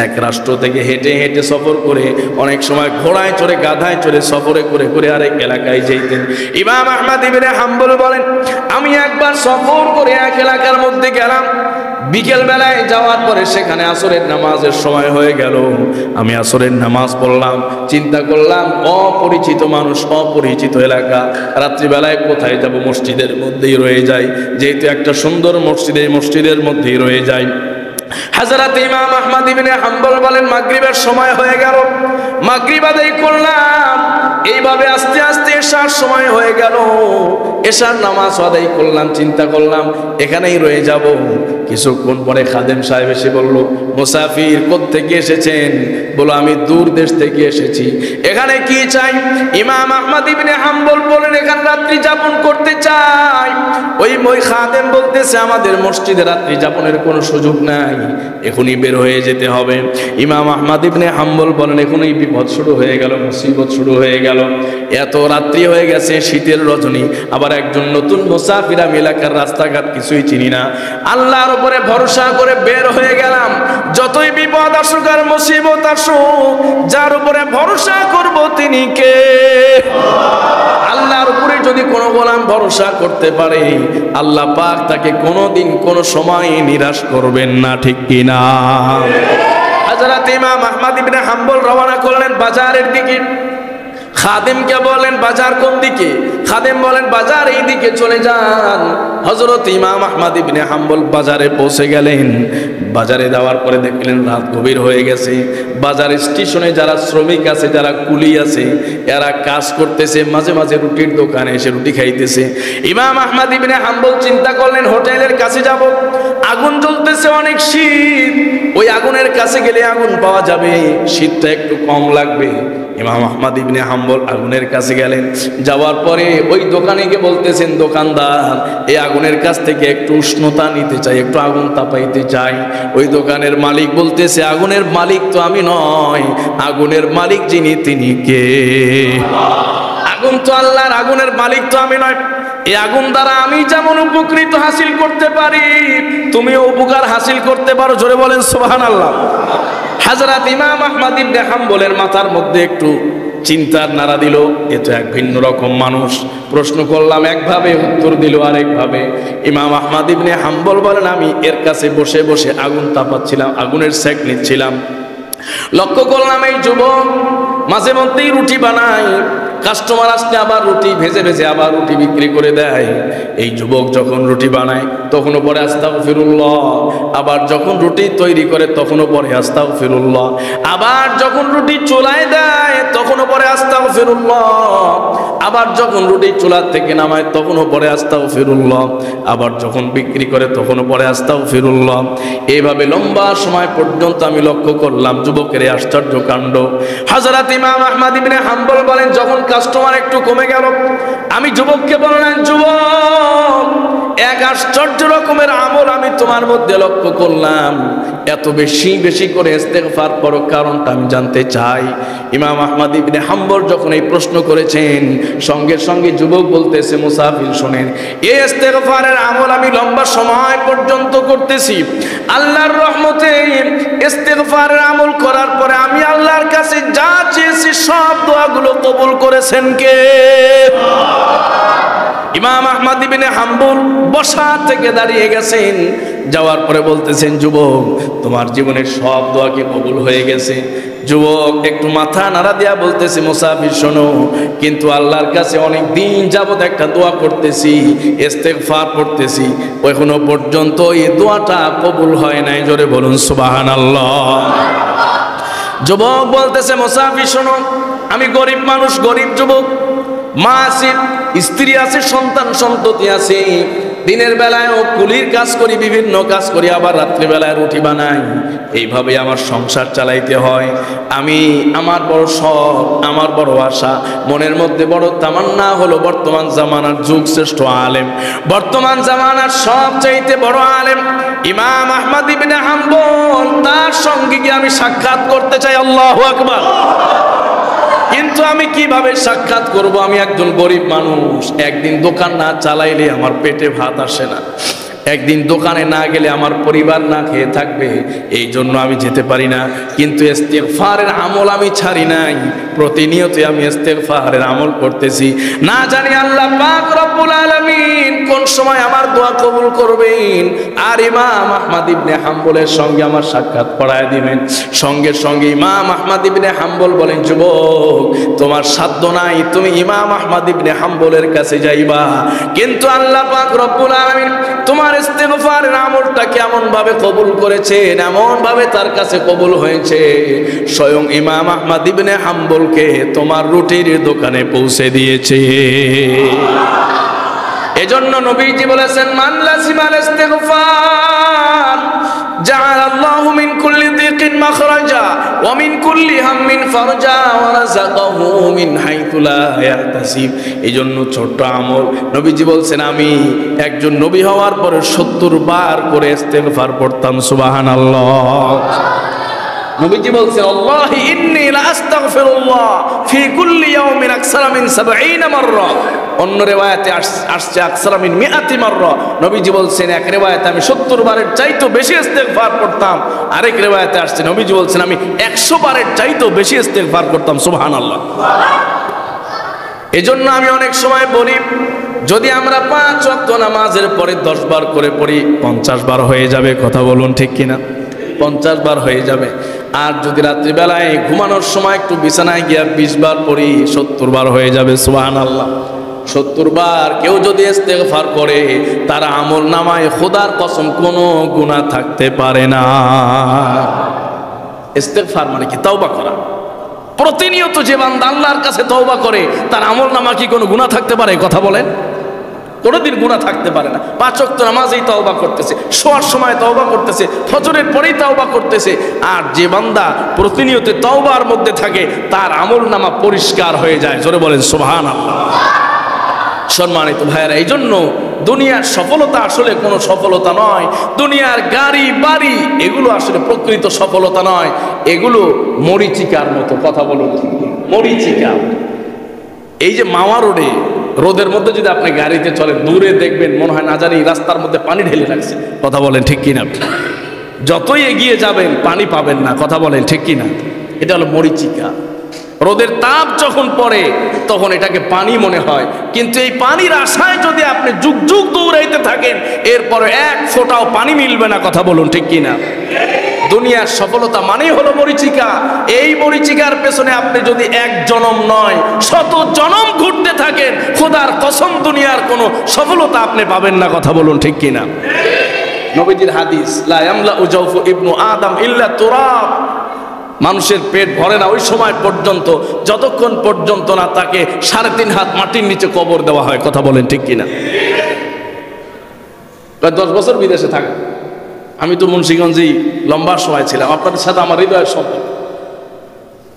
এক রাষ্ট্র থেকে হেঁটে হেঁটে সফর করে, অনেক সময় ঘোড়ায় চড়ে, গাধায় চড়ে সফরে করে করে আরেক এলাকায় যাইতেন। ইমাম আহমদ ইবনে হাম্বল বলেন, আমি একবার সফর করে এক এলাকার মধ্যে গেলাম। বিকেল বেলায় যাওয়ার পরে সেখানে আসরের নামাজের সময় হয়ে গেল। আমি আসরের নামাজ পড়লাম, চিন্তা করলাম অপরিচিত মানুষ, অপরিচিত এলাকা, রাত্রিবেলায় কোথায় যাব? মসজিদের মধ্যেই রয়ে যাই, যেহেতু একটা সুন্দর মসজিদ, এই মসজিদের মধ্যেই রয়ে যাই। হযরত ইমাম আহমদ ইবনে হাম্বল বলেন, মাগরিবের সময় হয়ে গেল, মাগরিব আদায় করলাম। এইভাবে আস্তে আস্তে এশার সময় হয়ে গেল, এশার নামাজ আদায় করলাম, চিন্তা করলাম এখানেই রয়ে যাব। কিছুক্ষণ পরে খাদেম সাহেব এসে বলল, মুসাফির কোত্থেকে এসেছেন? বলো, আমি দূর দেশ থেকে এসেছি। এখানে কি চাই? ইমাম আহমদ ইবনে হাম্বল বলেন, এখানে রাত্রি যাপন করতে চাই। ওই খাদেম বলতেছে, আমাদের মসজিদে রাত্রি যাপনের কোনো সুযোগ নাই, এখনই বের হয়ে যেতে হবে। ইমাম আহমদ ইবনে হাম্বল বলেন, এখনই বিপদ শুরু হয়ে গেল, মুসিবত শুরু হয়ে গেল। এত রাত্রি হয়ে গেছে, শীতের রজনী, আবার একজন নতুন মুসাফির, আমি এলাকার রাস্তাঘাট কিছুই চিনি না। আল্লাহর উপরে ভরসা করে বের হয়ে গেলাম। যতই বিপদ আসুক আর মুসিবত আসুক, যার উপরে ভরসা করব তিনি কে? আল্লাহর উপরে যদি কোনো গোলাম ভরসা করতে পারে, আল্লাহ পাক তাকে কোনোদিন কোনো সময় নিরাশ করবেন না, ঠিক কিনা? হযরত ইমাম আহমদ ইবনে হাম্বল রওনা করলেন বাজারের দিকে। খাদেমকে বলেন, বাজার কোন দিকে? খাদেম বলেন, বাজার এই দিকে চলে যান। হযরত ইমাম আহমদ ইবনে হাম্বল বাজারে পৌঁছে গেলেন। বাজারে যাওয়ার পরে দেখলেন রাত গভীর হয়ে গেছে। বাজার স্টেশনে যারা শ্রমিক আছে, যারা কুলি আছে, এরা কাজ করতেছে, মাঝে মাঝে রুটির দোকানে এসে রুটি খাইতেছে। ইমাম আহমদ ইবনে হাম্বল চিন্তা করলেন, হোটেলের কাছে যাব, আগুন জ্বলতেছে, অনেক শীত, ওই আগুনের কাছে গেলে আগুন পাওয়া যাবে, শীতটা একটু কম লাগবে। ইমাম আহমদ ইবনে হাম্বল আগুনের কাছে গেলেন। যাওয়ার পরে ওই দোকানে গিয়ে বলতেছেন, দোকানদার, এই আগুনের কাছ থেকে একটু উষ্ণতা নিতে চাই, একটু আগুন তাপাইতে চাই। ওই দোকানের মালিক বলতেছে, আগুনের মালিক তো আমি নয়, আগুনের মালিক যিনি তিনি কে? আগুন তো আল্লাহর, আগুনের মালিক তো আমি নয়। এই আগুন দ্বারা আমি যেমন উপকৃত হাসিল করতে পারি, তুমিও উপকার হাসিল করতে পারো। জোরে বলেন সুবহানাল্লাহ। হযরত ইমাম আহমদ ইবনে হাম্বলের মাথার মধ্যে একটু চিন্তার নাড়া দিল, এ তো এক ভিন্ন রকম মানুষ। প্রশ্ন করলাম একভাবে, উত্তর দিল আরেকভাবে। ইমাম আহমদ ইবনে হাম্বল বলেন, আমি এর কাছে বসে বসে আগুন তাপাচ্ছিলাম, আগুনের সেক নিচ্ছিলাম। লক্ষ্য করলাম এই যুবক মাঝে মধ্যেই রুটি বানায়, কাস্টমার আসলে আবার রুটি ভেজে ভেজে আবার রুটি বিক্রি করে দেয়। এই যুবক যখন রুটি বানায় তখনও পরে আস্তাগফিরুল্লাহ, আবার যখন রুটি তৈরি করে তখনও পরে আস্তাগফিরুল্লাহ, আবার যখন রুটি চুলায় দেয় তখনও পরে আস্তাগফিরুল্লাহ, আবার যখন রুটি চুলার থেকে নামায় তখনও পরে আস্তাগফিরুল্লাহ, আবার যখন বিক্রি করে তখনও পরে আস্তাগফিরুল্লাহ। এইভাবে লম্বা সময় পর্যন্ত আমি লক্ষ্য করলাম যুবকের আশ্চর্য কাণ্ড। হযরত ইমাম আহমদ ইবনে হাম্বল বলেন, যখন কাস্টমার একটু কমে গেল। আমি যুবককে বললাম, যুবক, এক আশ্চর্য রকমের আমল আমি তোমার মধ্যে লক্ষ্য করলাম, এত বেশি বেশি করে ইস্তেগফার করো, কারণটা আমি জানতে চাই। ইমাম আহমদ ইবনে হাম্বল যখন এই প্রশ্ন করেছেন, সঙ্গে সঙ্গে যুবক বলতেছে, মুসাফির শোনেন, এই ইস্তেগফারের আমল আমি লম্বা সময় পর্যন্ত করতেছি। আল্লাহর রহমতে ইস্তেগফারের আমল করার পরে আমি আল্লাহর কাছে যা চেয়েছি সব দোয়াগুলো কবুল করেছেন কে? ইমাম আহমদ ইবনে হাম্বল বসা থেকে দাঁড়িয়ে গেছেন, যাওয়ার পরে বলতেছেন, যুবক, তোমার জীবনের সব দোয়া কি কবুল হয়ে গেছে? যুবক একটু মাথা নাড়া দিয়া বলতেছে, মুসাফির শোনো, কিন্তু আল্লাহর কাছে অনেক দিন যাবত একটা দোয়া করতেছি, ইস্তেগফার করতেছি, এখনো পর্যন্ত এই দোয়াটা কবুল হয় নাই। জোরে বলুন সুবহানাল্লাহ। যুবক বলতেছে, মুসাফির শোনো, আমি গরিব মানুষ, গরিব যুবক, মা আছে, স্ত্রী আছে, সন্তান সন্ততি আছে, দিনের বেলায়ও কুলির কাজ করি, বিভিন্ন কাজ করি, আবার রাত্রিবেলায় রুটি বানাই, এইভাবে আমার সংসার চালাইতে হয়। আমি আমার বড় শখ, আমার বড় আশা, মনের মধ্যে বড় তামান্না হলো বর্তমান জামানার যুগ শ্রেষ্ঠ আলেম, বর্তমান জামানার সবচাইতে বড় আলেম ইমাম আহমদ ইবনে হাম্বল, তার সঙ্গে গিয়ে আমি সাক্ষাৎ করতে চাই। আল্লাহু আকবার। কিন্তু আমি কিভাবে সাক্ষাৎ করব? আমি একজন গরিব মানুষ, একদিন দোকান না চালাইলে আমার পেটে ভাত আসে না, একদিন দোকানে না গেলে আমার পরিবার না খেয়ে থাকবে, এই জন্য আমি যেতে পারি না। কিন্তু ইস্তেগফারের আমল আমি ছাড়ি নাই, প্রতিনিয়ত আমি ইস্তেগফারের আমল করতেছি। না জানি আল্লাহ পাক রব্বুল আলামিন কোন সময় আমার দোয়া কবুল করবেন, আর ইমাম আহমদ ইবনে হাম্বলের সঙ্গে আমার সাক্ষাৎ করায় দিবেন। সঙ্গে সঙ্গে ইমাম আহমদ ইবনে হাম্বল বলেন, যুবক, তোমার সাধ্য নাই, তুমি ইমাম আহমদ ইবনে হাম্বলের কাছে যাইবা, কিন্তু আল্লাহ পাক রব্বুল আলামিন তোমার ইস্তেগফারের আমলটা কেমন ভাবে কবুল করেছেন, এমন ভাবে তার কাছে কবুল হয়েছে, স্বয়ং ইমাম আহমদ ইবনে হাম্বলকে তোমার রুটির দোকানে পৌঁছে দিয়েছে। এজন্য নবীজি বলেছেন, মান লাজিমাল ইস্তেগফার জাআলাল্লাহু মিন কুল্লি দিকিন মাখরাজা ওয়া মিন কুল্লি হাম্মিন ফারজা ওয়া রাযাকাহু মিন হাইতু লা ইয়াহতাসিব। এজন্য ছোট্ট আমল, নবীজি বলছেন, আমি একজন নবী হওয়ার পরে 70 বার করে ইস্তেগফার পড়তাম। সুবহানাল্লাহ। নবীজি বলছেন, আল্লাহি ইন্নী লা আস্তাগফিরুল্লাহ ফি কুল্লি ইয়াউমিন আকসারা মিন 70 মাররা। অন্য রিওয়ায়াতে আসছে আকসারা মিন 100 মাররা। নবীজি বলছেন, এক রিওয়ায়াতে আমি 70 বারের চাইতেও বেশি ইস্তেগফার করতাম, আরেক রিওয়ায়াতে আসছে নবীজি বলছেন আমি 100 বারের চাইতেও বেশি ইস্তেগফার করতাম। সুবহানাল্লাহ। এজন্য আমি অনেক সময় বলি, যদি আমরা 5 ওয়াক্ত নামাজের পরে 10 বার করে পড়ি, 50 বার হয়ে যাবে। কথা বলুন ঠিক কিনা? 50 বার হয়ে যাবে। আর যদি রাত্রিবেলায় ঘুমানোর সময় একটু বিছানায় গিয়া 20 বার পড়ি, 70 বার হয়ে যাবে। সুবহানাল্লাহ। 70 বার কেউ যদি ইস্তেগফার করে, তার আমল নামায় খোদার কসম কোনো গুনাহ থাকতে পারে না। ইস্তেগফার মানে কি? তওবা করা। প্রতিনিয়ত যে বান্দা আল্লাহর কাছে তওবা করে, তার আমল নামা কি কোনো গুনাহ থাকতে পারে? কথা বলেন। কোনোদিন গুনাহ থাকতে পারে না। 5 ওয়াক্ত নামাজেই তওবা করতেছে, শোয়ার সময় তওবা করতেছে, ফজরের পরেই তওবা করতেছে। আর যে বান্দা প্রতিনিয়ত তওবার মধ্যে থাকে, তার আমলনামা পরিষ্কার হয়ে যায়। জোরে বলেন সুবহানাল্লাহ। সম্মানিত ভাইয়েরা, এই জন্য দুনিয়ার সফলতা আসলে কোনো সফলতা নয়, দুনিয়ার গাড়ি বাড়ি এগুলো আসলে প্রকৃত সফলতা নয়, এগুলো মরিচিকার মতো। কথা বলুন, মরিচিকা। এই যে মাওয়া রোডে, রোদের মধ্যে যদি আপনি গাড়িতে চলেন, দূরে দেখবেন মনে হয় না জানি রাস্তার মধ্যে পানি ঢেলে রাখছে। কথা বলেন ঠিক কিনা? যতই এগিয়ে যাবেন পানি পাবেন না। কথা বলেন ঠিক কিনা? এটা হলো মরিচিকা। রোদের তাপ যখন পড়ে তখন এটাকে পানি মনে হয়, কিন্তু এই পানির আশায় যদি আপনি যুগ যুগ দৌড়াইতে থাকেন, এরপরে এক ফোঁটাও পানি মিলবে না। কথা বলুন ঠিক কিনা? দুনিয়ার সফলতা মানেই হলো মরিচিকা। এই মরিচিকার পেছনে আপনি যদি এক জনম নয় 100 জনম ঘুরতে থাকেন, খোদার কসম দুনিয়ার কোনো সফলতা আপনি পাবেন না। কথা বলুন ঠিক কিনা? নবীজির হাদিস, লা ইয়ামলাউ জাওফু ইবনু আদম ইল্লা তুরাব। মানুষের পেট ভরে না ওই সময় পর্যন্ত, যতক্ষণ পর্যন্ত না তাকে 3.5 হাত মাটির নিচে কবর দেওয়া হয়। কথা বলেন ঠিক কিনা? 10 বছর বিদেশে থাকা, আমি তো মুন্সিগঞ্জেই লম্বা সময় ছিলাম, আপনাদের সাথে আমার হৃদয়ের সম্পর্ক।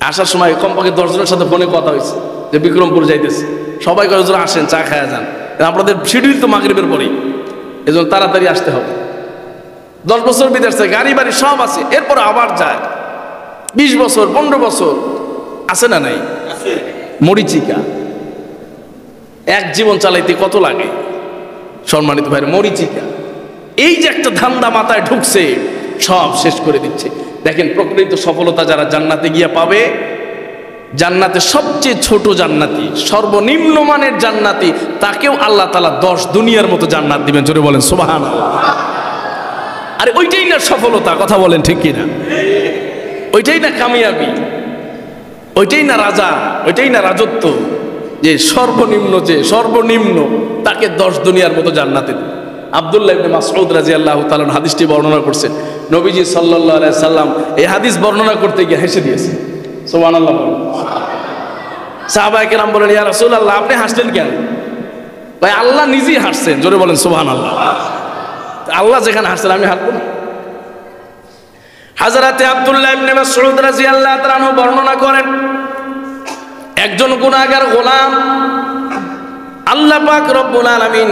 আসার সময় কমপক্ষে 10 জনের সাথে ফোনে কথা হয়েছে যে বিক্রমপুর যাইতেছে। সবাই করে হুজুর আসেন, চা খায়া যান, আপনাদের শিডিউল তো মাগরিবের পরেই, এজন্য তাড়াতাড়ি আসতে হবে। 10 বছর বিদেশে গাড়ি বাড়ি সব আছে, এরপর আবার যায়। 20 বছর 15 বছর আছে না নাই? মরিচিকা এক জীবন চালাইতে কত লাগে সম্মানিত ভাই, মরিচিকা। এই যে একটা ধান্দা মাথায় ঢুকছে, সব শেষ করে দিচ্ছে। দেখেন প্রকৃত সফলতা যারা জান্নাতে গিয়ে পাবে, জান্নাতে সবচেয়ে ছোট জান্নাতি, সর্বনিম্ন মানের জান্নাতি, তাকেও আল্লাহ তাআলা 10 দুনিয়ার মতো জান্নাত দিবেন। জোরে বলেন সুবহানাল্লাহ। আরে ওইটাই না সফলতা, কথা বলেন ঠিক কিনা? ওইটাই না কামিয়াবি, ওইটাই না রাজা, ওইটাই না রাজত্ব, যে সর্বনিম্ন তাকে 10 দুনিয়ার মতো জান্নাতে দিবেন। আব্দুল্লাহ ইবনে মাসউদ রাদিয়াল্লাহু তাআলা হাদিসটি বর্ণনা করছেন। নবীজি সাল্লাল্লাহু আলাইহি সাল্লাম এই হাদিস বর্ণনা করতে গিয়ে হেসে দিয়েছে। সুবহানাল্লাহ। সাহাবায়ে কেরাম বলেন, ইয়া রাসূলুল্লাহ, আপনি হাসলেন কেন? ভাই আল্লাহ নিজেই হাসছেন। জোরে বলেন সুবহানাল্লাহ। আল্লাহ যেখানে হাসছেন আমি হাসবো না? হযরতে আব্দুল্লাহ ইবনে মাসউদ রাদিয়াল্লাহু তাআলা বর্ণনা করেন, একজন গুনাহগার গোলাম আল্লাহ পাক রব্বুল আলামিন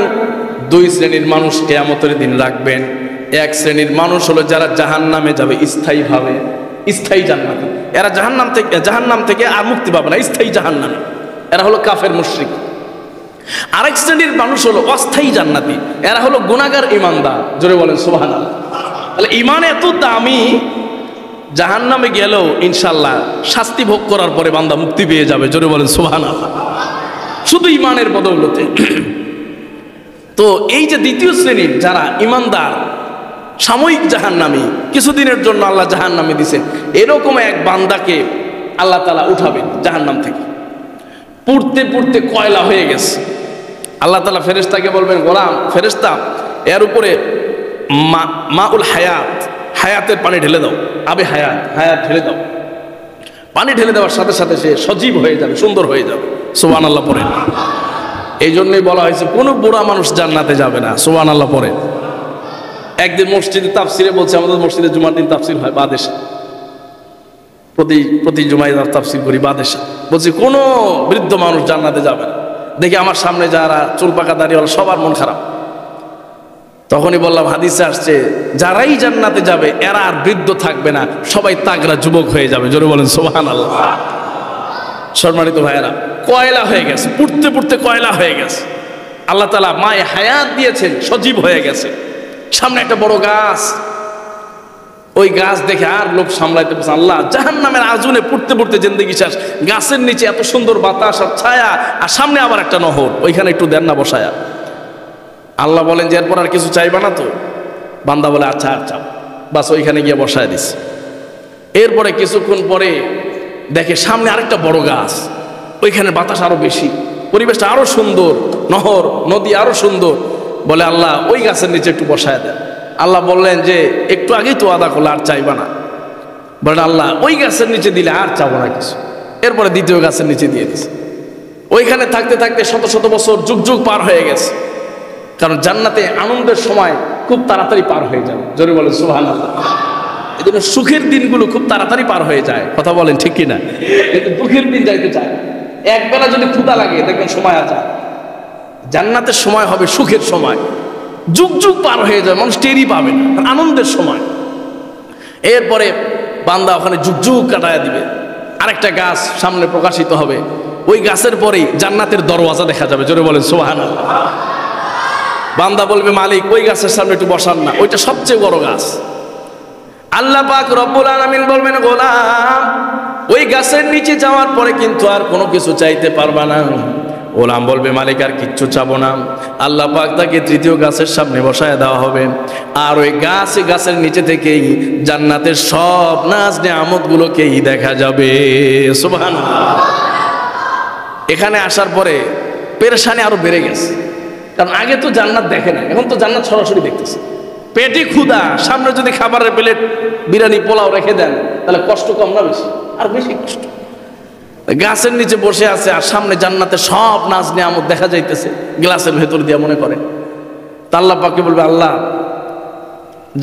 2 শ্রেণীর মানুষ কিয়ামতের দিন রাখবেন। এক শ্রেণীর মানুষ হলো যারা জাহান্নামে যাবে স্থায়ীভাবে, স্থায়ী জান্নাতি। এরা জাহান্নাম থেকে আর মুক্তি পাবে না, স্থায়ী জাহান্নামে। এরা হলো কাফের মুশরিক। আরেক শ্রেণীর মানুষ হলো অস্থায়ী জান্নাতি। এরা হলো গুনাহগার ঈমানদার। জোরে বলেন সুবহানাল্লাহ। তাহলে ঈমান এত দামি, জাহান্নামে গেলেও ইনশাআল্লাহ শাস্তি ভোগ করার পরে বান্দা মুক্তি পেয়ে যাবে। জোরে বলেন সুবহানাল্লাহ, শুধু ঈমানের বদৌলতে। তো এই যে দ্বিতীয় শ্রেণীর যারা ঈমানদার, সাময়িক জাহান্নামী, কিছুদিনের জন্য আল্লাহ জাহান্নামে দিয়েছেন, এরকম এক বান্দাকে আল্লাহ তাআলা উঠাবেন জাহান্নাম থেকে। পুড়তে পুড়তে কয়লা হয়ে গেছে। আল্লাহ তাআলা ফেরেশতাকে বলবেন, গোলাম ফেরেশতা, এর উপরে মাউল হায়াত, হায়াতের পানি ঢেলে দাও, আবে হায়াত ঢেলে দাও। পানি ঢেলে দেওয়ার সাথে সাথে সে সজীব হয়ে যাবে, সুন্দর হয়ে যাবে। সুবহানাল্লাহ পড়ে। এই জন্যই বলা হয়েছে কোনো বুড়া মানুষ জান্নাতে যাবে না। সুবহানাল্লাহ পড়ে। একদিন মসজিদে তাফসিরে বলছে, আমাদের মসজিদে জুমার দিন তাফসির হয় বাদেশে, প্রতি জুমায় তাফসির করি বাদেশে। বলছি কোনো বৃদ্ধ মানুষ জান্নাতে যাবে না। দেখি আমার সামনে যারা চুল পাকা দাড়িওয়ালা সবার মন খারাপ। তখনই বললাম, হাদিসে আসছে যারাই জান্নাতে যাবে এরা আর বৃদ্ধ থাকবে না, সবাই তাগড়া যুবক হয়ে যাবে। জোরে বলেন সুবহানাল্লাহ। সম্মানিত ভাইয়েরা, কয়লা হয়ে গেছে, পুড়তে পুড়তে কয়লা হয়ে গেছে। আল্লাহ তাআলা মায়ে হায়াত দিয়েছেন, সজীব হয়ে গেছে। সামনে একটা বড় গাছ, ওই গাছ দেখে আর লোক সামলাইতে পারছে। আল্লাহ জাহান্নামের আগুনে পুড়তে পুড়তে জিন্দেগি শেষ, গাছের নিচে এত সুন্দর বাতাস আর ছায়া, আর সামনে আবার একটা নহর, ওইখানে একটু দেন না বসায়া। আল্লাহ বলেন যে এরপর আর কিছু চাইবা না তো? বান্দা বলে আচ্ছা আচ্ছা, বাস ওইখানে গিয়ে বসায় দিস। এরপরে কিছুক্ষণ পরে দেখে সামনে আরেকটা বড় গাছ, ওইখানে বাতাস আরো বেশি, পরিবেশটা আরো সুন্দর, নহর নদী আরো সুন্দর। বলে আল্লাহ ওই গাছের নিচে একটু বসায় দেন। আল্লাহ বললেন যে একটু আগেই তো আদা করলে, আর চাইবা না? বলে আল্লাহ ওই গাছের নিচে দিলে আর চাবো না কিছু। এরপরে দ্বিতীয় গাছের নিচে দিয়ে দিছে। ওইখানে থাকতে থাকতে শত শত বছর, যুগ যুগ পার হয়ে গেছে। কারণ জান্নাতে আনন্দের সময় খুব তাড়াতাড়ি পার হয়ে যায়। জোরে বলেন সুবহানাল্লাহ। এই জন্য সুখের দিনগুলো খুব তাড়াতাড়ি পার হয়ে যায়। কথা বলেন ঠিক কিনা? কিন্তু দুঃখের দিন যাইতে চায়। একবেলা যদি ক্ষুধা লাগে দেখবেন সময় আছে। জান্নাতের সময় হবে সুখের সময়, যুগ যুগ পার হয়ে যায়, মানুষ টেরই পাবে না, আনন্দের সময়। এরপরে বান্দা ওখানে যুগ যুগ কাটায় দিবে। আরেকটা গাছ সামনে প্রকাশিত হবে, ওই গাছের পরেই জান্নাতের দরওয়াজা দেখা যাবে। জোরে বলেন সুবহানাল্লাহ। বান্দা বলবে মালিক ওই গাছের সামনে একটু বসান না, ওইটা সবচেয়ে বড় গাছ। আল্লাহ পাক রব্বুল আলামিন বলবেন, গোলাম ওই গাছের নিচে যাওয়ার পরে কিন্তু আর কোনো কিছু চাইতে পারবা না। গোলাম বলবে মালিক আর কিচ্ছু চাবো না। আল্লাহ পাক তাকে তৃতীয় গাছের সামনে বসায় দেওয়া হবে, আর ওই গাছের নিচে থেকেই জান্নাতের সব নাজ নেয়ামতগুলোকেই দেখা যাবে। সুবহানাল্লাহ। এখানে আসার পরে পেরেশানি আরো বেড়ে গেছে, কারণ আগে তো জান্নাত দেখে না, এখন তো জান্নাত সরাসরি দেখতেছে। পেটে ক্ষুধা, সামনে যদি খাবারের প্লেট বিরিয়ানি পোলাও রেখে দেন তাহলে কষ্ট কম না বেশি? আর বেশি কষ্ট। গাছের নিচে বসে আছে আর সামনে জান্নাতের সব নাজ নিয়ামত দেখা যাইতেছে গ্লাসের ভেতর দিয়ে, মনে করে। তা আল্লাহ পাককে বলবে, আল্লাহ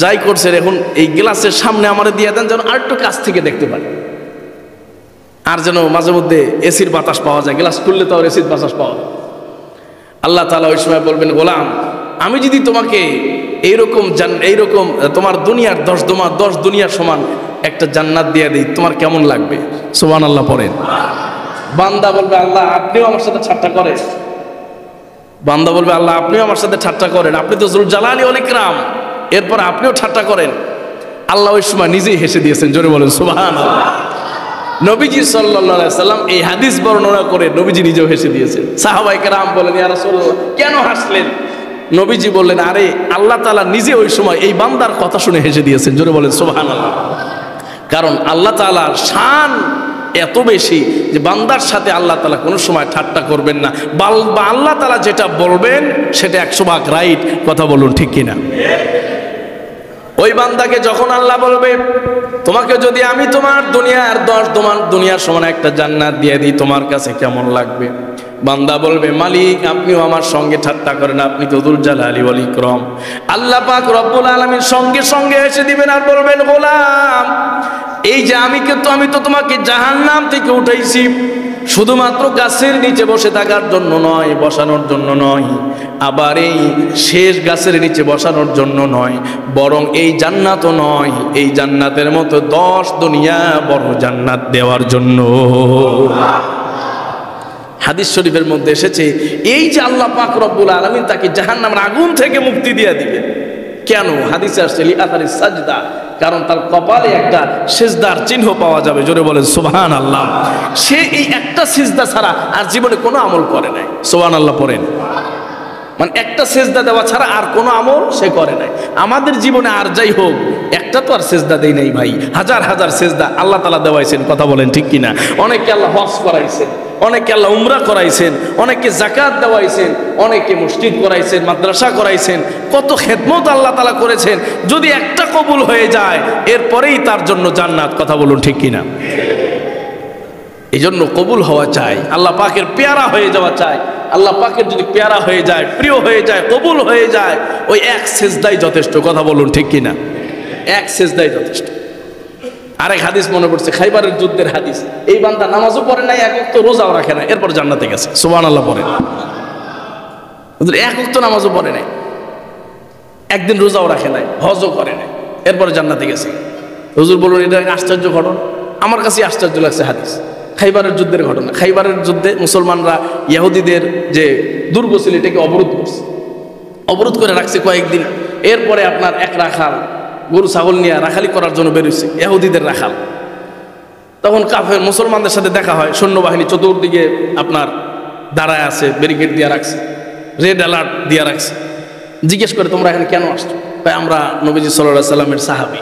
যাই করছে এখন এই গ্লাসের সামনে আমারে দিয়ে দেন, যেন আর একটু কাছ থেকে দেখতে পারি। আর যেন মাঝে মধ্যে এসির বাতাস পাওয়া যায়, গ্লাস খুললে তো আর এসির বাতাস পাওয়া যায়। আল্লাহ তাআলা ওই সময় বলবেন, গোলাম আমি যদি তোমাকে এইরকম তোমার দুনিয়ার 10 দুনিয়ার সমান একটা জান্নাত দিয়ে দিই, তোমার কেমন লাগবে? সুবহানাল্লাহ পড়েন। বান্দা বলবে, আল্লাহ আপনিও আমার সাথে ঠাট্টা করেন। বান্দা বলবে, আল্লাহ আপনিও আমার সাথে ঠাট্টা করেন, আপনি তো যুল জালালি ওয়াল ইকরাম, এরপর আপনিও ঠাট্টা করেন। আল্লাহ ওই সময় নিজেই হেসে দিয়েছেন, জোরে বলেন সুবহানাল্লাহ। নবীজি সাল্লাল্লাহু আলাইহি সাল্লাম এই হাদিস বর্ণনা করে নবীজি নিজেও হেসে দিয়েছেন। সাহাবায়ে কেরাম বলেন, ইয়া রাসূলুল্লাহ কেন হাসলেন? নবীজি বললেন, আরে আল্লাহ তাআলা নিজে ওই সময় এই বান্দার কথা শুনে হেসে দিয়েছেন, জোরে বলেন সুবহানাল্লাহ। কারণ আল্লাহ তাআলার শান এত বেশি যে বান্দার সাথে আল্লাহ তাআলা কোনো সময় ঠাট্টা করবেন না, বা আল্লাহ তাআলা যেটা বলবেন সেটা 100% রাইট। কথা বলুন ঠিক কিনা? ওই বান্দাকে যখন আল্লাহ বলবে, তোমাকে যদি আমি তোমার দুনিয়ার সমান একটা জান্নাত দিয়ে দিই, তোমার কাছে কেমন লাগবে? বান্দা বলবে, মালিক আপনিও আমার সঙ্গে ঠাট্টা করেন, আপনি তো যুল জালালি ওয়াল ইকরাম। আল্লাহ পাক রব্বুল আলামিন সঙ্গে সঙ্গে এসে দিবেন আর বলবেন, গোলাম এই যে আমি তো তোমাকে জাহান্নাম থেকে উঠাইছি, শুধুমাত্র গাছের নিচে বসে থাকার জন্য নয়, বসানোর জন্য নয়, আবার এই শেষ গাছের নিচে বসানোর জন্য নয়, বরং এই জান্নাতও নয়, এই জান্নাতের মতো 10 দুনিয়া বড় জান্নাত দেওয়ার জন্য। হাদিস শরীফের মধ্যে এসেছে, এই যে আল্লাহ পাক রব্বুল আলামিন তাকে জাহান্নামের আগুন থেকে মুক্তি দিয়ে দিবে। কেন? হাদিসে আসছে লিআতারিস সাজদা, কারণ তার কপালে একটা সিজদার চিহ্ন পাওয়া যাবে। জোরে বলেন সুবহানাল্লাহ। সে এই একটা সিজদা ছাড়া আর জীবনে কোনো আমল করে নাই। সুবহানাল্লাহ পড়েন। মানে একটা সিজদা দেওয়া ছাড়া আর কোনো আমল সে করে নাই। আমাদের জীবনে আর যাই হোক, একটা তো আর সিজদা দেই নাই ভাই, হাজার হাজার সিজদা আল্লাহ তাআলা দেওয়াইছেন। কথা বলেন ঠিক কিনা? অনেককে আল্লাহ হজ করাইছেন, অনেকে আল্লাহ উমরা করাইছেন, অনেকে যাকাত দেওয়াইছেন, অনেকে মসজিদ করাইছেন, মাদ্রাসা করাইছেন, কত খেদমত আল্লাহ তাআলা করেছেন। যদি একটা কবুল হয়ে যায়, এরপরেই তার জন্য জান্নাত। কথা বলুন ঠিক কিনা? এই জন্য কবুল হওয়া চাই, আল্লাহ পাকের পেয়ারা হয়ে যাওয়া চাই। আল্লাহ পাকের যদি পেয়ারা হয়ে যায়, প্রিয় হয়ে যায়, কবুল হয়ে যায়, ওই এক সেজদাই যথেষ্ট। কথা বলুন ঠিক কিনা? এক সেজদাই যথেষ্ট। আরেক হাদিস মনে পড়ছে, খাইবারের যুদ্ধের হাদিস। এই বান্দা নামাজও পড়ে নাই, এক ওয়াক্ত রোজাও রাখে না, এরপর জান্নাতে গেছে। সুবহানাল্লাহ পড়েন। এক ওয়াক্ত নামাজও পড়ে নাই, একদিন রোজাও রাখে নাই, হজও করে নাই, এরপরে জান্নাতে গেছে। হুজুর বলুন, এটা আশ্চর্য ঘটনা। আমার কাছে আশ্চর্য লাগছে হাদিস। খাইবারের যুদ্ধের ঘটনা। খাইবারের যুদ্ধে মুসলমানরা ইহুদিদের যে দুর্গ ছিল এটাকে অবরোধ করছে, অবরোধ করে রাখছে কয়েকদিন। এরপরে আপনার এক রাখাল গরু ছাগল নিয়ে রাখালি করার জন্য বেরোচ্ছে, ইহুদিদের রাখাল। তখন কাফের মুসলমানদের সাথে দেখা হয়, সৈন্যবাহিনী চতুর্দিকে আপনার দাঁড়ায় আছে, ব্যারিকেড দিয়ে রাখছে, রেড অ্যালার্ট দিয়ে রাখছে। জিজ্ঞেস করে, তোমরা এখানে কেন আসছো? ভাই আমরা নবীজি সাল্লাল্লাহু আলাইহি সাল্লামের সাহাবী,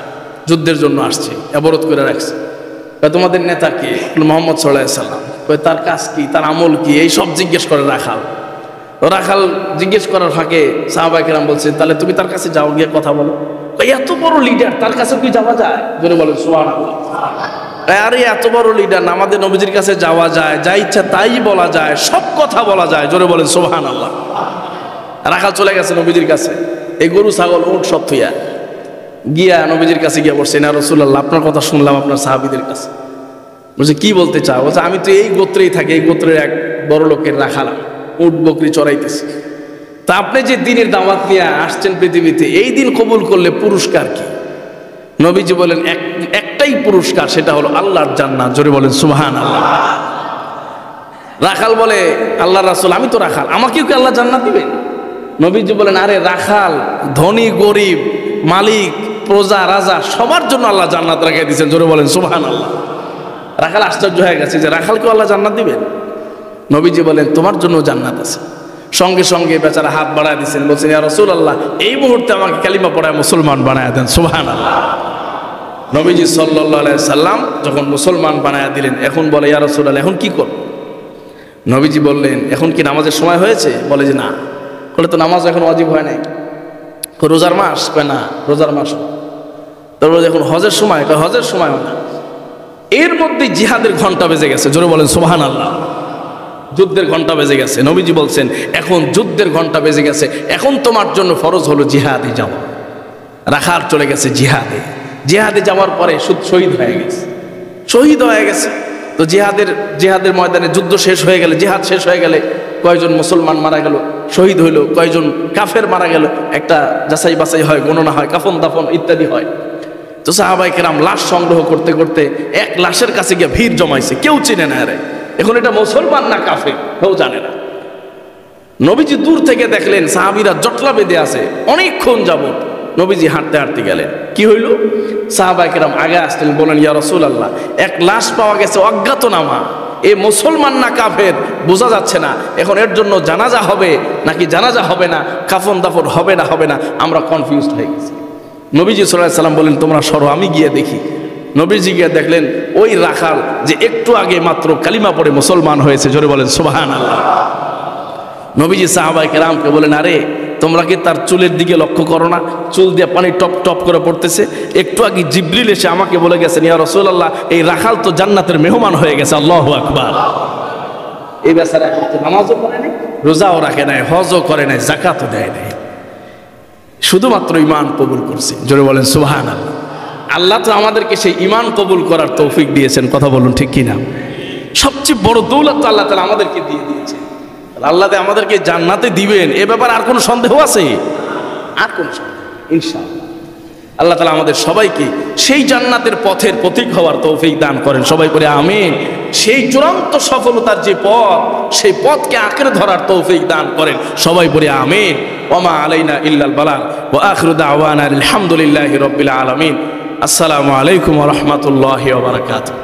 যুদ্ধের জন্য আসছে, অবরোধ করে রাখছে। তোমাদের নেতা কে? মুহাম্মদ সাল্লাল্লাহু আলাইহি সাল্লাম। তার কাজ কি, তার আমল কি, এই সব জিজ্ঞেস করে রাখাল। রাখাল জিজ্ঞেস করার ফাঁকে সাহাবায়ে কেরাম বলছেন, তাহলে তুমি তার কাছে যাও, গিয়ে কথা বলো। এত বড় লিডার, তার কাছে কি যাওয়া যায়? জোরে বলেন সুবহানাল্লাহ। আরে এত বড় লিডার, আমাদের নবীজির কাছে যাওয়া যায়, যা ইচ্ছা তাই বলা যায়, সব কথা বলা যায়। জোরে বলেন সুবহানাল্লাহ। রাখাল চলে গেছে নবীজির কাছে, এই গরু ছাগল উট সব থুইয়া গিয়া নবীজির কাছে গিয়া বলছে, না রাসূলুল্লাহ আপনার কথা শুনলাম আপনার সাহাবীদের কাছে। বলছে কি বলতে চাও? বলছে আমি তো এই গোত্রেই থাকি, এই গোত্রের এক বড় লোকের রাখালাম, উট বকরি চড়াইতেছি। তা আপনি যে দিনের দাওয়াত নিয়ে আসছেন পৃথিবীতে, এই দিন কবুল করলে পুরস্কার কি? নবীজি বলেন, একটাই পুরস্কার, সেটা হলো আল্লাহর জান্নাত। জোরে বলেন সুবহানাল্লাহ। রাখাল বলে, আল্লাহর রাসূল আমি তো রাখাল, আমাকেও কি আল্লাহ জান্নাত দিবেন? নবীজি বলেন, আরে রাখাল, ধনী গরিব, মালিক প্রজা রাজা সবার জন্য আল্লাহ জান্নাত রেখে দিয়েছেন। জোরে বলেন সুবহানাল্লাহ। রাখাল আশ্চর্য হয়ে গেছে যে রাখালকেও আল্লাহ জান্নাত দিবেন। নবীজি বলেন, তোমার জন্য জান্নাত আছে। সঙ্গে সঙ্গে বেচারা হাত বাড়ায় দিচ্ছেন, বলছেন, ইয়া রাসূলুল্লাহ এই মুহূর্তে আমাকে কালিমা পড়ায় মুসলমান বানায় দেন। সুবহানাল্লাহ। নবীজি সাল্লাল্লাহু আলাইহি সাল্লাম যখন মুসলমান বানায় দিলেন, এখন বলে, ইয়া রাসূলুল্লাহ এখন কি করব? নবীজি বললেন, এখন কি নামাজের সময় হয়েছে? বলে যে না। বলে তো নামাজ এখন ওয়াজিব হয় নাই। রোজার মাস? কয় না, রোজার মাস। তারপর এখন হজের সময়? কয় হজের সময় না। এর মধ্যে জিহাদের ঘন্টা বেজে গেছে। জোরে বলেন সুবহানাল্লাহ। যুদ্ধের ঘন্টা বেজে গেছে। নবীজি বলছেন, এখন যুদ্ধের ঘন্টা বেজে গেছে, এখন তোমার জন্য ফরজ হলো জিহাদে যাওয়া। রাখাল চলে গেছে জিহাদে। জিহাদে যাওয়ার পরে শহীদ হয়ে গেছে, শহীদ হয়ে গেছে। তো জিহাদের ময়দানে যুদ্ধ শেষ হয়ে গেলে, জিহাদ শেষ হয়ে গেলে কয়জন মুসলমান মারা গেল, শহীদ হইল, কয়জন কাফের মারা গেল, একটা যাচাই বাছাই হয়, গণনা হয়, কাফন দাফন ইত্যাদি হয়। তো সাহাবায়ে কেরাম লাশ সংগ্রহ করতে করতে এক লাশের কাছে গিয়ে ভিড় জমাইছে, কেউ চিনে না রে এখন এটা মুসলমান না কাফের, কেউ জানে না। নবীজি দূর থেকে দেখলেন সাহাবীরা জটলা বেঁধে আছে, অনেকক্ষণ যাবত নবীজি হাঁটতে হাঁটতে গেলেন। কি হইল? সাহাবায়ে কেরাম আগে আসলেন, বলেন ইয়া রাসূলুল্লাহ, এক লাশ পাওয়া গেছে অজ্ঞাতনামা, এ মুসলমান না কাফের বোঝা যাচ্ছে না, এখন এর জন্য জানাজা হবে নাকি জানাজা হবে না, কাফন দাফন হবে না হবে না, আমরা কনফিউজড হয়ে গেছি। নবীজি সাল্লাল্লাহু আলাইহি সাল্লাম বলেন তোমরা সরো, আমি গিয়ে দেখি। নবীজি গিয়ে দেখলেন ওই রাখাল যে একটু আগে মাত্র কালিমা পড়ে মুসলমান হয়েছে, জোরে বলেন সুবহানাল্লাহ। নবীজি সাহাবায়ে কেরামকে বলেন, আরে তোমরা কি তার চুলের দিকে লক্ষ্য করো না? চুল দিয়ে পানি টপ টপ করে পড়তেছে। একটু আগে জিবরিল এসে আমাকে বলে গেছেন, ইয়া রাসূলুল্লাহ, এই রাখাল তো জান্নাতের মেহমান হয়ে গেছে। আল্লাহু আকবার। এই বেচারা এখন তো নামাজও পড়ে নাই, রোজাও রাখে নাই, হজও করে নাই, যাকাতও দেয় নাই, শুধুমাত্র ঈমান কবুল করছে। জোরে বলেন সুবহানাল্লাহ। আল্লাহ তো আমাদেরকে সেই ঈমান কবুল করার তৌফিক দিয়েছেন, কথা বলুন ঠিক কিনা? সবচেয়ে বড় দৌলত তো আল্লাহ তাআলা আমাদেরকে দিয়ে দিয়েছে। আল্লাহ আমাদেরকে জান্নাতে দিবেন এ ব্যাপারে আর কোনো সন্দেহ আছে? আর কোনো সন্দেহ? ইনশাআল্লাহ আল্লাহ তাআলা আমাদের সবাইকে সেই জান্নাতের পথের পথিক হওয়ার তৌফিক দান করেন, সবাই করে আমিন। সেই চূড়ান্ত সফলতার যে পথ, সেই পথকে আঁকড়ে ধরার তৌফিক দান করেন, সবাই করে আমিন। ওমা আলাইনা ইল্লাল বালাগ ওয়া আখিরু দাওয়ানা আলহামদুলিল্লাহি রাব্বিল আলামিন। আসসালামু আলাইকুম ওয়া রাহমাতুল্লাহি ওয়া বারাকাতুহু।